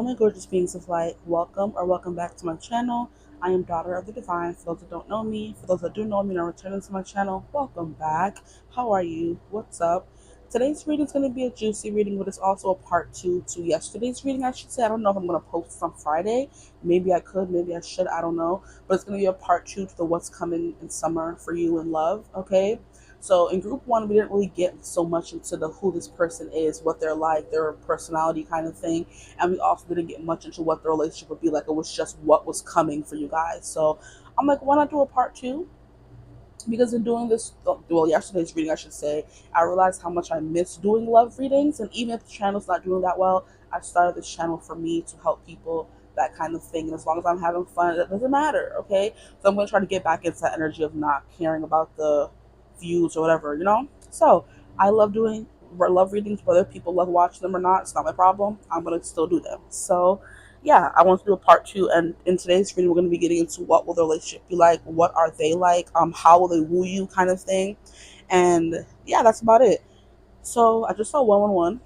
my gorgeous beings of light. Welcome or welcome back to my channel. I am Daughter of the Divine. For those that don't know me, for those that do know me and are returning to my channel, welcome back. How are you? What's up? Today's reading is going to be a juicy reading, but it's also a part two to yesterday's reading, I should say. I don't know if I'm going to post this on Friday. Maybe I could, maybe I should, I don't know. But it's going to be a part two to the what's coming in summer for you in love, okay? So in group one, we didn't really get so much into the who this person is, what they're like, their personality kind of thing. And we also didn't get much into what the relationship would be like. It was just what was coming for you guys. So I'm like, why not do a part two? Because in doing this, well, yesterday's reading, I should say, I realized how much I miss doing love readings. And even if the channel's not doing that well, I started this channel for me to help people, that kind of thing. And as long as I'm having fun, it doesn't matter, okay? So I'm going to try to get back into that energy of not caring about the views or whatever, you know? So I love doing love readings, whether people love watching them or not. It's not my problem. I'm going to still do them. So yeah, I want to do a part two, and in today's reading, we're going to be getting into what will the relationship be like, what are they like, how will they woo you, kind of thing, and yeah, that's about it. So I just saw 111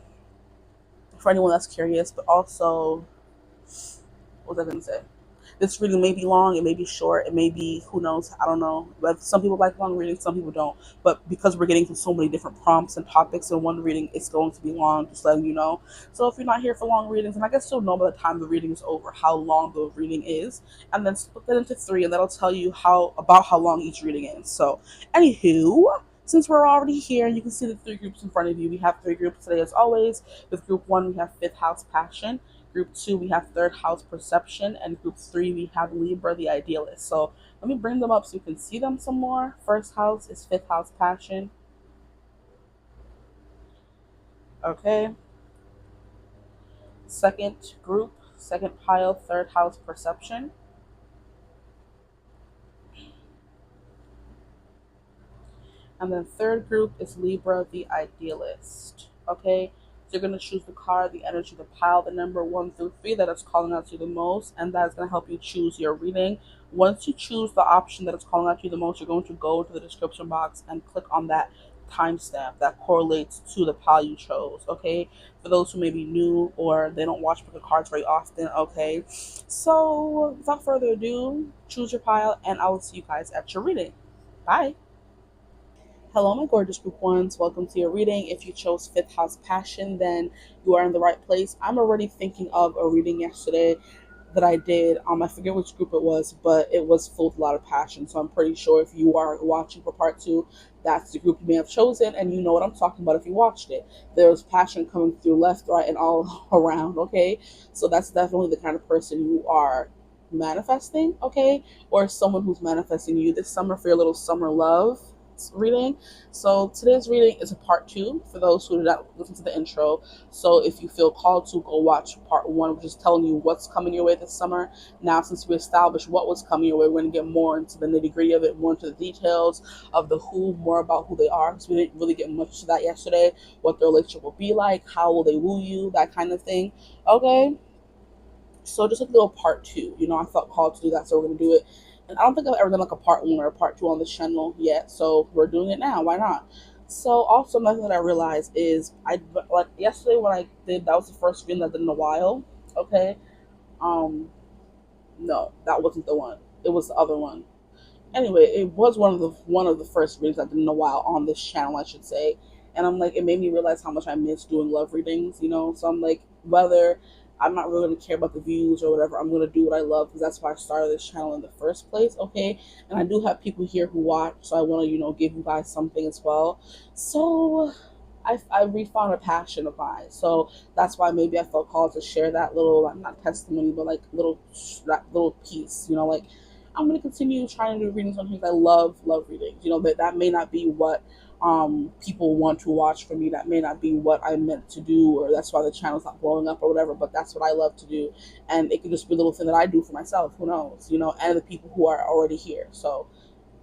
for anyone that's curious, but also, what was I going to say? This reading may be long, it may be short, it may be, who knows, I don't know. But some people like long readings, some people don't. But because we're getting to so many different prompts and topics in one reading, it's going to be long, just letting you know. So if you're not here for long readings, and I guess you'll know by the time the reading is over how long the reading is, and then split that into three, and that'll tell you how long each reading is. So, anywho, since we're already here, you can see the three groups in front of you. We have three groups today, as always. With group one, we have fifth house passion. Group two, we have third house perception. And group three, we have Libra, the idealist. So let me bring them up so you can see them some more. First house is fifth house passion. Okay. Second group, second pile, third house perception. And then third group is Libra, the idealist. Okay. So you're going to choose the card, the energy, the pile, the number 1 through 3 that is calling out to you the most, and that is going to help you choose your reading. Once you choose the option that is calling out to you the most, you're going to go to the description box and click on that timestamp that correlates to the pile you chose. Okay, for those who may be new or they don't watch pick cards very often. Okay, so without further ado, choose your pile, and I will see you guys at your reading. Bye. Hello, my gorgeous group ones. Welcome to your reading. If you chose fifth house passion, then you are in the right place. I'm already thinking of a reading yesterday that I did. I forget which group it was, but it was full of a lot of passion. So I'm pretty sure if you are watching for part two, that's the group you may have chosen, and you know what I'm talking about if you watched it. There's passion coming through left, right, and all around. Okay, so that's definitely the kind of person you are manifesting. Okay, or someone who's manifesting you this summer for your little summer love reading. So today's reading is a part two for those who did not listen to the intro. So if you feel called to, go watch part one, which is telling you what's coming your way this summer. Now, since we established what was coming your way, we're going to get more into the nitty gritty of it, more into the details of the who, more about who they are. So we didn't really get much to that yesterday. What their relationship will be like, how will they woo you, that kind of thing. Okay. So just a little part two. I felt called to do that, so we're gonna do it. And I don't think I've ever done like a part one or a part two on this channel yet, so we're doing it now. Why not? So also another thing that I realized is like yesterday when I did, that was the first reading I did in a while. Okay. No, that wasn't the one. It was the other one. Anyway, it was one of the first readings I did in a while on this channel, I should say. And I'm like, it made me realize how much I miss doing love readings. So I'm like, whether I'm not really gonna care about the views or whatever, I'm gonna do what I love because that's why I started this channel in the first place. Okay, and I do have people here who watch, so I want to give you guys something as well. So I refound a passion of mine, so that's why maybe I felt called to share that little, not testimony, but like that little piece. Like I'm gonna continue trying to do readings on things I love readings. That may not be what people want to watch from me. That may not be what I meant to do, or that's why the channel's not blowing up or whatever. But that's what I love to do, and it could just be a little thing that I do for myself. Who knows? And the people who are already here. So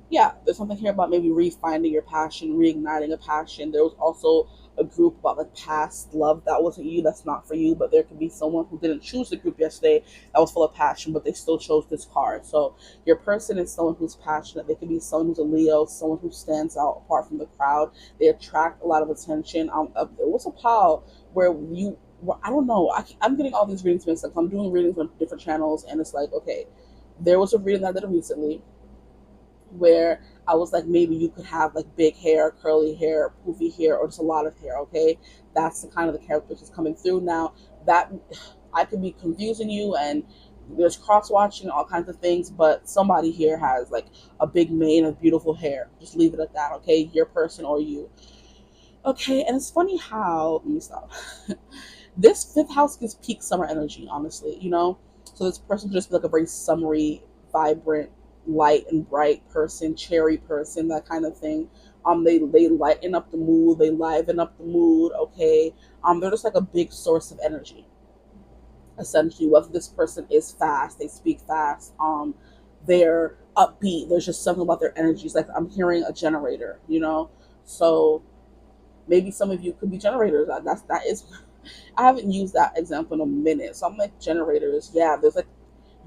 yeah, there's something here about maybe refinding your passion, reigniting a passion. There was also a group about like past love that wasn't you, that's not for you, but there could be someone who didn't choose the group yesterday that was full of passion, but they still chose this card. So your person is someone who's passionate. They could be someone who's a Leo, someone who stands out apart from the crowd. They attract a lot of attention. There was a pile where well, I don't know. I'm getting all these readings mixed up. I'm doing readings on different channels, and it's like, okay, there was a reading that I did recently where I was like, maybe you could have like big hair, curly hair, poofy hair, or just a lot of hair. Okay, that's the kind of the characteristics coming through. Now that I could be confusing you, and there's cross watching, all kinds of things, but somebody here has like a big mane of beautiful hair. Just leave it at that. Okay, your person or you. Okay, and it's funny how, let me stop. This fifth house gives peak summer energy, honestly, you know? So this person could just be like a very summery, vibrant, light and bright person, cherry person, that kind of thing. They lighten up the mood, they liven up the mood, okay? They're just like a big source of energy, essentially. Whether this person is fast, they speak fast, they're upbeat, there's just something about their energies. Like I'm hearing a generator, you know? So maybe some of you could be generators. That is I haven't used that example in a minute. So I'm like generators. Yeah, there's like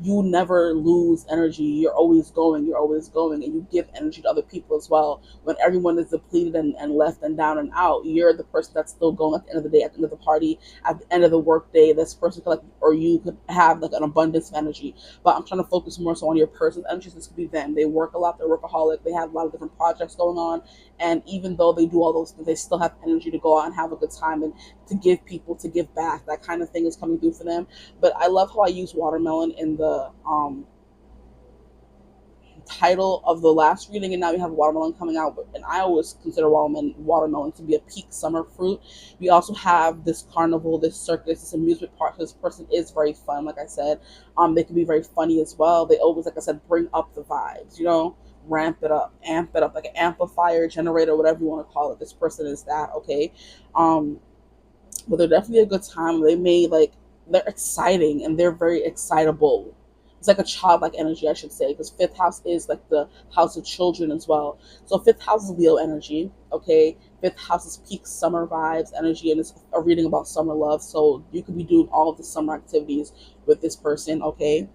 you never lose energy. You're always going, and you give energy to other people as well. When everyone is depleted and left and down and out, you're the person that's still going at the end of the day, at the end of the party, at the end of the work day. This person could like, or you could have like an abundance of energy. But I'm trying to focus more so on your person's energy. This could be them. They work a lot. They're workaholic. They have a lot of different projects going on, and even though they do all those things, they still have energy to go out and have a good time and to give people, to give back. That kind of thing is coming through for them. But I love how I use watermelon in the title of the last reading, and now we have watermelon coming out. And I always consider watermelon to be a peak summer fruit. We also have this carnival, this circus, this amusement park. This person is very fun, like I said. They can be very funny as well. They always, like I said, bring up the vibes, you know, ramp it up, amp it up, like an amplifier, generator, whatever you want to call it. This person is that, okay? Um, but they're definitely a good time. They may like they're exciting and they're very excitable. It's like a childlike energy, I should say, because fifth house is like the house of children as well. So fifth house is Leo energy, okay? Fifth house is peak summer vibes energy, and it's a reading about summer love. So you could be doing all of the summer activities with this person, okay?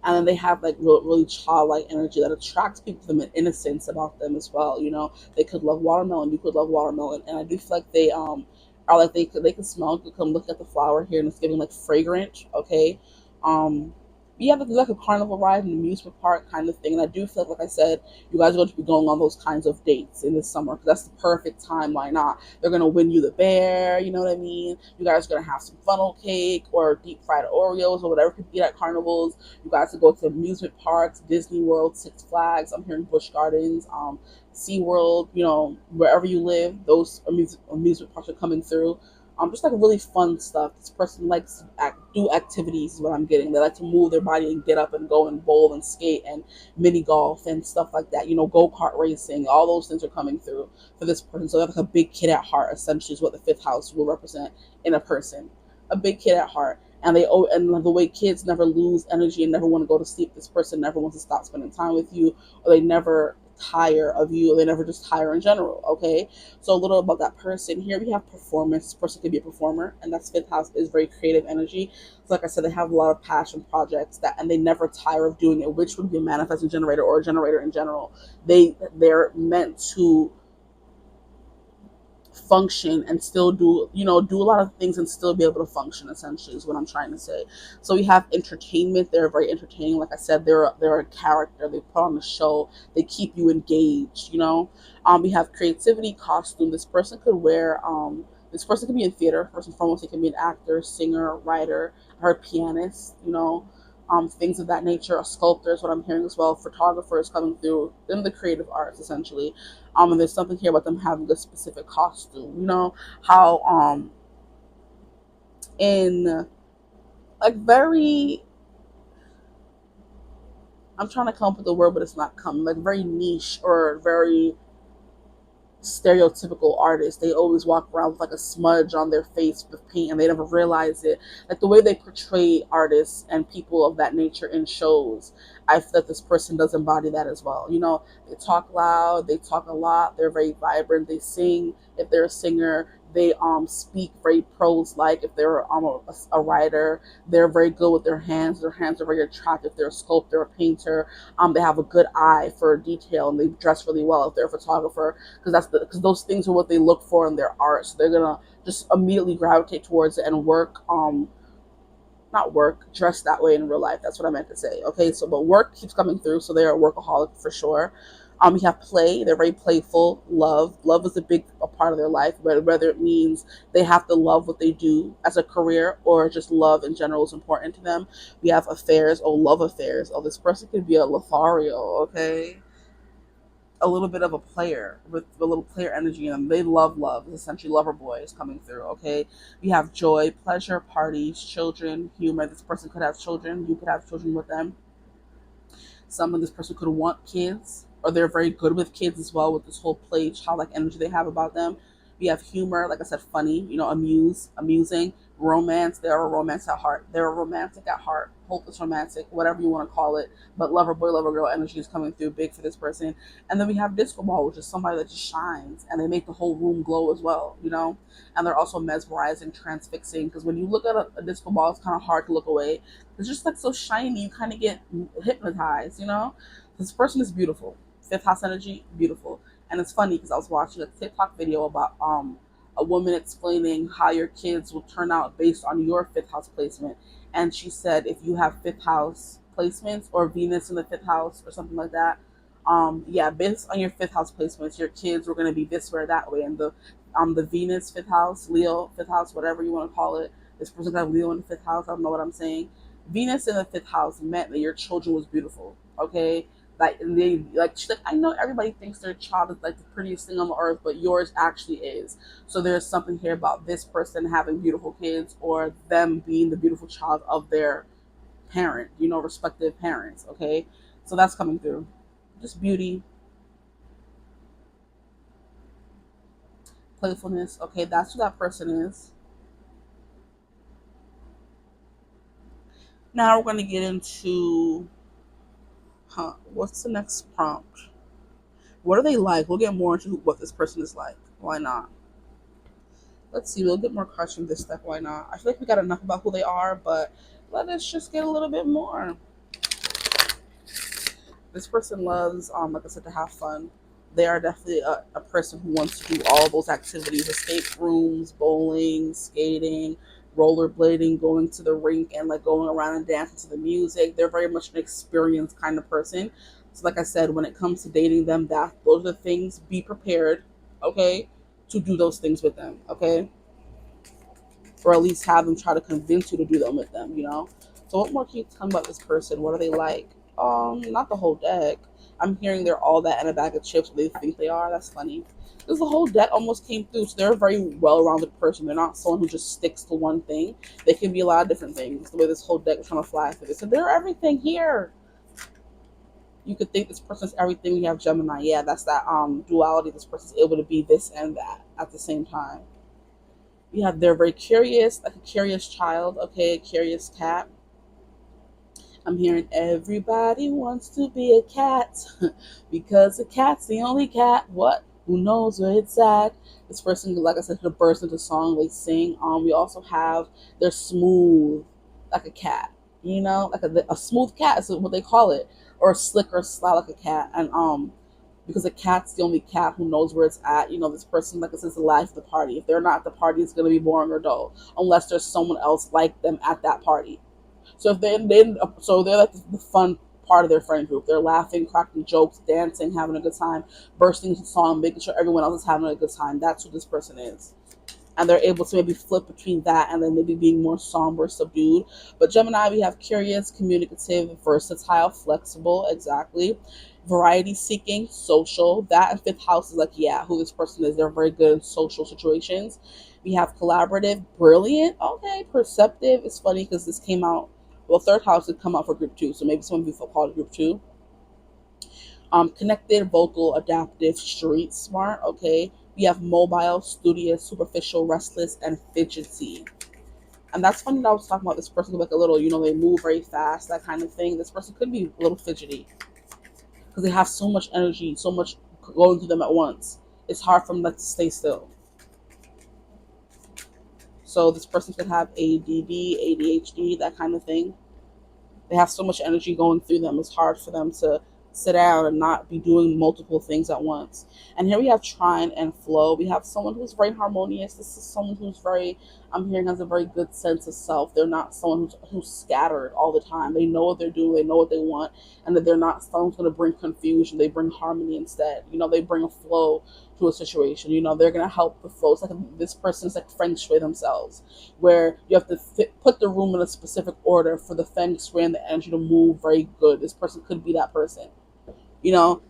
And then they have like really childlike energy that attracts people to them, and innocence about them as well. You know, they could love watermelon, you could love watermelon, and I do feel like they are like they could smell. You could come look at the flower here, and it's giving like fragrant. Okay, um, yeah, like a carnival ride, an amusement park kind of thing. And I do feel like I said, you guys are going to be going on those kinds of dates in the summer because that's the perfect time. Why not? They're going to win you the bear. You know what I mean? You guys are going to have some funnel cake or deep fried Oreos or whatever people eat at carnivals. You guys can go to amusement parks, Disney World, Six Flags. I'm here in Busch Gardens, SeaWorld, you know, wherever you live, those amusement parks are coming through. Just like really fun stuff. This person likes to do activities is what I'm getting. They like to move their body and get up and go and bowl and skate and mini golf and stuff like that. You know, go-kart racing. All those things are coming through for this person. So they're like a big kid at heart, essentially, is what the fifth house will represent in a person. A big kid at heart. And the way kids never lose energy and never want to go to sleep, this person never wants to stop spending time with you, or they never tire of you, or they never just tire in general. Okay, so a little about that person. Here we have performance. This person could be a performer, and that's fifth house is very creative energy. So like I said, they have a lot of passion projects that, and they never tire of doing it, which would be a manifesting generator or a generator in general. They're meant to function and still do a lot of things and still be able to function, essentially, is what I'm trying to say. So we have entertainment. They're very entertaining. Like I said, they're a character. They put on a show. They keep you engaged, you know. We have creativity, costume. This person could be in theater. First and foremost, they can be an actor, singer, writer, or a pianist, you know. Things of that nature. A sculptor is what I'm hearing as well. Photographers coming through in the creative arts, essentially. And there's something here about them having a specific costume. You know how in like very, I'm trying to come up with the word, but it's not coming. Like very niche or very stereotypical artists. They always walk around with like a smudge on their face with paint, and they never realize it. Like the way they portray artists and people of that nature in shows, I feel that this person does embody that as well. You know, they talk loud, they talk a lot, they're very vibrant, they sing. If they're a singer, They speak very prose like. If they're a writer, they're very good with their hands. Their hands are very attractive. If they're a sculptor, a painter, they have a good eye for detail, and they dress really well. If they're a photographer, because those things are what they look for in their art, so they're gonna just immediately gravitate towards it and work not work, dress that way in real life. That's what I meant to say. Okay, so but work keeps coming through, so they're a workaholic for sure. You have play, they're very playful. Love is a big a part of their life, whether it means they have to love what they do as a career or just love in general is important to them. We have affairs, love affairs. This person could be a Lothario, okay? A little bit of a player with a little player energy in them. They love love. Essentially, lover boy is coming through. Okay, we have joy, pleasure, parties, children, humor. This person could have children. You could have children with them. Some of this person could want kids, or they're very good with kids as well, with this whole play, childlike energy they have about them. We have humor, like I said, funny, amusing, romance. They're a romance at heart. They're a romantic at heart, hopeless romantic, whatever you want to call it. But lover boy, lover girl energy is coming through big for this person. And then we have disco ball, which is somebody that just shines, and they make the whole room glow as well. And they're also mesmerizing, transfixing, because when you look at a disco ball, it's kind of hard to look away. It's just like so shiny, you kind of get hypnotized. This person is beautiful. Fifth house energy, beautiful. And it's funny because I was watching a TikTok video about a woman explaining how your kids will turn out based on your fifth house placement. And she said if you have fifth house placements or Venus in the fifth house or something like that, yeah, based on your fifth house placements, your kids were going to be this way or that way. And the Venus fifth house, Leo fifth house, whatever you want to call it, this person got Leo in the fifth house. I don't know what I'm saying. Venus in the fifth house meant that your children was beautiful. Okay, she's like, I know everybody thinks their child is like the prettiest thing on the earth, but yours actually is. So there's something here about this person having beautiful kids or them being the beautiful child of their parent, respective parents. Okay, so that's coming through. Just beauty, playfulness. Okay, that's who that person is. Now we're going to get into, what's the next prompt? What are they like? We'll get more into what this person is like. Why not? Let's see. We'll get more cards from this deck. Why not? I feel like we got enough about who they are, but let us just get a little bit more. This person loves, like I said, to have fun. They are definitely a person who wants to do all those activities: escape rooms, bowling, skating, rollerblading, going to the rink, and like going around and dancing to the music. They're very much an experienced kind of person. So, like I said, when it comes to dating them, those are the things. Be prepared, okay, to do those things with them, okay, or at least have them try to convince you to do them with them. So what more can you tell me about this person? What are they like? Not the whole deck. I'm hearing they're all that and a bag of chips. They think they are. That's funny. Because the whole deck almost came through. So they're a very well-rounded person. They're not someone who just sticks to one thing. They can be a lot of different things. The way this whole deck was trying to fly through. They said they're everything here. You could think this person's everything. We have Gemini. Yeah, that's that duality. This person's able to be this and that at the same time. They're very curious, like a curious child, okay, a curious cat. I'm hearing everybody wants to be a cat because a cat's the only cat. What? Who knows where it's at? This person, like I said, could burst into song. They sing. We also have they're smooth, like a cat. Like a smooth cat is what they call it, or slick or sly like a cat. And because a cat's the only cat who knows where it's at. This person, like I said, is the life of the party. If they're not at the party, it's going to be boring or dull, unless there's someone else like them at that party. So if they're like the fun part of their friend group. They're laughing, cracking jokes, dancing, having a good time, bursting into song, making sure everyone else is having a good time. That's who this person is. And they're able to maybe flip between that and then maybe being more somber, subdued. But Gemini, we have curious, communicative, versatile, flexible, exactly. Variety seeking, social. That and fifth house is like, yeah, who this person is. They're very good in social situations. We have collaborative, brilliant, okay, perceptive. It's funny because this came out, well, third house did come out for group 2, so maybe some of you call it group 2. Connected, vocal, adaptive, street smart, okay. We have mobile, studious, superficial, restless, and fidgety. And that's funny that I was talking about this person like a little, they move very fast, that kind of thing. This person could be a little fidgety because they have so much energy, so much going through them at once. It's hard for them to stay still. So this person could have ADD, ADHD, that kind of thing. They have so much energy going through them. It's hard for them to sit down and not be doing multiple things at once. And here we have trine and flow. We have someone who's very harmonious. This is someone who's very, I'm hearing, has a very good sense of self. They're not someone who's scattered all the time. They know what they're doing. They know what they want, and that they're not someone who's going to bring confusion. They bring harmony instead. They bring a flow to a situation. They're going to help the flow. It's like this person's like feng shui themselves, where you have to put the room in a specific order for the feng shui and the energy to move very good. This person could be that person.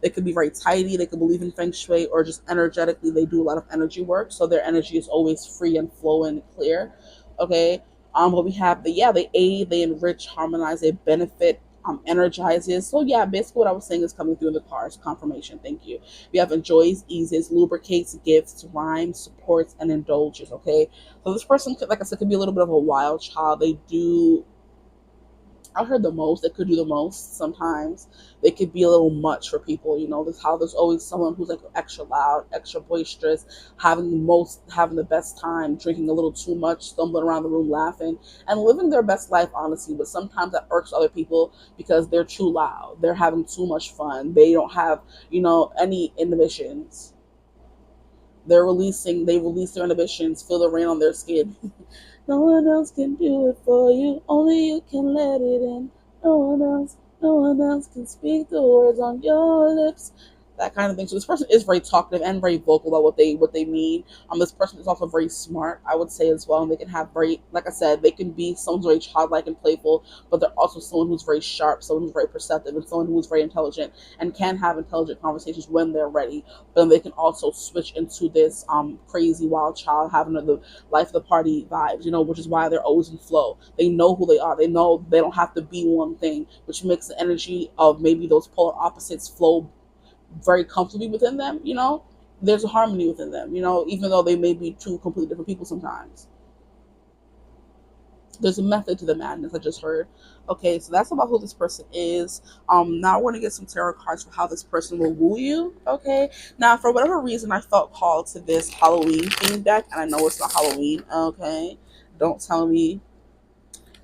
They could be very tidy, they could believe in feng shui, or just energetically they do a lot of energy work, so their energy is always free and flowing and clear. Okay. But we have they aid, they enrich, harmonize, they benefit, energizes. So yeah, basically what I was saying is coming through in the cards. Confirmation. Thank you. We have enjoys, eases, lubricates, gifts, rhymes, supports, and indulges. Okay. So this person could, like I said, could be a little bit of a wild child. They do, I heard the most. They could do the most sometimes. They could be a little much for people. This how there's always someone who's like extra loud, extra boisterous, having the best time, drinking a little too much, stumbling around the room laughing, and living their best life, honestly. But sometimes that irks other people because they're too loud. They're having too much fun. They don't have, any inhibitions. They release their inhibitions, feel the rain on their skin. No one else can do it for you. Only you can let it in. No one else can speak the words on your lips. That kind of thing. So this person is very talkative and very vocal about what they mean. This person is also very smart, I would say, as well. And they can have very, like I said, they can be someone who's very childlike and playful, but they're also someone who's very sharp, someone who's very perceptive, and someone who's very intelligent and can have intelligent conversations when they're ready. But then they can also switch into this crazy wild child, having the life of the party vibes, which is why they're always in flow. They know who they are. They know they don't have to be one thing, which makes the energy of maybe those polar opposites flow very comfortably within them. There's a harmony within them, even though they may be two completely different people sometimes. There's a method to the madness, I just heard. Okay, so that's about who this person is. Now I want to get some tarot cards for how this person will woo you. Okay. Now, for whatever reason, I felt called to this Halloween themed deck, and I know it's not Halloween. Okay, don't tell me,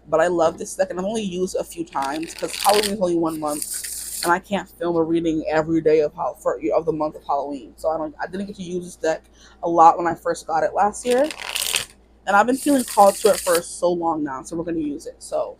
but I love this deck, and I've only used it a few times because Halloween is only 1 month, and I can't film a reading every day of the month of Halloween. So I didn't get to use this deck a lot when I first got it last year, and I've been feeling called to it for so long now. So we're gonna use it. So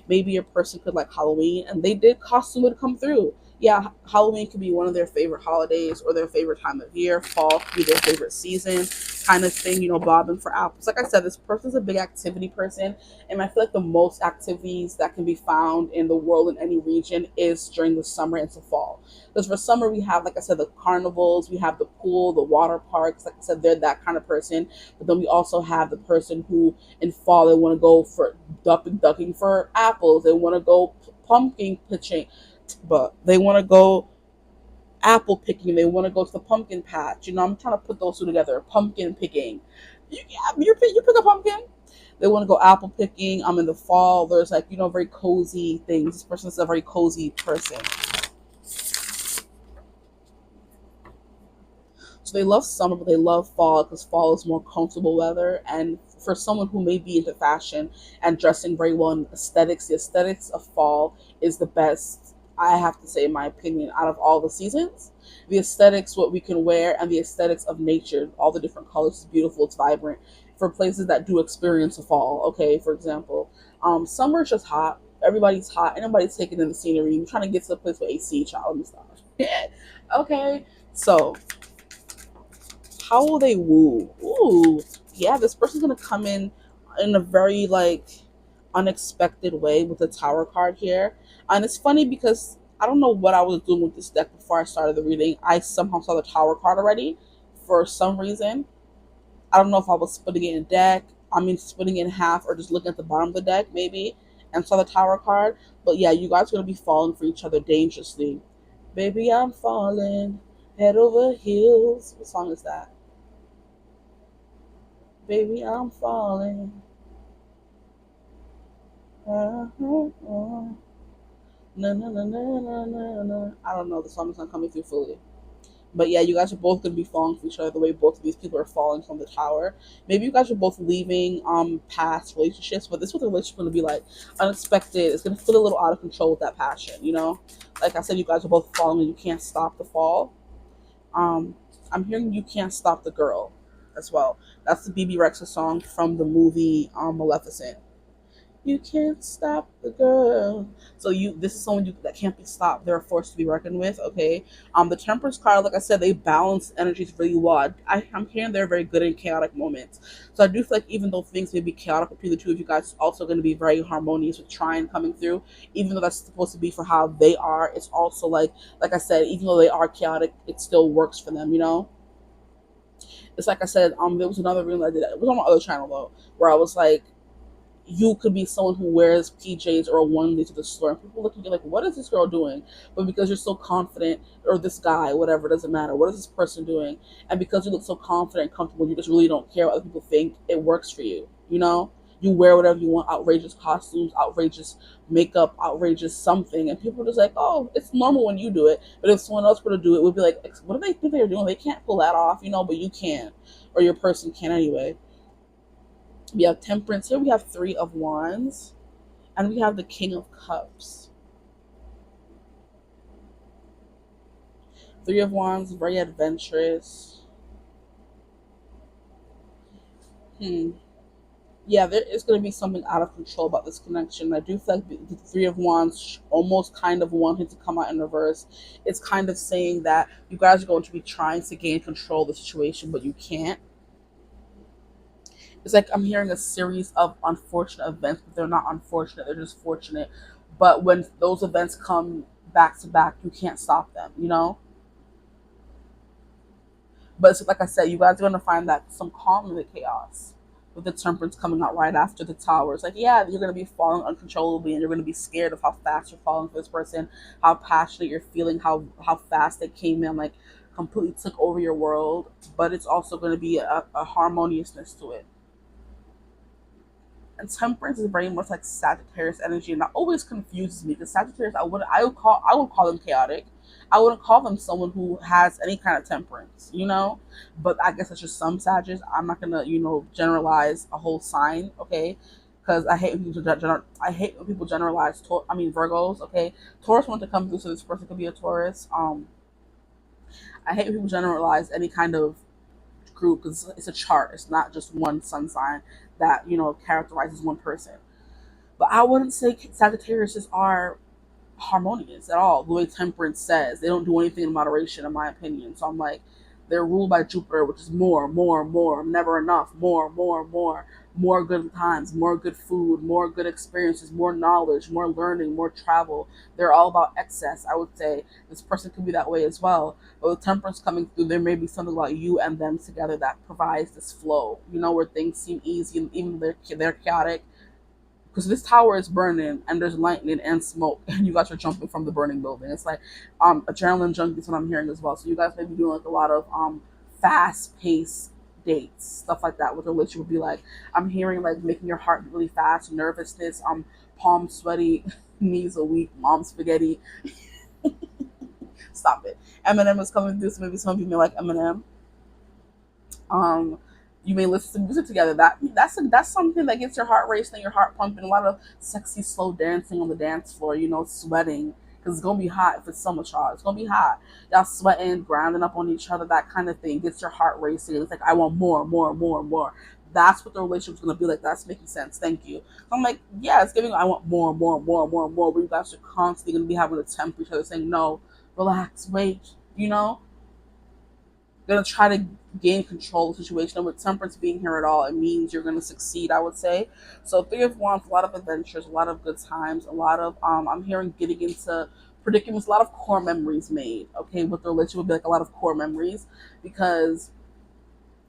maybe your person could like Halloween, and they did costume would come through. Yeah, Halloween could be one of their favorite holidays or their favorite time of year. Fall could be their favorite season, kind of thing. Bobbing for apples. Like I said, this person's a big activity person, and I feel like the most activities that can be found in the world in any region is during the summer into fall. Because for summer we have, like I said, the carnivals, we have the pool, the water parks. Like I said, they're that kind of person. But then we also have the person who in fall they want to go for ducking for apples. They want to go pumpkin pitching, but they want to go apple picking. They want to go to the pumpkin patch. I'm trying to put those two together. Pumpkin picking. You pick a pumpkin. They want to go apple picking. I'm in the fall. There's like very cozy things. This person's a very cozy person. So they love summer, but they love fall because fall is more comfortable weather. And for someone who may be into fashion and dressing very well in aesthetics, the aesthetics of fall is the best, I have to say, in my opinion, out of all the seasons. The aesthetics, what we can wear, and the aesthetics of nature, all the different colors is beautiful, it's vibrant. For places that do experience a fall, okay, for example, summer is just hot. Everybody's hot. Anybody's taking in the scenery. You're trying to get to a place with AC, child, and stuff. Okay, so how will they woo? Ooh, yeah, this person's gonna come in a very like unexpected way with the Tower card here. And it's funny because I don't know what I was doing with this deck before I started the reading. I somehow saw the Tower card already for some reason. I don't know if I was splitting it in deck. Splitting it in half or just looking at the bottom of the deck maybe and saw the Tower card. But yeah, you guys are gonna be falling for each other dangerously. Baby, I'm falling head over heels. What song is that? Baby, I'm falling. No, no, no, no, no, no, no. I don't know. The song is not coming through fully. But yeah, you guys are both gonna be falling for each other the way both of these people are falling from the tower. Maybe you guys are both leaving past relationships, but this is what the relationship's gonna be like. Unexpected. It's gonna feel a little out of control with that passion, you know? Like I said, you guys are both falling and you can't stop the fall. Um, I'm hearing you can't stop the girl as well. That's the BB Rexa song from the movie Maleficent. You can't stop the girl. So this is someone that can't be stopped. They're a force to be reckoned with. Okay. The Temperance card, like I said, they balance energies really well. I'm hearing they're very good in chaotic moments. So I do feel like even though things may be chaotic between the two of you guys, it's also going to be very harmonious with Trine coming through. Even though that's supposed to be for how they are, it's also like I said, even though they are chaotic, it still works for them. You know. It's like I said. There was another room that I did. It was on my other channel though, where I was like, you could be someone who wears PJs or a onesie to the store, and people look at you like, "What is this girl doing?" But because you're so confident, or this guy, whatever, it doesn't matter. What is this person doing? And because you look so confident and comfortable, you just really don't care what other people think. It works for you. You know, you wear whatever you want, outrageous costumes, outrageous makeup, outrageous something, and people are just like, "Oh, it's normal when you do it." But if someone else were to do it, we'd be like, "What do they think they're doing? They can't pull that off, you know." But you can, or your person can anyway. We have Temperance here. We have Three of Wands, and we have the King of Cups. Three of Wands, very adventurous. Hmm. Yeah, there is going to be something out of control about this connection. I do feel like the Three of Wands almost kind of wanted to come out in reverse. It's kind of saying that you guys are going to be trying to gain control of the situation, but you can't. It's like I'm hearing a series of unfortunate events, but they're not unfortunate, they're just fortunate. But when those events come back to back, you can't stop them, you know? But it's like I said, you guys are gonna find that some calm in the chaos. With the Temperance coming out right after the Towers. Like, yeah, you're gonna be falling uncontrollably and you're gonna be scared of how fast you're falling for this person, how passionate you're feeling, how fast they came in, like completely took over your world. But it's also gonna be a harmoniousness to it. And Temperance is very much like Sagittarius energy, and that always confuses me because Sagittarius, I would call them chaotic. I wouldn't call them someone who has any kind of temperance, you know. But I guess it's just some Sagittarius. I'm not gonna, generalize a whole sign, okay? Because I hate when people generalize. Virgos, okay. Taurus want to come through, so this person could be a Taurus. I hate when people generalize any kind of group because it's a chart. It's not just one sun sign that characterizes one person. But I wouldn't say Sagittarius are harmonious at all. The way Temperance says, they don't do anything in moderation, in my opinion. So I'm like, they're ruled by Jupiter, which is more, more, more, never enough, more, more, more good times, more good food, more good experiences, more knowledge, more learning, more travel. They're all about excess. I would say this person could be that way as well. But with Temperance coming through, there may be something about you and them together that provides this flow. Where things seem easy, and even they're chaotic, because this tower is burning and there's lightning and smoke and you guys are jumping from the burning building. It's like adrenaline junkie is what I'm hearing as well. So you guys may be doing like a lot of fast paced dates, stuff like that, what the relationship would be like. I'm hearing like making your heart beat really fast, nervousness, palms sweaty, knees are weak, mom spaghetti. Stop it. Eminem is coming through, so maybe some of you may like Eminem. Um, you may listen to music together. That's something that gets your heart racing, your heart pumping. A lot of sexy, slow dancing on the dance floor. Sweating because it's gonna be hot if it's summer, y'all. It's gonna be hot. Y'all sweating, grinding up on each other. That kind of thing gets your heart racing. It's like I want more, more, more, more. That's what the relationship's gonna be like. That's making sense. Thank you. So I'm like, yeah, it's giving. I want more, more, more, more, more. But you guys are constantly gonna be having to tempt each other, saying no, relax, wait. Gonna try to gain control of the situation. And with Temperance being here at all, it means you're gonna succeed, I would say. So Three of Wands, a lot of adventures, a lot of good times, a lot of I'm hearing getting into predicaments, a lot of core memories made. Okay, with the relationship would be like a lot of core memories because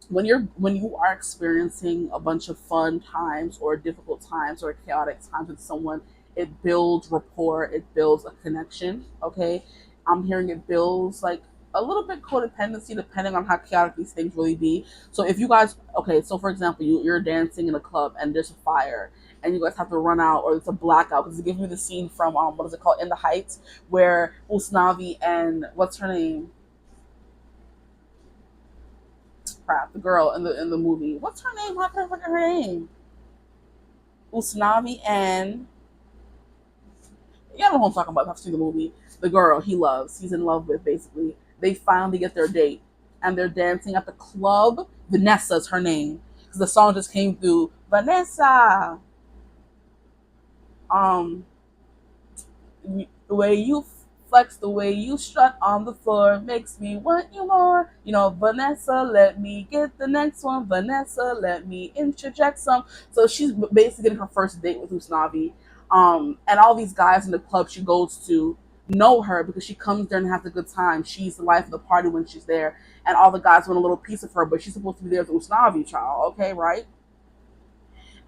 when you are experiencing a bunch of fun times or difficult times or chaotic times with someone, it builds rapport, it builds a connection. Okay, I'm hearing it builds like a little bit codependency depending on how chaotic these things really be. So if you guys, okay, so for example, you're dancing in a club and there's a fire and you guys have to run out or it's a blackout because it gives me the scene from what is it called, In the Heights, where Usnavi and what's her name, crap. The girl in the movie. What's her name? How can I forget her name? Usnavi and yeah, I don't know who I'm talking about. I've seen the movie. The girl he loves, he's in love with, basically. They finally get their date, and they're dancing at the club. Vanessa's her name, because the song just came through. Vanessa, um, the way you flex, the way you strut on the floor makes me want you more. You know, Vanessa, let me get the next one. Vanessa, let me interject some. So she's basically getting her first date with Usnavi. And all these guys in the club she goes to know her because she comes there and has a good time. She's the life of the party when she's there. And all the guys want a little piece of her, but she's supposed to be there with Usnavi, child. Okay, right?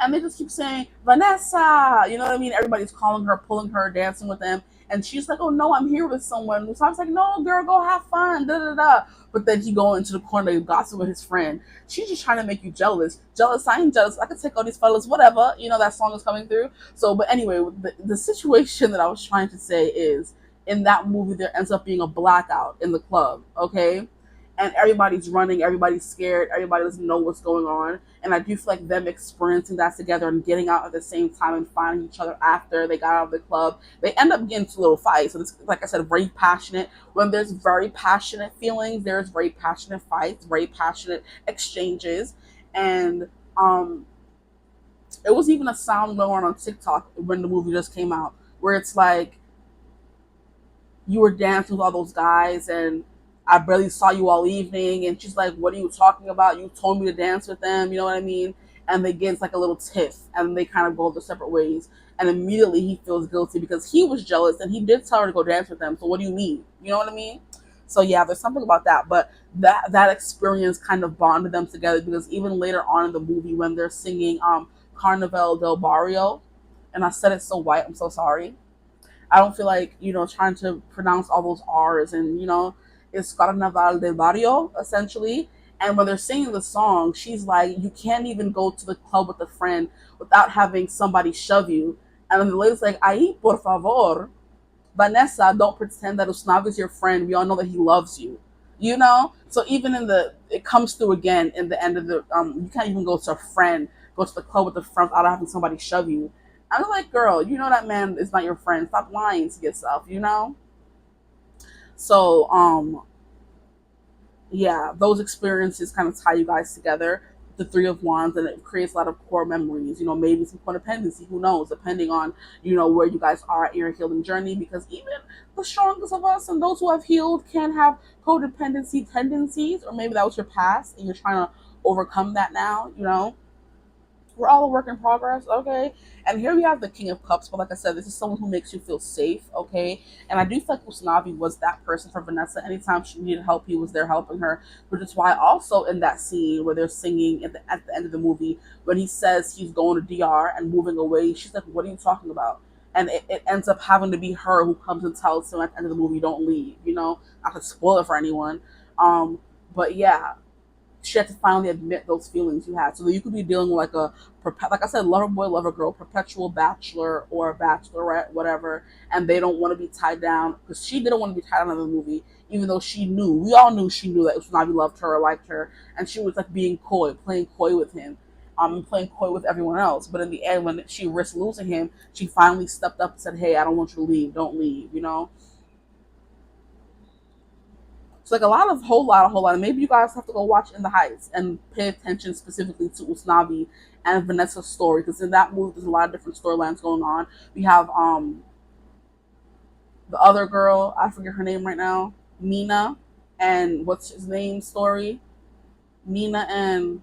And they just keep saying Vanessa, you know what I mean? Everybody's calling her, pulling her, dancing with them, and she's like, "Oh no, I'm here with someone." So I was like, "No, girl, go have fun." Da da da. But then he go into the corner and gossip with his friend. She's just trying to make you jealous. Jealous? I ain't jealous. I can take all these fellas, whatever. You know that song is coming through. So, but anyway, the situation that I was trying to say is, in that movie, there ends up being a blackout in the club. Okay. And everybody's running, everybody's scared, everybody doesn't know what's going on. And I do feel like them experiencing that together and getting out at the same time and finding each other after they got out of the club, they end up getting into a little fight. So it's, like I said, very passionate. When there's very passionate feelings, there's very passionate fights, very passionate exchanges. And it was even a sound going on TikTok when the movie just came out, where it's like, you were dancing with all those guys and I barely saw you all evening. And she's like, what are you talking about? You told me to dance with them. You know what I mean? And they get into like a little tiff and they kind of go their separate ways. And immediately he feels guilty because he was jealous and he did tell her to go dance with them. So what do you mean? You know what I mean? So yeah, there's something about that. But that experience kind of bonded them together because even later on in the movie when they're singing Carnaval del Barrio, and I said it so white, I'm so sorry. I don't feel like, trying to pronounce all those R's and, it's Carnaval del Barrio, essentially. And when they're singing the song, she's like, you can't even go to the club with a friend without having somebody shove you. And then the lady's like, ay, por favor, Vanessa, don't pretend that Usnav is your friend. We all know that he loves you. So even it comes through again in the end of you can't even go to a friend, go to the club with a friend without having somebody shove you. I'm like, girl, you know that man is not your friend. Stop lying to yourself. So, yeah, those experiences kind of tie you guys together, the Three of Wands, and it creates a lot of core memories. Maybe some codependency. Who knows? Depending on where you guys are at your healing journey, because even the strongest of us and those who have healed can have codependency tendencies, or maybe that was your past and you're trying to overcome that now. We're all a work in progress, okay? And here we have the King of Cups, but like I said, this is someone who makes you feel safe, okay? And I do feel like Usnavi was that person for Vanessa. Anytime she needed help, he was there helping her. Which is why also in that scene where they're singing at the end of the movie, when he says he's going to DR and moving away, she's like, what are you talking about? And it ends up having to be her who comes and tells him at the end of the movie, don't leave, not to spoil it for anyone. But yeah, she had to finally admit those feelings you had. So that you could be dealing with like I said, lover boy, lover girl, perpetual bachelor or bachelorette, whatever, and they don't want to be tied down because she didn't want to be tied down in the movie, even though we all knew she knew that Usnavi loved her or liked her, and she was like being coy, playing coy with him, playing coy with everyone else. But in the end, when she risked losing him, she finally stepped up and said, "Hey, I don't want you to leave. Don't leave." It's like whole lot. And maybe you guys have to go watch In the Heights and pay attention specifically to Usnavi and Vanessa's story, because in that movie there's a lot of different storylines going on. We have the other girl, I forget her name right now, Nina, and what's his name story? Nina and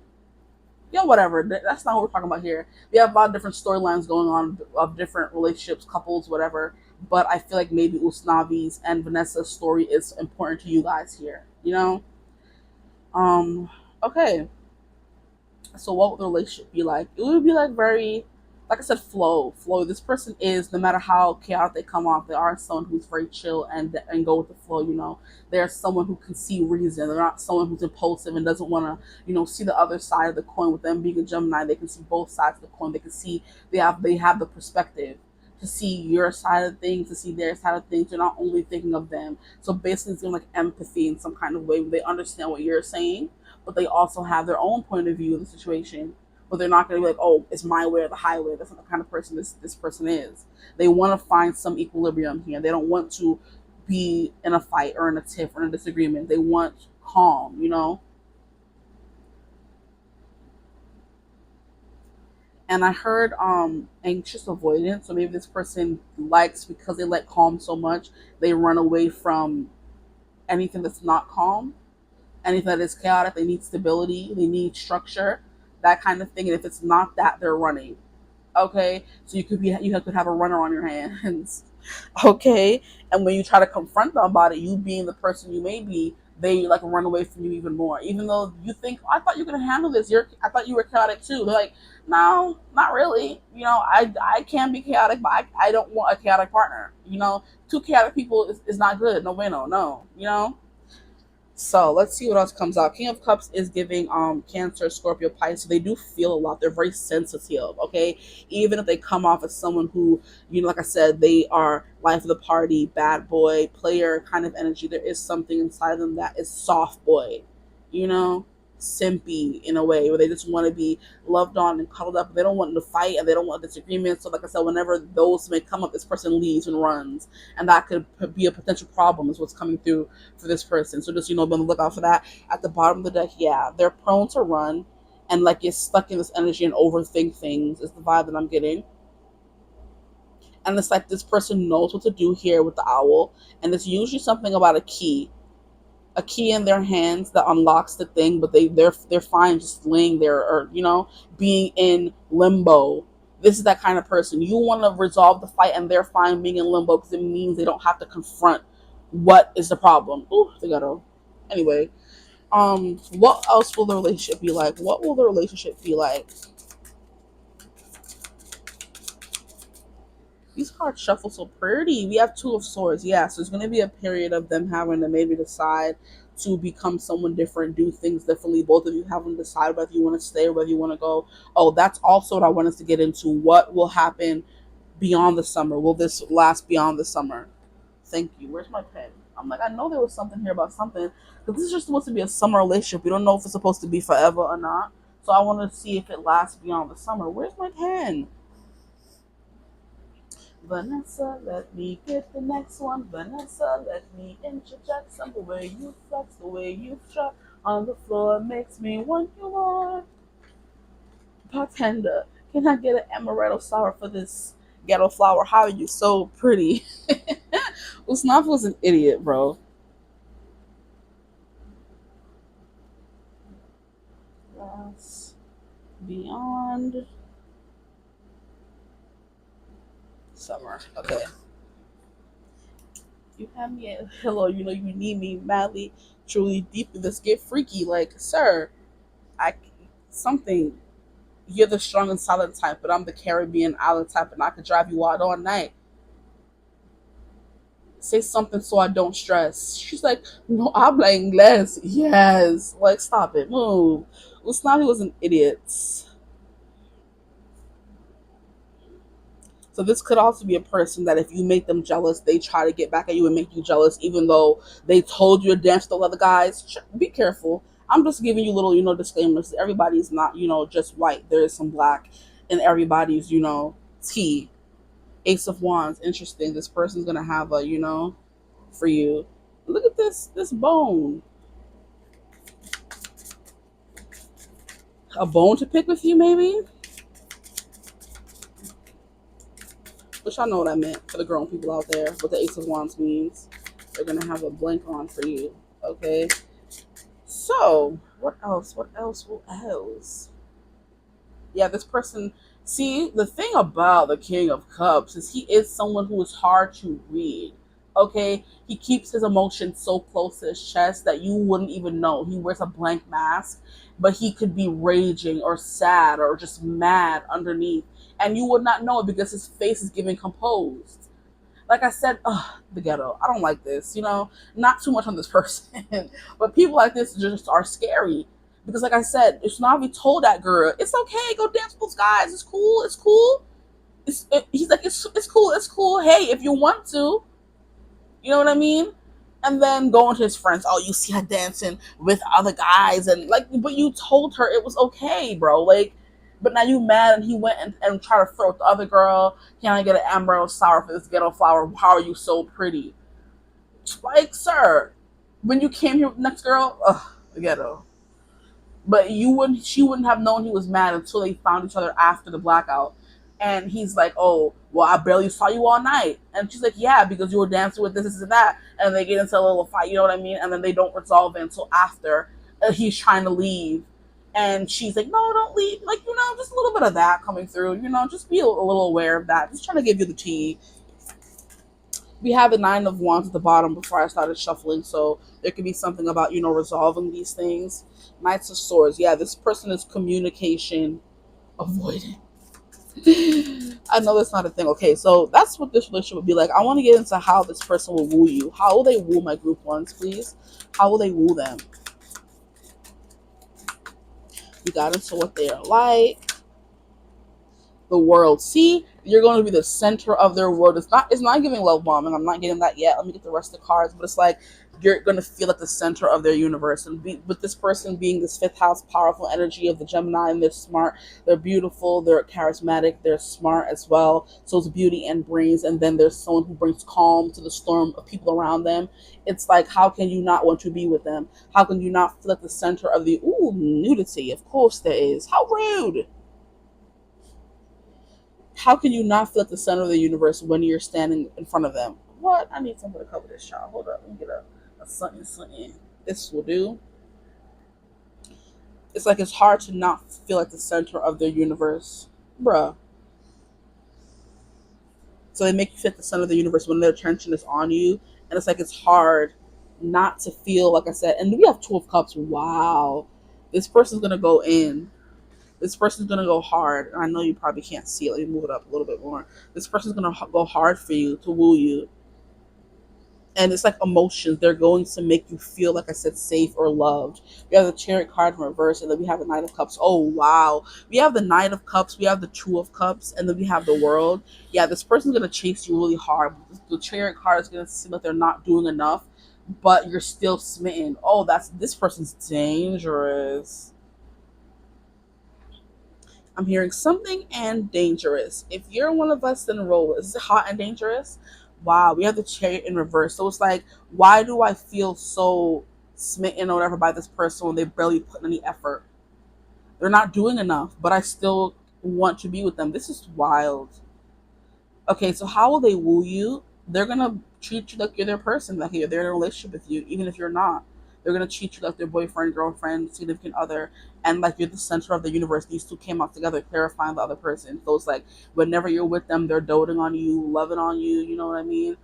whatever. That's not what we're talking about here. We have a lot of different storylines going on of different relationships, couples, whatever. But I feel like maybe Usnavi's and Vanessa's story is important to you guys here. Okay. So what would the relationship be like? It would be like very, like I said, flow. This person is, no matter how chaotic they come off, they are someone who's very chill and go with the flow. They're someone who can see reason. They're not someone who's impulsive and doesn't want to, see the other side of the coin. With them being a Gemini, they can see both sides of the coin. They can see, they have the perspective to see your side of things, to see their side of things. You're not only thinking of them. So basically it's like empathy in some kind of way where they understand what you're saying, but they also have their own point of view of the situation. But they're not going to be like, oh, it's my way or the highway. That's not the kind of person this person is. They want to find some equilibrium here. They don't want to be in a fight or in a tiff or in a disagreement. They want calm, you know? And I heard anxious avoidance. So maybe this person likes, because they like calm so much, they run away from anything that's not calm, anything that is chaotic. They need stability, they need structure, that kind of thing. And if it's not that, they're running. Okay, so you could have a runner on your hands. Okay, and when you try to confront them about it, you being the person you may be, they like run away from you even more. Even though you think, oh, I thought you could handle this. I thought you were chaotic too. They're like, no, not really. You know, I can be chaotic, but I don't want a chaotic partner. You know, two chaotic people is not good. No bueno, no. You know. So let's see what else comes out. King of Cups is giving Cancer, Scorpio, Pisces. They do feel a lot. They're very sensitive. Okay, even if they come off as someone who, you know, like I said, they are life of the party, bad boy, player kind of energy. There is something inside them that is soft boy. You know, simpy in a way, where they just want to be loved on and cuddled up. They don't want to fight and they don't want disagreement. So like I said, whenever those may come up, this person leaves and runs, and that could be a potential problem. Is what's coming through for this person. So just, you know, be on the lookout for that. At the bottom of the deck, yeah, they're prone to run and like get stuck in this energy and overthink things is the vibe that I'm getting. And it's like this person knows what to do here with the owl, and it's usually something about a key in their hands that unlocks the thing, but they're fine just laying there, or you know, being in limbo. This is that kind of person. You want to resolve the fight, and they're fine being in limbo because it means they don't have to confront what is the problem. Ooh, they gotta. Anyway, what else will the relationship be like? What will the relationship be like? These cards shuffle so pretty. We have Two of Swords. Yeah, so there's going to be a period of them having to maybe decide to become someone different, do things differently. Both of you having to decide whether you want to stay or whether you want to go. Oh, that's also what I want us to get into. What will happen beyond the summer? Will this last beyond the summer? Thank you. Where's my pen? I'm like, I know there was something here about something. Because this is just supposed to be a summer relationship. We don't know if it's supposed to be forever or not. So I want to see if it lasts beyond the summer. Where's my pen? Vanessa, let me get the next one. Vanessa, let me interject. Some the way you flex, the way you strut on the floor makes me want you more. Bartender, can I get an amaretto sour for this ghetto flower? How are you so pretty? Usnaf was an idiot, bro. That's beyond summer. Okay. You have me at hello, you know you need me madly, truly, deeply. Let's get freaky. Like, sir, I something. You're the strong and silent type, but I'm the Caribbean island type, and I could drive you out all night. Say something so I don't stress. She's like, no habla inglés. Yes. Like, stop it. Move. Usnavi was an idiot. So this could also be a person that if you make them jealous, they try to get back at you and make you jealous, even though they told you to dance with other guys. Be careful. I'm just giving you little, you know, disclaimers. Everybody's not, you know, just white. There is some black in everybody's, you know, tea. Ace of Wands, interesting. This person's gonna have a, you know, for you. Look at this bone. A bone to pick with you, maybe? Which I know what I meant for the grown people out there. What the Ace of Wands means. They're gonna have a blank on for you. Okay. So, what else? What else? What else? Yeah, this person. See, the thing about the King of Cups is he is someone who is hard to read. Okay, he keeps his emotions so close to his chest that you wouldn't even know. He wears a blank mask, but he could be raging or sad or just mad underneath, and you would not know it because his face is giving composed. Like I said, the ghetto. I don't like this. You know, not too much on this person, but people like this just are scary. Because, like I said, if Navi told that girl, it's okay, go dance with those guys. It's cool. It's cool. He's like, it's cool. It's cool. Hey, if you want to, you know what I mean. And then going to his friends, oh, you see her dancing with other guys, and like, but you told her it was okay, bro. Like, but now you mad, and he went and tried to flirt with the other girl. Can I get an amaretto sour for this ghetto flower? How are you so pretty? Like, sir, when you came here with the next girl, ugh, the ghetto. But she wouldn't have known he was mad until they found each other after the blackout. And he's like, oh, well, I barely saw you all night. And she's like, yeah, because you were dancing with this and that. And they get into a little fight, you know what I mean? And then they don't resolve it until after he's trying to leave. And she's like, no, don't leave. Like, just a little bit of that coming through. Just be a little aware of that. Just trying to give you the tea. We have the Nine of Wands at the bottom before I started shuffling, so there could be something about, resolving these things. Knights of Swords. Yeah, this person is communication avoidant. I know that's not a thing. Okay, so that's what this relationship would be like. I want to get into how this person will woo you. How will they woo my group ones, please? How will they woo them? We got into what they are like. The world. See, you're going to be the center of their world. It's not giving love bombing. I'm not getting that yet. Let me get the rest of the cards. But it's like you're going to feel at the center of their universe. And with this person being this fifth house powerful energy of the Gemini, and they're smart, they're beautiful, they're charismatic, they're smart as well. So it's beauty and brains. And then there's someone who brings calm to the storm of people around them. It's like, how can you not want to be with them? How can you not feel at the center of the nudity? Of course there is. How rude. How can you not feel at the center of the universe when you're standing in front of them? What? I need something to cover this, child. Hold up. Let me get a something. This will do. It's like it's hard to not feel at the center of their universe. Bruh. So they make you feel at the center of the universe when their attention is on you. And it's like it's hard not to feel, like I said. And we have Two of Cups. Wow. This person's going to go in. This person's going to go hard. I know you probably can't see it. Let me move it up a little bit more. This person's going to go hard for you, to woo you. And it's like emotions. They're going to make you feel, like I said, safe or loved. We have the Chariot card in reverse, and then we have the Knight of Cups. Oh, wow. We have the Knight of Cups. We have the Two of Cups, and then we have the World. Yeah, this person's going to chase you really hard. The Chariot card is going to seem like they're not doing enough, but you're still smitten. Oh, this person's dangerous. I'm hearing something and dangerous. If you're one of us, then roll. Is it hot and dangerous? Wow, we have the Chariot in reverse. So it's like, why do I feel so smitten or whatever by this person when they barely put any effort? They're not doing enough, but I still want to be with them. This is wild. Okay, so how will they woo you? They're gonna treat you like you're their person, like they're in a relationship with you, even if you're not. They're gonna treat you like their boyfriend, girlfriend, significant other, and like you're the center of the universe. These two came out together, clarifying the other person. So it's like whenever you're with them, they're doting on you, loving on you. You know what I mean?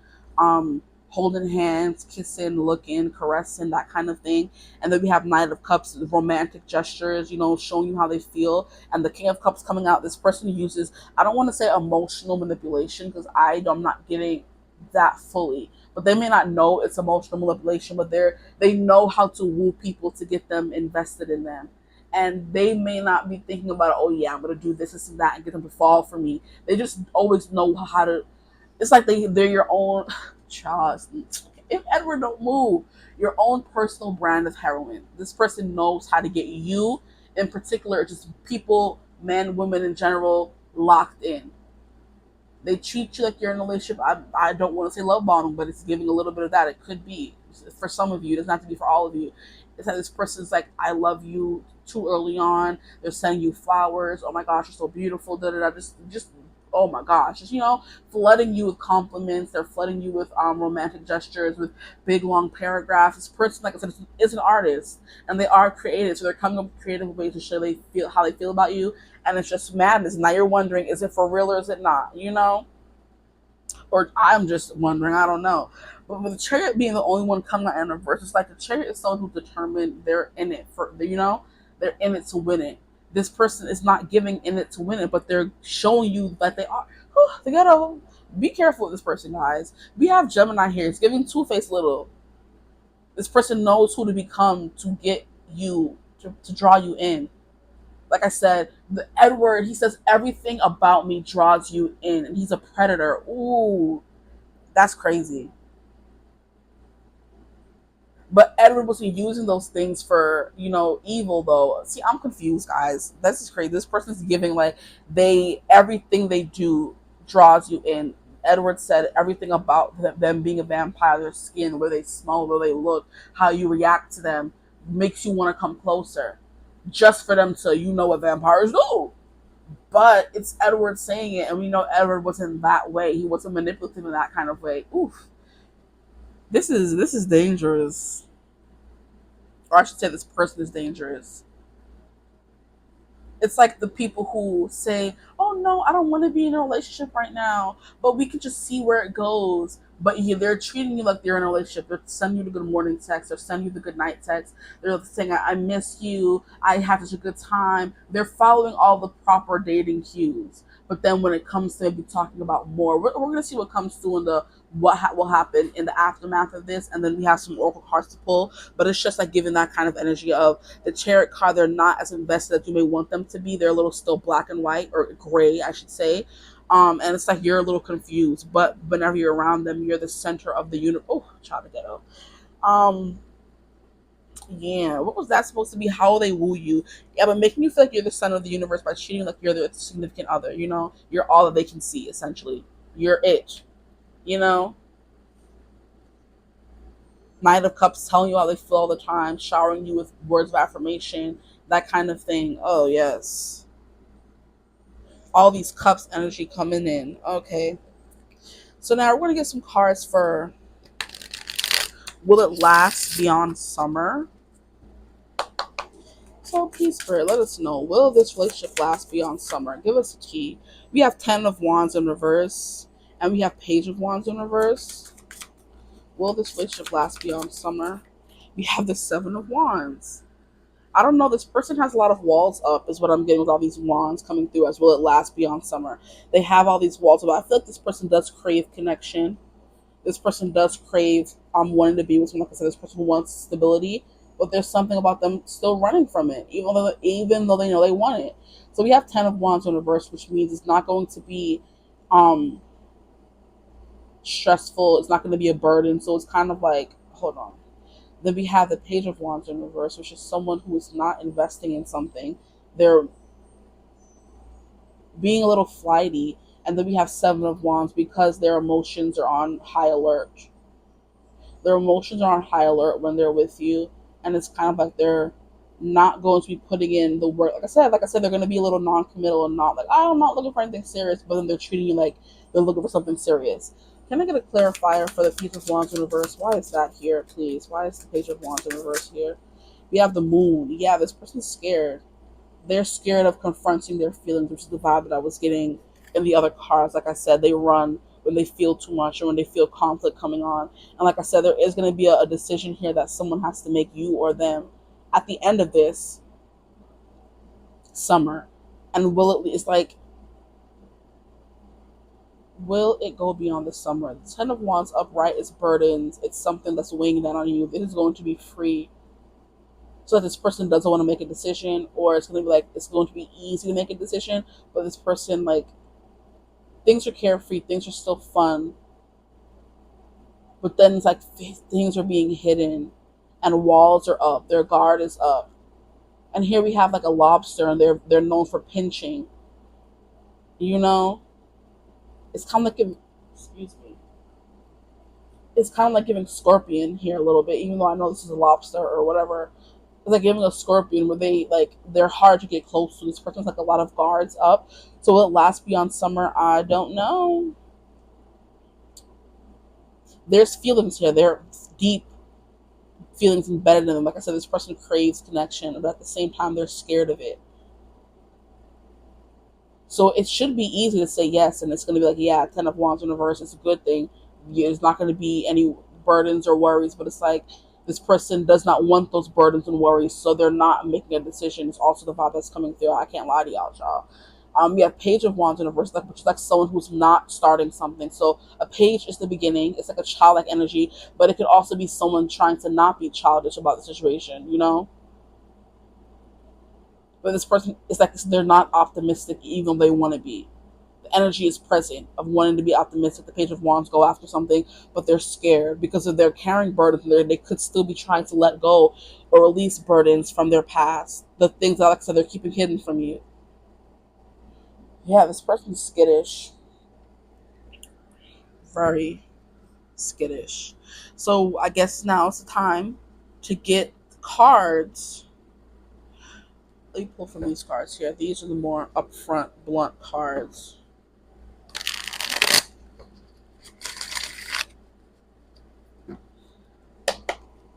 Holding hands, kissing, looking, caressing, that kind of thing. And then we have Knight of Cups, romantic gestures, showing you how they feel. And the King of Cups coming out. This person uses, I don't want to say emotional manipulation because I'm not getting that fully. But they may not know it's emotional manipulation, but they know how to woo people to get them invested in them. And they may not be thinking about, oh yeah, I'm gonna do this and that and get them to fall for me. They just always know how to. It's like they're your own. Charles, if Edward don't move, your own personal brand of heroine. This person knows how to get you, in particular, just people, men, women in general, locked in. They treat you like you're in a relationship. I don't want to say love bombing, but it's giving a little bit of that. It could be for some of you. It doesn't have to be for all of you. It's that this person's like, I love you too early on. They're sending you flowers. Oh my gosh, you're so beautiful. Da da da. Just oh my gosh, just flooding you with compliments. They're flooding you with romantic gestures, with big long paragraphs. This person, like I said, is an artist, and they are creative, so they're coming up with creative ways to show how they feel about you, and it's just madness. Now you're wondering, is it for real or is it not? Or I'm just wondering, I don't know. But with the Chariot being the only one coming out in reverse, it's like the Chariot is someone who's determined they're in it they're in it to win it. This person is not giving in it to win it, but they're showing you that they are. They gotta be careful with this person, guys. We have Gemini here. It's giving Two-Face little. This person knows who to become to get you, to draw you in. Like I said, the Edward, he says everything about me draws you in, and he's a predator. Ooh, that's crazy. But Edward wasn't using those things for, evil though. See, I'm confused, guys. This is crazy. This person's giving like everything they do draws you in. Edward said everything about them being a vampire, their skin, where they smell, where they look, how you react to them, makes you want to come closer, just for them to, what vampires do. But it's Edward saying it, and we know Edward wasn't that way. He wasn't manipulative in that kind of way. Oof, this is dangerous. Or I should say, this person is dangerous. It's like the people who say, "Oh no, I don't want to be in a relationship right now, but we can just see where it goes." But they're treating you like they're in a relationship. They're sending you the good morning text. They're sending you the good night text. They're saying, "I miss you. I had such a good time." They're following all the proper dating cues. But then when it comes to maybe talking about more, we're going to see what comes through in the will happen in the aftermath of this, and then we have some oracle cards to pull. But it's just like giving that kind of energy of the Chariot card. They're not as invested as you may want them to be. They're a little still black and white, or gray, I should say. And it's like you're a little confused, but whenever you're around them, you're the center of the universe. Oh, child of ghetto. Um, yeah, what was that supposed to be? How they woo you? Yeah, but making you feel like you're the center of the universe by treating you like you're the significant other. You're all that they can see. Essentially, you're it. You know, Knight of Cups telling you how they feel all the time, showering you with words of affirmation, that kind of thing. Oh yes, all these cups energy coming in. Okay, so now we're gonna get some cards for will it last beyond summer? So, Peace Spirit, let us know. Will this relationship last beyond summer? Give us a key. We have 10 of Wands in reverse, and we have Page of Wands in reverse. Will this relationship last beyond summer? We have the 7 of Wands. I don't know. This person has a lot of walls up, is what I'm getting with all these wands coming through as will it last beyond summer. They have all these walls up. I feel like this person does crave connection. This person does crave wanting to be with someone. Like I said, this person wants stability, but there's something about them still running from it, even though they know they want it. So we have 10 of Wands in reverse, which means it's not going to be um stressful. It's not going to be a burden. So it's kind of like, hold on. Then we have the Page of Wands in reverse, which is someone who is not investing in something. They're being a little flighty. And then we have 7 of Wands because their emotions are on high alert. Their emotions are on high alert when they're with you, and it's kind of like they're not going to be putting in the work. Like I said, they're going to be a little non-committal and not like, oh, I'm not looking for anything serious, but then they're treating you like they're looking for something serious. Can I get a clarifier for the Page of Wands in reverse? Why is that here, please? Why is the Page of Wands in reverse here? We have the Moon. Yeah, this person's scared. They're scared of confronting their feelings, which is the vibe that I was getting in the other cards. Like I said, they run when they feel too much or when they feel conflict coming on. And like I said, there is going to be a decision here that someone has to make, you or them, at the end of this summer. And will it go beyond the summer? The 10 of Wands upright is burdens. It's something that's weighing down on you. This is going to be free. So that this person doesn't want to make a decision, or it's going to be like, it's going to be easy to make a decision, but this person, like, things are carefree, things are still fun, but then it's like things are being hidden and walls are up, their guard is up. And here we have like a lobster, and they're known for pinching. You know, it's kind of like excuse me. It's kind of like giving scorpion here a little bit, even though I know this is a lobster or whatever. It's like giving a scorpion where they're hard to get close to. This person's like a lot of guards up. So will it last beyond summer? I don't know. There's feelings here. There are deep feelings embedded in them. Like I said, this person craves connection, but at the same time, they're scared of it. So it should be easy to say yes, and it's going to be like, yeah, 10 of Wands in reverse, it's a good thing. There's not going to be any burdens or worries, but it's like this person does not want those burdens and worries, so they're not making a decision. It's also the vibe that's coming through. I can't lie to y'all. We have Page of Wands in reverse, which is like someone who's not starting something. So a page is the beginning. It's like a childlike energy, but it could also be someone trying to not be childish about the situation, you know? But this person, it's like they're not optimistic even though they want to be. The energy is present of wanting to be optimistic. The Page of Wands go after something, but they're scared because of their carrying burdens. They could still be trying to let go or release burdens from their past, the things that, like I said, they're keeping hidden from you. Yeah, this person's skittish, very skittish. So I guess now it's the time to get cards. Let me pull from these cards here. These are the more upfront, blunt cards.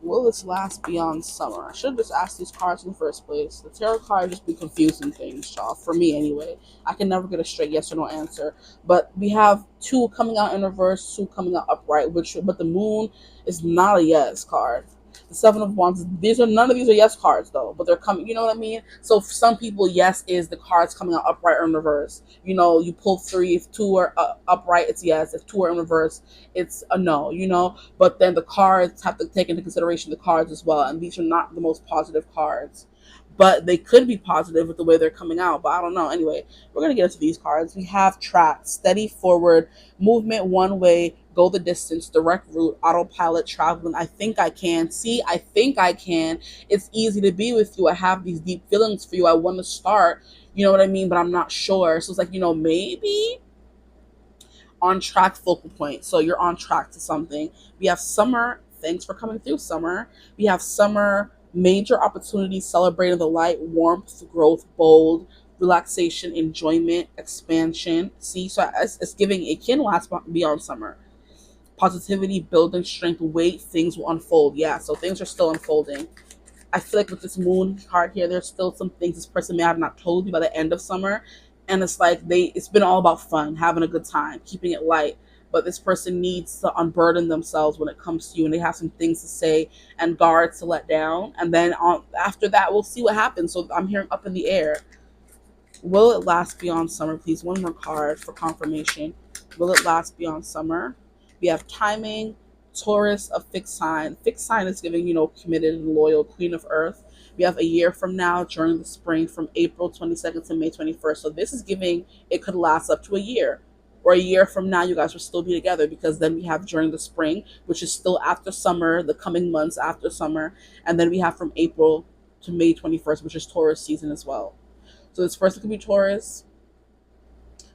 Will this last beyond summer? I should have just asked these cards in the first place. The tarot card just be confusing things, y'all. For me, anyway. I can never get a straight yes or no answer. But we have 2 coming out in reverse, 2 coming out upright. But the moon is not a yes card. The 7 of Wands. None of these are yes cards though. But they're coming. You know what I mean? So for some people, yes is the cards coming out upright or in reverse. You know, you pull 3. If 2 are upright, it's yes. If 2 are in reverse, it's a no. You know. But then the cards have to take into consideration the cards as well. And these are not the most positive cards. But they could be positive with the way they're coming out. But I don't know. Anyway, we're going to get into these cards. We have track, steady forward, movement one way, go the distance, direct route, autopilot, traveling. I think I can. See, I think I can. It's easy to be with you. I have these deep feelings for you. I want to start. You know what I mean? But I'm not sure. So it's like, maybe on track, focal point. So you're on track to something. We have summer. Thanks for coming through, summer. We have summer, major opportunities, celebrating the light, warmth, growth, bold, relaxation, enjoyment, expansion. See, so it's giving, it can last beyond summer. Positivity, building strength, weight, things will unfold. Yeah, so things are still unfolding. I feel like with this moon card here, there's still some things this person may have not told you by the end of summer. And it's like it's been all about fun, having a good time, keeping it light. But this person needs to unburden themselves when it comes to you, and they have some things to say and guards to let down. And then after that, we'll see what happens. So I'm hearing up in the air. Will it last beyond summer? Please, one more card for confirmation. Will it last beyond summer? We have timing, Taurus, a fixed sign. Fixed sign is giving, committed and loyal, Queen of Earth. We have a year from now, during the spring, from April 22nd to May 21st. So this is giving, it could last up to a year. Or a year from now, you guys will still be together, because then we have during the spring, which is still after summer, the coming months after summer. And then we have from April to May 21st, which is Taurus season as well. So this person could be Taurus.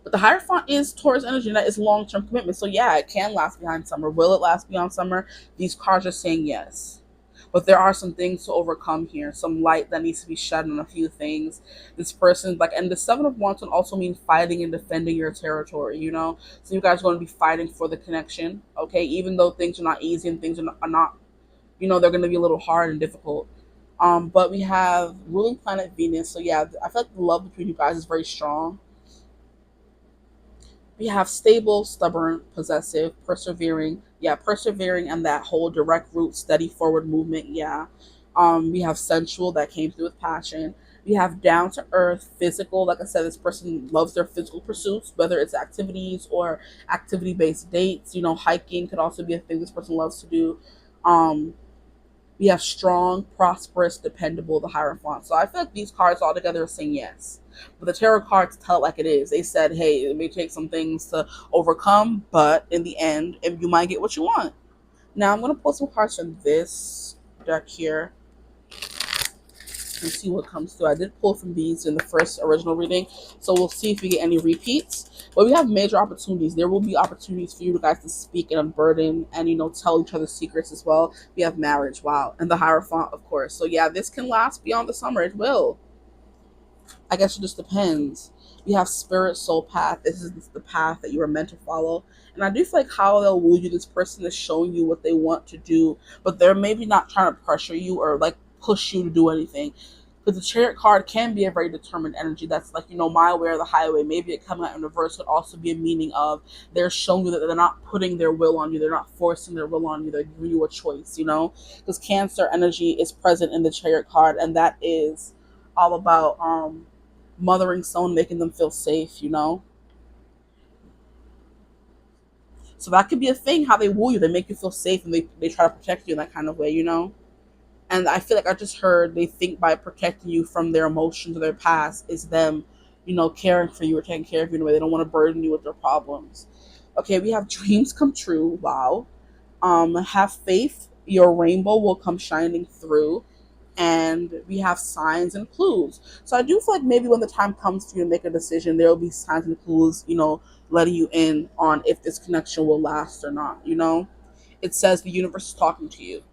But the Hierophant is Taurus energy, and that is long-term commitment. So yeah, it can last beyond summer. Will it last beyond summer? These cards are saying yes. But there are some things to overcome here. Some light that needs to be shed on a few things. This person, and the 7 of Wands can also mean fighting and defending your territory, So you guys are going to be fighting for the connection, okay? Even though things are not easy and things are not they're going to be a little hard and difficult. But we have ruling planet Venus. So yeah, I feel like the love between you guys is very strong. We have stable, stubborn, possessive, persevering. Yeah, persevering, and that whole direct route, steady forward movement. Yeah. We have sensual, that came through with passion. We have down to earth, physical. Like I said, this person loves their physical pursuits, whether it's activities or activity based dates. Hiking could also be a thing this person loves to do. We have strong, prosperous, dependable, the Hierophant. So I feel like these cards all together are saying yes. But the tarot cards tell it like it is. They said, hey, it may take some things to overcome, but in the end, you might get what you want. Now I'm going to pull some cards from this deck here and see what comes through. I did pull from these in the first original reading, so we'll see if we get any repeats. But we have major opportunities. There will be opportunities for you guys to speak and unburden and, tell each other secrets as well. We have marriage, wow, and the Hierophant, of course. So yeah, this can last beyond the summer. It will. I guess it just depends. We have spirit, soul path. This is the path that you are meant to follow. And I do feel like how they'll woo you, this person is showing you what they want to do, but they're maybe not trying to pressure you or push you to do anything. Because the Chariot card can be a very determined energy. That's my way or the highway. Maybe it coming out in reverse could also be a meaning of they're showing you that they're not putting their will on you. They're not forcing their will on you. They're giving you a choice, Because Cancer energy is present in the Chariot card, and that is all about mothering someone, making them feel safe, So that could be a thing, how they woo you. They make you feel safe, and they try to protect you in that kind of way, And I feel like I just heard they think by protecting you from their emotions or their past is them caring for you or taking care of you in a way. They don't want to burden you with their problems. Okay, we have dreams come true. Wow. Have faith. Your rainbow will come shining through. And we have signs and clues. So I do feel like maybe when the time comes for you to make a decision, there will be signs and clues, letting you in on if this connection will last or not. It says the universe is talking to you.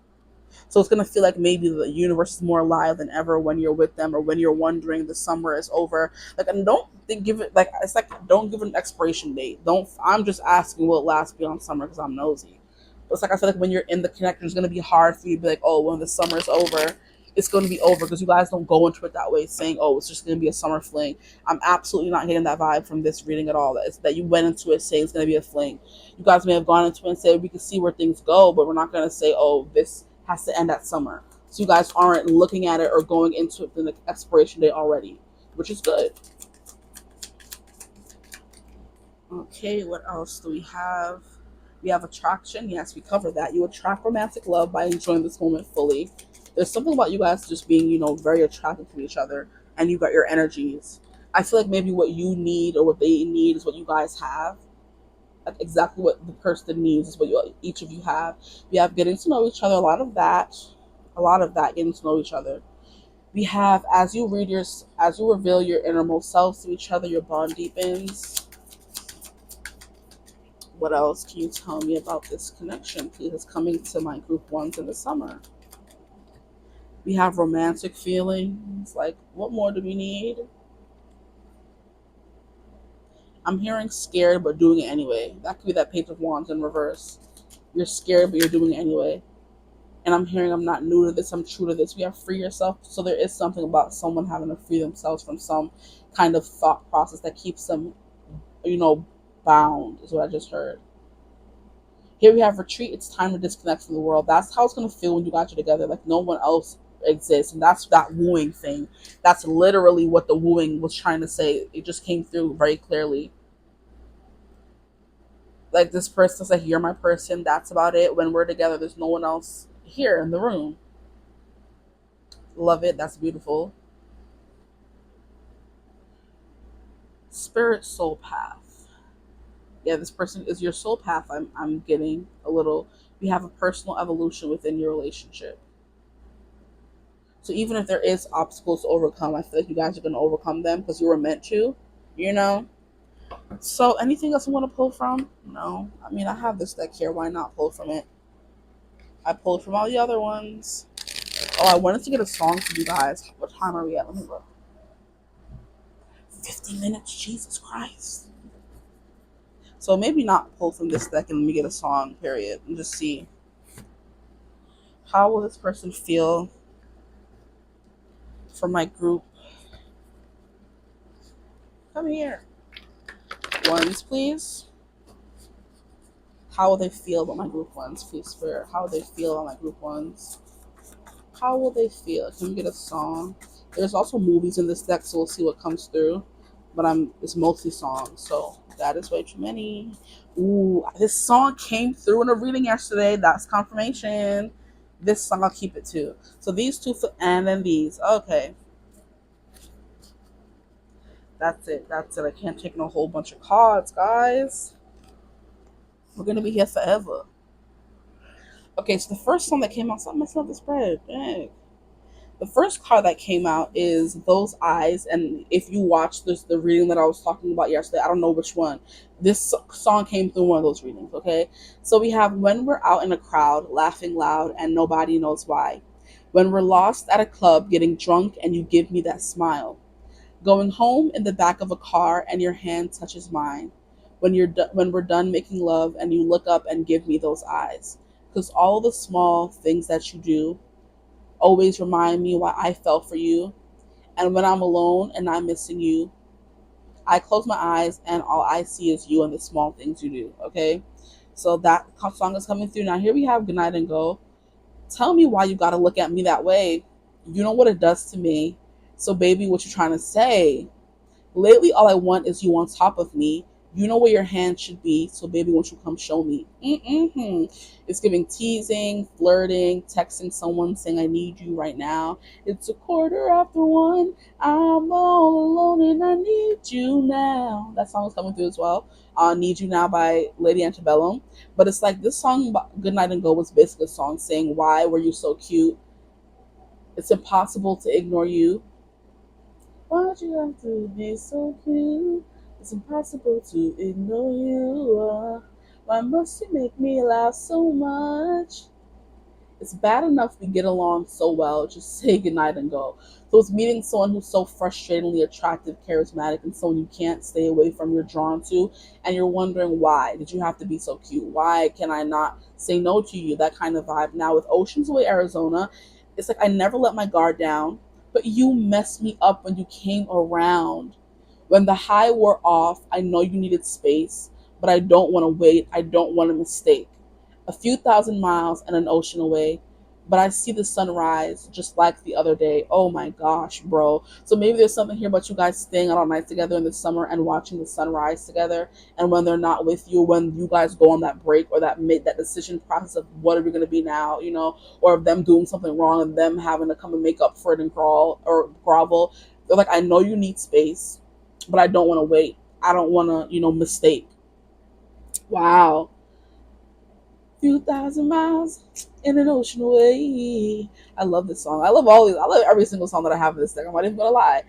So it's gonna feel like maybe the universe is more alive than ever when you're with them, or when you're wondering the summer is over. Like, and don't think give it like it's like don't give it an expiration date. Don't. I'm just asking, will it last beyond summer because I'm nosy. But it's like I feel like when you're in the connection, it's gonna be hard for you to be like, oh, when the summer is over, it's going to be over, because you guys don't go into it that way, saying, oh, it's just going to be a summer fling. I'm absolutely not getting that vibe from this reading at all. That you went into it saying it's going to be a fling. You guys may have gone into it and said we can see where things go, but we're not going to say, oh, this has to end at summer. So you guys aren't looking at it or going into it with the expiration date already, which is good. Okay, what else do we have? We have attraction. Yes, we covered that. You attract romantic love by enjoying this moment fully. There's something about you guys just being, very attracted to each other, and you got your energies. I feel like maybe what you need or what they need is what you guys have. Like exactly what the person needs is what each of you have. We have getting to know each other. A lot of that getting to know each other. We have as you reveal your innermost selves to each other, your bond deepens. What else can you tell me about this connection, please? It's coming to my group ones in the summer. We have romantic feelings. Like, what more do we need? I'm hearing scared but doing it anyway. That could be that Page of Wands in reverse. You're scared but you're doing it anyway. And I'm hearing I'm not new to this, I'm true to this. We have free yourself. So there is something about someone having to free themselves from some kind of thought process that keeps them, bound, is what I just heard. Here we have retreat. It's time to disconnect from the world. That's how it's going to feel when you guys are together. Like no one else exists. And that's that wooing thing. That's literally what the wooing was trying to say. It just came through very clearly. Like this person's like, you're my person. That's about it. When we're together, there's no one else here in the room. Love it. That's beautiful. Spirit soul path. Yeah, this person is your soul path. I'm getting a little. You have a personal evolution within your relationship. So even if there is obstacles to overcome, I feel like you guys are going to overcome them because you were meant to, you know? So anything else I want to pull from? No. I mean, I have this deck here. Why not pull from it? I pulled from all the other ones. Oh, I wanted to get a song for you guys. What time are we at? Let me look. 50 minutes. Jesus Christ. So maybe not pull from this deck and let me get a song, period. And just see. How will this person feel for my group? Come here. Ones, please. How will they feel about my group ones? Please, Spirit. How will they feel about my group ones? How will they feel? Can we get a song? There's also movies in this deck, so we'll see what comes through. But it's mostly songs, so that is way too many. Ooh, this song came through in a reading yesterday. That's confirmation. This song I'll keep it too. So these two, and then these. Okay. That's it. I can't take no whole bunch of cards, guys. We're going to be here forever. Okay, so the first song that came out, stop messing up the spread. Dang. The first card that came out is Those Eyes, and if you watch the reading that I was talking about yesterday, I don't know which one. This song came through one of those readings, okay? So we have when we're out in a crowd, laughing loud, and nobody knows why. When we're lost at a club, getting drunk, and you give me that smile. Going home in the back of a car, and your hand touches mine. When we're done making love, and you look up and give me those eyes. Because all the small things that you do always remind me why I fell for you. And when I'm alone and I'm missing you, I close my eyes and all I see is you and the small things you do. Okay? So that song is coming through. Now here we have Good Night and Go. Tell me why you gotta look at me that way. You know what it does to me. So baby, what you trying to say? Lately all I want is you on top of me. You know where your hand should be, so baby, won't you come show me? It's giving teasing, flirting, texting someone saying I need you right now. It's a quarter after one. I'm all alone and I need you now. That song is coming through as well. Need You Now by Lady Antebellum. But it's like this song, Good Night and Go, was basically a song saying, why were you so cute? It's impossible to ignore you. Why'd you have to be so cute? It's impossible to ignore you. Why must you make me laugh so much? It's bad enough we get along so well. Just say goodnight and go. So it's meeting someone who's so frustratingly attractive, charismatic, and someone you can't stay away from, you're drawn to, and you're wondering why. Did you have to be so cute? Why can I not say no to you? That kind of vibe. Now with Oceans Away, Arizona, it's like I never let my guard down, but you messed me up when you came around. When the high wore off, I know you needed space, but I don't want to wait. I don't want a mistake. A few thousand miles and an ocean away, but I see the sunrise just like the other day. Oh my gosh, bro. So maybe there's something here about you guys staying out all night together in the summer and watching the sunrise together. And when they're not with you, when you guys go on that break or that decision process of what are we going to be now, or of them doing something wrong and them having to come and make up for it and crawl or grovel. They're like, I know you need space, but I don't want to wait. I don't want to, mistake. Wow. Few thousand miles in an ocean away. I love this song. I love all these. I love every single song that I have in this deck. I'm not even gonna lie.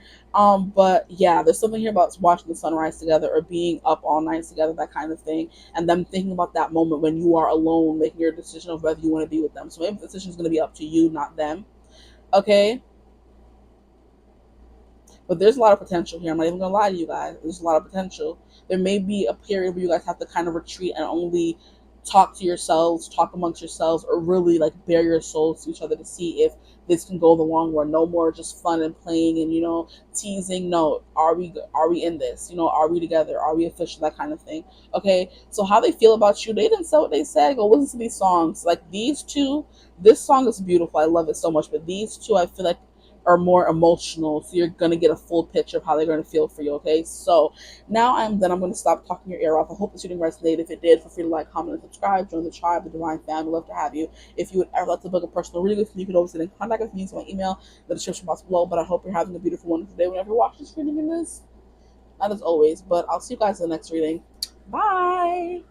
But yeah, there's something here about watching the sunrise together or being up all night together, that kind of thing, and them thinking about that moment when you are alone, making your decision of whether you want to be with them. So maybe the decision is gonna be up to you, not them. Okay. But there's a lot of potential here. I'm not even gonna lie to you guys. There's a lot of potential. There may be a period where you guys have to kind of retreat and only talk to yourselves, talk amongst yourselves, or really like bare your souls to each other to see if this can go the long run. No more just fun and playing and teasing. No, are we in this? Are we together? Are we official? That kind of thing. Okay, so how they feel about you? They didn't say what they said. Go listen to these songs. Like these two, this song is beautiful. I love it so much. But these two, I feel like are more emotional, so you're gonna get a full picture of how they're gonna feel for you. Okay, so now I'm done. I'm gonna stop talking your ear off. I hope this reading resonated. If it did, feel free to like, comment, and subscribe. Join the tribe, the Divine family. Love to have you. If you would ever like to book a personal reading with me, you can always get in contact with me using my email, the description box below. But I hope you're having a beautiful, wonderful day whenever you watch this reading in this. Not as always, but I'll see you guys in the next reading. Bye.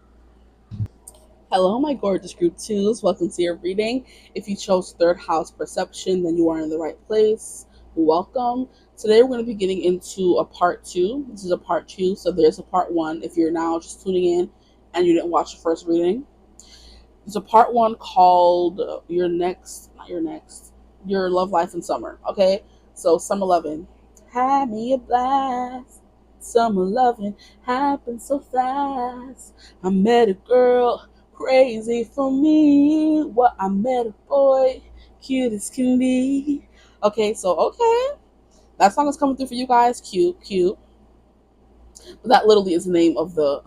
Hello, my gorgeous group twos. Welcome to your reading. If you chose third house perception, then you are in the right place. Welcome. Today we're going to be getting into a part two. This is a part two, so there's a part one. If you're now just tuning in and you didn't watch the first reading, there's a part one called Your Love Life in Summer. Okay, so summer loving, had me a blast. Summer loving happened so fast. I met a girl crazy for me. What, I met a boy cute as can be. Okay, that song is coming through for you guys. Cute, cute. But that literally is the name of the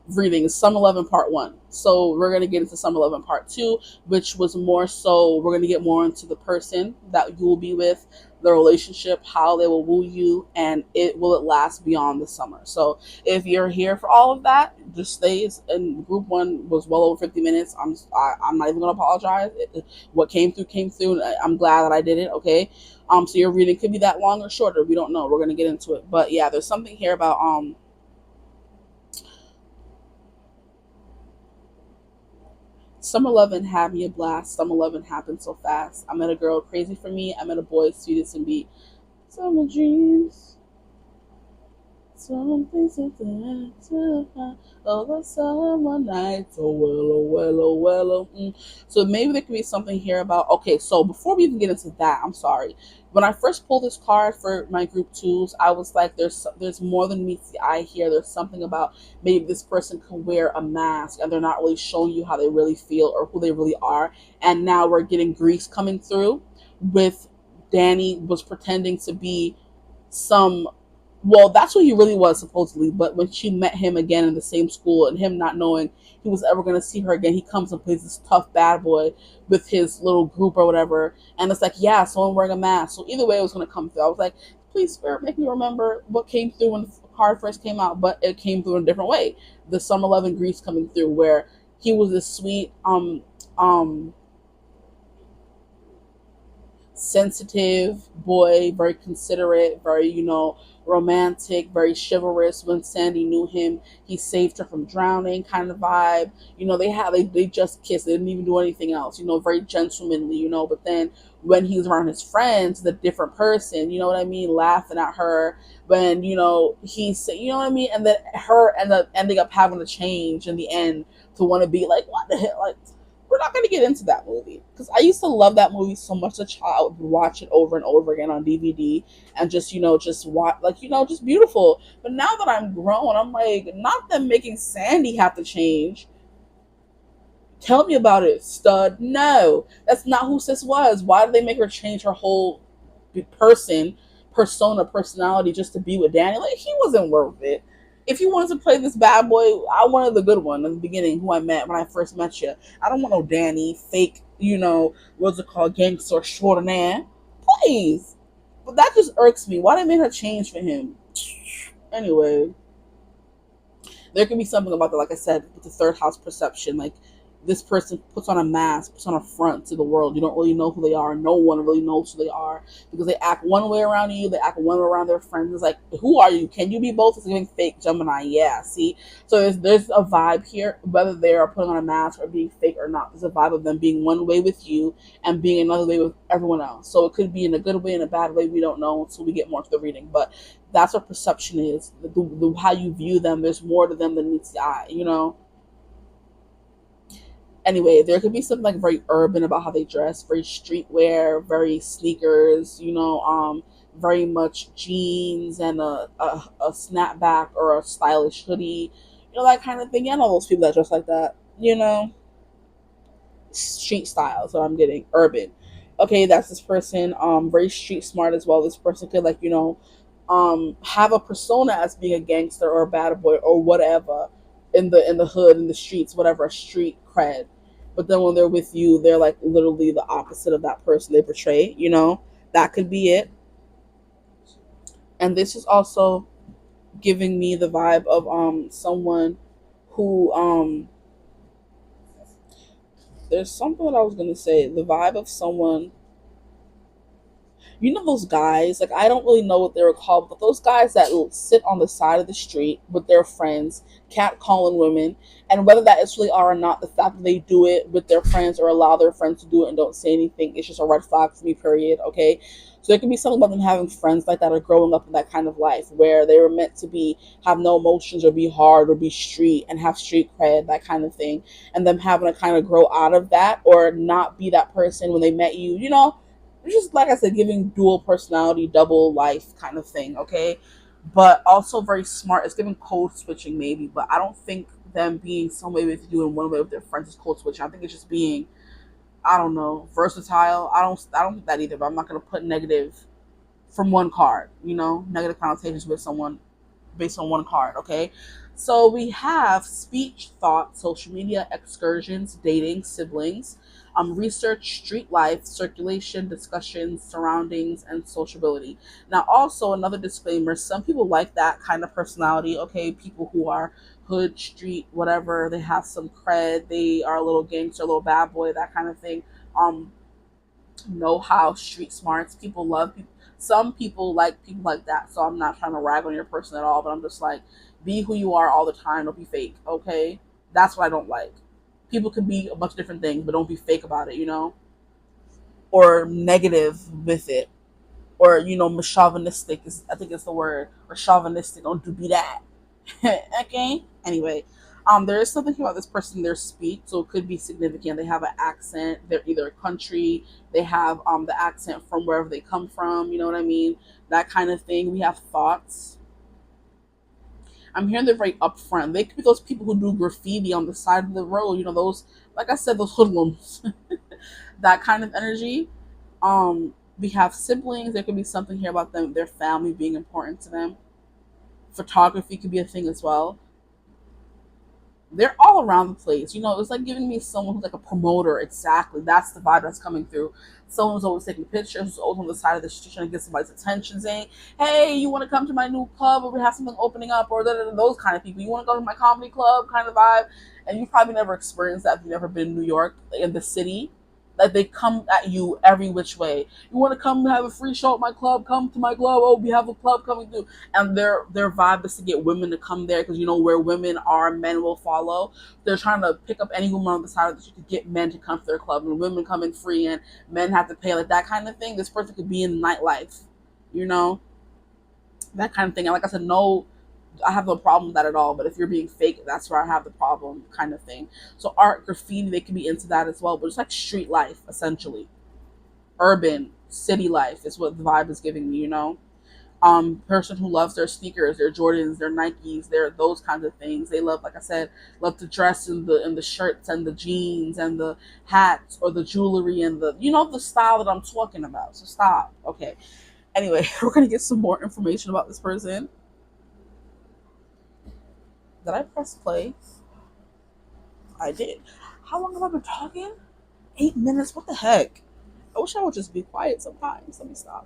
reading, is Summer 11 Part 1. So we're going to get into Summer 11 Part 2, which was more so, we're going to get more into the person that you will be with, the relationship, how they will woo you, and will it last beyond the summer. So if you're here for all of that, just stay. And group 1 was well over 50 minutes. I'm not even going to apologize. What came through. I'm glad that I did it, okay? So your reading could be that long or shorter. We don't know. We're going to get into it. But yeah, there's something here about Summer loving had me a blast. Summer loving happened so fast. I met a girl crazy for me. I met a boy sweet as can be. Summer dreams. Something to oh, the summer nights. Oh well, oh well, oh well. So maybe there could be something here about. Okay, so before we even get into that, I'm sorry. When I first pulled this card for my group twos, I was like, there's more than meets the eye here. There's something about maybe this person can wear a mask and they're not really showing you how they really feel or who they really are. And now we're getting Greece coming through with Danny was pretending to be some, well, that's what he really was supposedly. But when she met him again in the same school and him not knowing he was ever going to see her again, he comes and plays this tough bad boy with his little group or whatever. And it's like, someone wearing a mask. So either way, it was going to come through. I was like, please, Spirit, make me remember what came through when the card first came out, but it came through in a different way. The Summer Love in Greece coming through, where he was this sweet, um, sensitive boy, very considerate, very, romantic, very chivalrous. When Sandy knew him, he saved her from drowning, kind of vibe. They just kissed. They didn't even do anything else. Very gentlemanly. But then when he was around his friends, the different person. You know what I mean? Laughing at her when he said, you know what I mean, and then her ending up having to change in the end to want to be like, what the hell, like, we're not going to get into that movie because I used to love that movie so much as a child. I would watch it over and over again on DVD and just watch, like, just beautiful. But now that I'm grown, I'm like, not them making Sandy have to change. Tell me about it, stud. No, that's not who Sis was. Why did they make her change her whole personality just to be with Danny? Like, he wasn't worth it. If you wanted to play this bad boy, I wanted the good one in the beginning, who I met when I first met you. I don't want no Danny, fake, what's it called, gangster extraordinaire. Please. But that just irks me. Why they made her change for him? Anyway, there can be something about that, like I said, with the third house perception. Like, this person puts on a mask, puts on a front to the world. You don't really know who they are. No one really knows who they are because they act one way around you, they act one way around their friends. It's like, who are you? Can you be both? It's giving fake Gemini. Yeah, see? So there's a vibe here, whether they are putting on a mask or being fake or not. There's a vibe of them being one way with you and being another way with everyone else. So it could be in a good way, in a bad way. We don't know until we get more to the reading. But that's what perception is. How you view them. There's more to them than meets the eye. Anyway, there could be something like very urban about how they dress, very streetwear, very sneakers, very much jeans and a snapback or a stylish hoodie, that kind of thing. You know those people that dress like that, street style. So I'm getting urban. Okay, that's this person. Very street smart as well. This person could, like, have a persona as being a gangster or a bad boy or whatever in the hood, in the streets, whatever, a street cred. But then when they're with you, they're like literally the opposite of that person they portray. That could be it. And this is also giving me the vibe of someone who there's something that I was gonna say. The vibe of someone, those guys, like, I don't really know what they were called, but those guys that will sit on the side of the street with their friends, catcalling women, and whether that is really are or not, the fact that they do it with their friends or allow their friends to do it and don't say anything, it's just a red flag for me, period, okay? So there can be something about them having friends like that or growing up in that kind of life where they were meant to be, have no emotions or be hard or be street and have street cred, that kind of thing, and them having to kind of grow out of that or not be that person when they met you, it's just, like I said, giving dual personality, double life kind of thing, okay? But also very smart. It's giving code switching maybe, but I don't think them being some way with you and one way with their friends is code switching. I think it's just being, I don't know, versatile. I don't think that either, but I'm not gonna put negative from one card, negative connotations with someone based on one card, okay? So we have speech, thought, social media, excursions, dating, siblings, research, street life, circulation, discussions, surroundings, and sociability. Now, also another disclaimer: some people like that kind of personality. Okay, people who are hood, street, whatever. They have some cred. They are a little gangster, a little bad boy, that kind of thing. Um, know how, street smarts. People love people. Some people like people like that. So I'm not trying to rag on your person at all, but I'm just like, be who you are all the time. Don't be fake. Okay, that's what I don't like. People can be a bunch of different things, but don't be fake about it. Or negative with it, or chauvinistic is, I think it's the word, or chauvinistic. Don't do be that. Okay. Anyway, there is something about this person, their speech, so it could be significant. They have an accent. They're either a country. They have the accent from wherever they come from. You know what I mean? That kind of thing. We have thoughts. I'm hearing they're very upfront. They could be those people who do graffiti on the side of the road. Those, like I said, those hoodlums. That kind of energy. We have siblings. There could be something here about them, their family being important to them. Photography could be a thing as well. They're all around the place. You know, it's like giving me someone who's like a promoter. Exactly. That's the vibe that's coming through. Someone who's always taking pictures, who's always on the side of the street trying to get somebody's attention, saying, "Hey, you want to come to my new club, or we have something opening up," or those kind of people. You want to go to my comedy club kind of vibe. And you've probably never experienced that if you've never been in New York, in the city. Like they come at you every which way. You want to come have a free show at my club? Come to my club. Oh, we have a club coming through. And their vibe is to get women to come there because you know where women are, men will follow. They're trying to pick up any woman on the side of the street to get men to come to their club, and women come in free, and men have to pay, like that kind of thing. This person could be in nightlife, you know, that kind of thing. And like I said, no, I have no problem with that at all. But if you're being fake, that's where I have the problem, kind of thing. So art, graffiti, they can be into that as well. But it's like street life, essentially. Urban, city life is what the vibe is giving me, you know? Person who loves their sneakers, their Jordans, their Nikes, their those kinds of things. They love, like I said, love to dress in the shirts and the jeans and the hats or the jewelry and the, you know, the style that I'm talking about. So stop. Okay. Anyway, we're gonna get some more information about this person. Did I press play? I did. How long have I been talking? 8 minutes. What the heck? I wish I would just be quiet sometimes. Let me stop.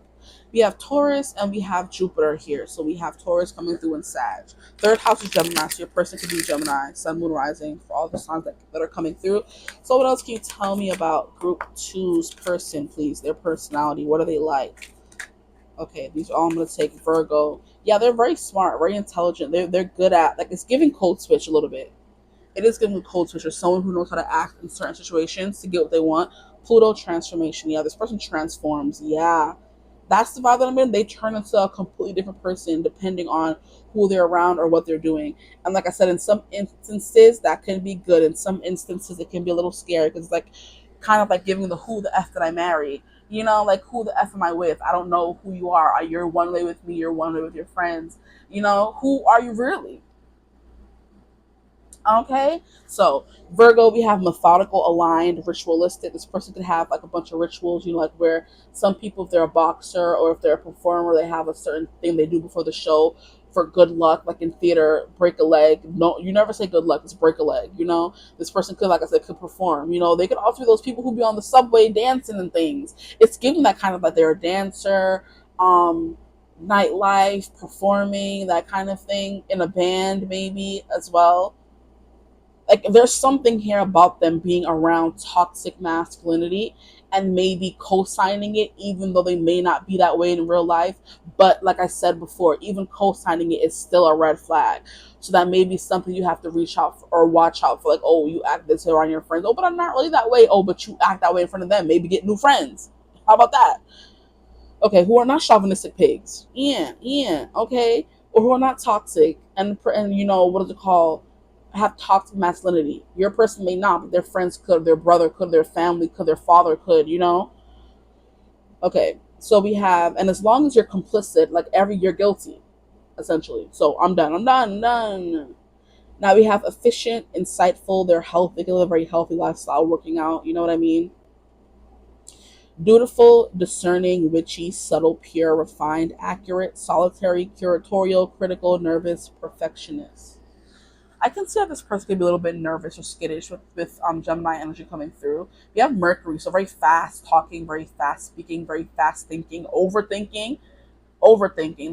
We have Taurus and we have Jupiter here. So we have Taurus coming through in Sag. Third house is Gemini. So your person could be Gemini, Sun, Moon, Rising, for all the signs that are coming through. So what else can you tell me about Group Two's person, please? Their personality. What are they like? Okay, these are all I'm going to take. Virgo. Yeah, they're very smart, very intelligent. They're good at, like, it's giving code switch a little bit. It is giving a code switch, or someone who knows how to act in certain situations to get what they want. Pluto transformation. Yeah, this person transforms. Yeah, that's the vibe that I'm in. They turn into a completely different person depending on who they're around or what they're doing. And like I said, in some instances that can be good. In some instances it can be a little scary because it's like kind of like giving the who the f that I marry. You know, like who the f am I with? I don't know who you are. You're one way with me. You're one way with your friends. You know, who are you really? Okay, so Virgo, we have methodical, aligned, ritualistic. This person could have like a bunch of rituals, you know, like where some people, if they're a boxer or if they're a performer, they have a certain thing they do before the show for good luck, like in theater, break a leg. No, you never say good luck, it's break a leg, you know? This person could, like I said, could perform, you know? They could also be those people who be on the subway dancing and things. It's giving that kind of like they're a dancer, nightlife, performing, that kind of thing, in a band maybe as well. Like there's something here about them being around toxic masculinity and maybe co-signing it even though they may not be that way in real life. But like I said before, even co-signing it is still a red flag. So that may be something you have to reach out for or watch out for. Like, oh, you act this way around your friends. Oh, but I'm not really that way. Oh, but you act that way in front of them. Maybe get new friends. How about that? Okay, who are not chauvinistic pigs. Yeah, yeah, okay. Or who are not toxic and you know, what is it called? Have toxic masculinity. Your person may not, but their friends could, their brother could, their family could, their father could, you know? Okay. So we have, and as long as you're complicit, like you're guilty, essentially. So I'm done. I'm done. I'm done. Now we have efficient, insightful, they're healthy, they live a very healthy lifestyle, working out, you know what I mean? Dutiful, discerning, witchy, subtle, pure, refined, accurate, solitary, curatorial, critical, nervous, perfectionist. I can see how this person could be a little bit nervous or skittish with Gemini energy coming through. We have Mercury, so very fast talking, very fast speaking, very fast thinking, overthinking.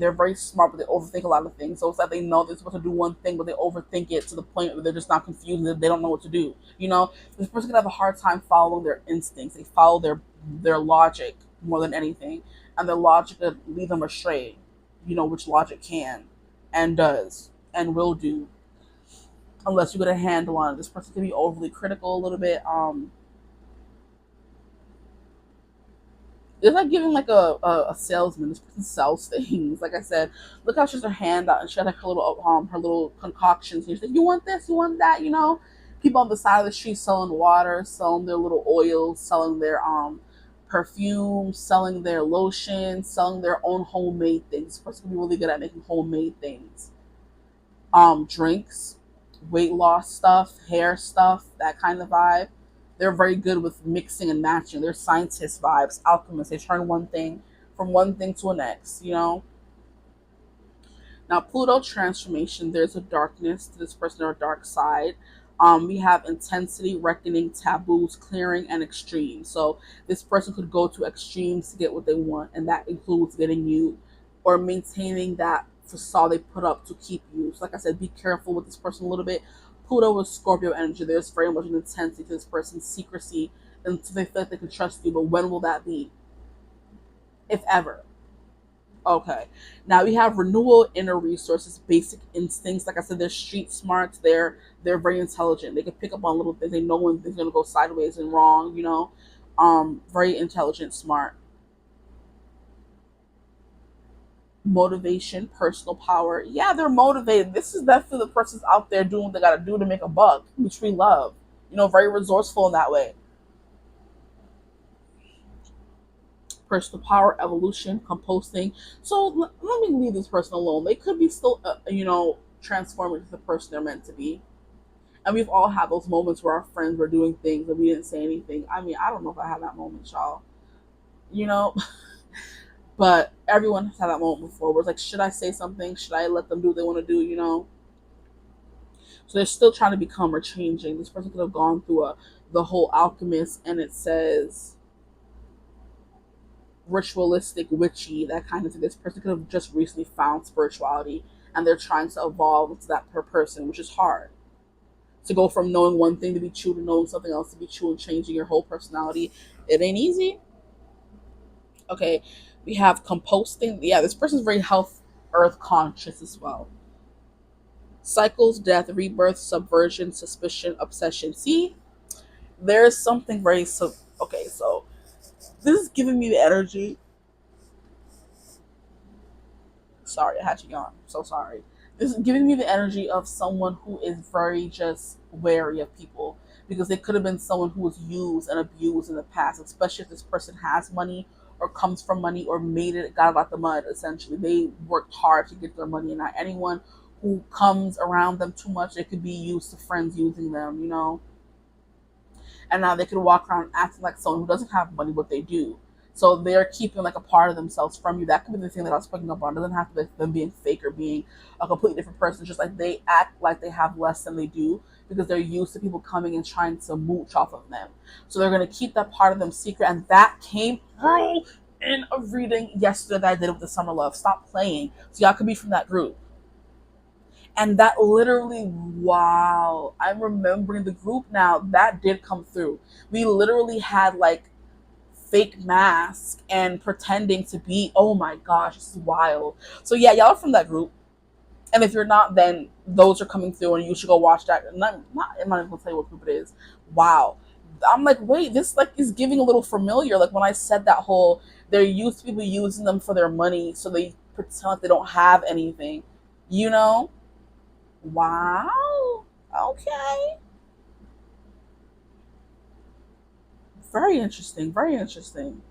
They're very smart, but they overthink a lot of things. So it's like they know they're supposed to do one thing, but they overthink it to the point where they're just not confused and they don't know what to do. You know, this person can have a hard time following their instincts. They follow their logic more than anything, and their logic could lead them astray. You know, which logic can and does and will do unless you get a handle on it. This person can be overly critical a little bit. It's like giving like a salesman. This person sells things. Like I said, look how she has her hand out and she has like her little concoctions. And she's like, you want this, you want that, you know. People on the side of the street selling water, selling their little oils, selling their perfume, selling their lotion, selling their own homemade things. This person can be really good at making homemade things. Drinks, weight loss stuff, hair stuff, that kind of vibe. They're very good with mixing and matching. They're scientist vibes, alchemists. They turn one thing from one thing to the next, you know. Now, Pluto transformation, there's a darkness to this person or a dark side. We have intensity, reckoning, taboos, clearing, and extreme. So this person could go to extremes to get what they want, and that includes getting you or maintaining that facade they put up to keep you. So like I said, be careful with this person a little bit. Pluto with Scorpio energy. There's very much an intensity to this person's secrecy until they feel like they can trust you. But when will that be? If ever. Okay. Now we have renewal, inner resources, basic instincts. Like I said, they're street smarts. They're very intelligent. They can pick up on little things. They know when things gonna go sideways and wrong. Very intelligent, smart. Motivation, personal power. Yeah, they're motivated. This is definitely the person's out there doing what they gotta do to make a buck, which we love. Very resourceful in that way. Personal power, evolution, composting. So let me leave this person alone. They could be still, transforming into the person they're meant to be. And we've all had those moments where our friends were doing things and we didn't say anything. I mean, I don't know if I had that moment, y'all. You know, but everyone has had that moment before where it's like, should I say something? Should I let them do what they want to do? So they're still trying to become or changing. This person could have gone through the whole alchemist, and it says ritualistic, witchy, that kind of thing. This person could have just recently found spirituality, and they're trying to evolve into that per person, which is hard. To go from knowing one thing to be true to knowing something else to be true and changing your whole personality, it ain't easy. Okay, we have composting. Yeah, this person's very health, earth conscious as well. Cycles, death, rebirth, subversion, suspicion, obsession. See, there's something very okay, so this is giving me the energy. Sorry, I had to yawn. I'm so sorry. This is giving me the energy of someone who is very just wary of people, because they could have been someone who was used and abused in the past, especially if this person has money or comes from money or made it, got out the mud, essentially. They worked hard to get their money, and not anyone who comes around them too much, it could be used to friends using them. And now they could walk around acting like someone who doesn't have money, but they do. So they're keeping like a part of themselves from you. That could be the thing that I was picking up on. It doesn't have to be them being fake or being a completely different person. It's just like they act like they have less than they do because they're used to people coming and trying to mooch off of them. So they're going to keep that part of them secret. And that came through in a reading yesterday that I did with the Summer Love. Stop playing. So y'all could be from that group. And that literally, wow, I'm remembering the group now. That did come through. We literally had like fake mask and pretending to be, oh my gosh, this is wild. So yeah, y'all are from that group. And if you're not, then those are coming through and you should go watch that. I'm not even gonna tell you what group it is. Wow. I'm like, wait, this like is giving a little familiar. Like when I said that whole, they're used to people using them for their money, so they pretend like they don't have anything. You know? Wow. Okay. Very interesting. Very interesting.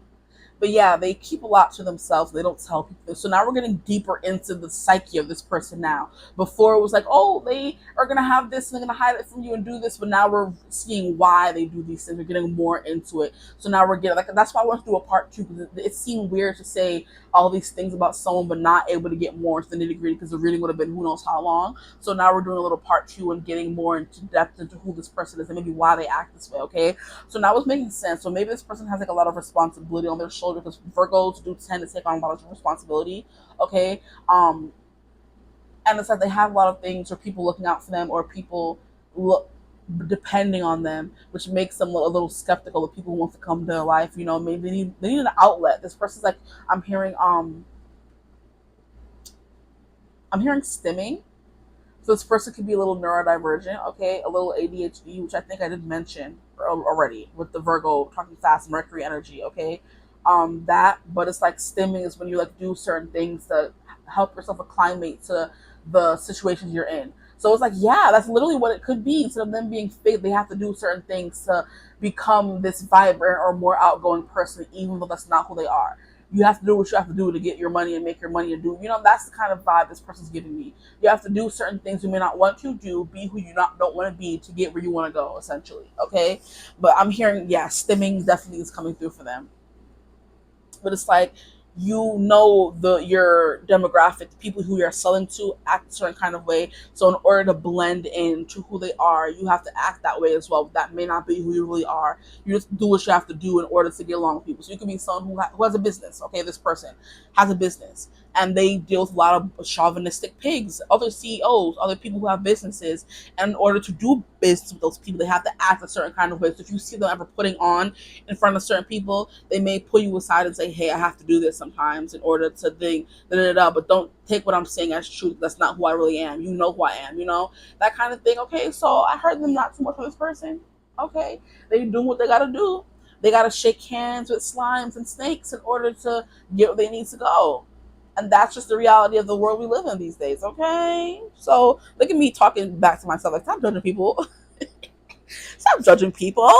But yeah, they keep a lot to themselves. They don't tell people this. So now we're getting deeper into the psyche of this person now. Before it was like, oh, they are going to have this and they're going to hide it from you and do this. But now we're seeing why they do these things. We're getting more into it. So now we're getting, like, that's why I want to do a part two, because it seemed weird to say all these things about someone but not able to get more into the nitty gritty, because the reading would have been who knows how long. So now we're doing a little part two and getting more into depth into who this person is and maybe why they act this way, okay? So now it's making sense. So maybe this person has like a lot of responsibility on their shoulders, because Virgos do tend to take on a lot of responsibility, okay? And it's like they have a lot of things, or people looking out for them, or people look depending on them, which makes them a little skeptical of people who want to come to their life. Maybe they need an outlet. This person's like, I'm hearing stimming. So this person could be a little neurodivergent, okay, a little ADHD, which I think I did mention already with the Virgo talking fast, Mercury energy, okay. But it's like stimming is when you like do certain things to help yourself acclimate to the situations you're in. So it's like, yeah, that's literally what it could be. Instead of them being fake, they have to do certain things to become this vibrant or more outgoing person, even though that's not who they are. You have to do what you have to do to get your money and make your money and do, that's the kind of vibe this person's giving me. You have to do certain things you may not want to do, be who you don't want to be to get where you want to go, essentially, okay? But I'm hearing, yeah, stimming definitely is coming through for them. But it's like, you know your demographic, the people who you're selling to act a certain kind of way. So in order to blend into who they are, you have to act that way as well. That may not be who you really are. You just do what you have to do in order to get along with people. So you can be someone who has a business. Okay, this person has a business and they deal with a lot of chauvinistic pigs, other CEOs, other people who have businesses. And in order to do business with those people, they have to act a certain kind of way. So if you see them ever putting on in front of certain people, they may pull you aside and say, "Hey, I have to do this sometimes in order to think da da da." But don't take what I'm saying as truth. That's not who I really am. You know who I am. You know that kind of thing. Okay, so I heard them not too much on this person. Okay, they doing what they gotta do. They gotta shake hands with slimes and snakes in order to get where they need to go. And that's just the reality of the world we live in these days. Okay, so look at me talking back to myself like, stop judging people. Stop judging people.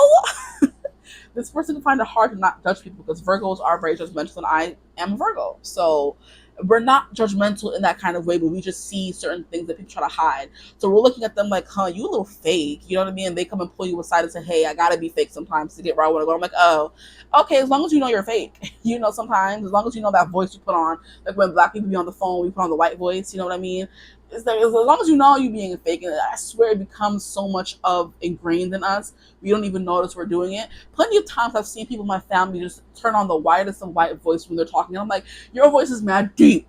This person can find it hard to not judge people because Virgos are very judgmental, and I am a Virgo. So we're not judgmental in that kind of way, but we just see certain things that people try to hide. So we're looking at them like, huh, you a little fake. You know what I mean? And they come and pull you aside and say, hey, I gotta be fake sometimes to get where I want to go. I'm like, oh, okay, as long as you know you're fake. You know, sometimes, as long as you know that voice you put on, like when black people be on the phone, we put on the white voice, you know what I mean? It's like, as long as you know you being fake, and I swear it becomes so much of ingrained in us, we don't even notice we're doing it. Plenty of times I've seen people in my family just turn on the whitest of white voice when they're talking. And I'm like, your voice is mad deep.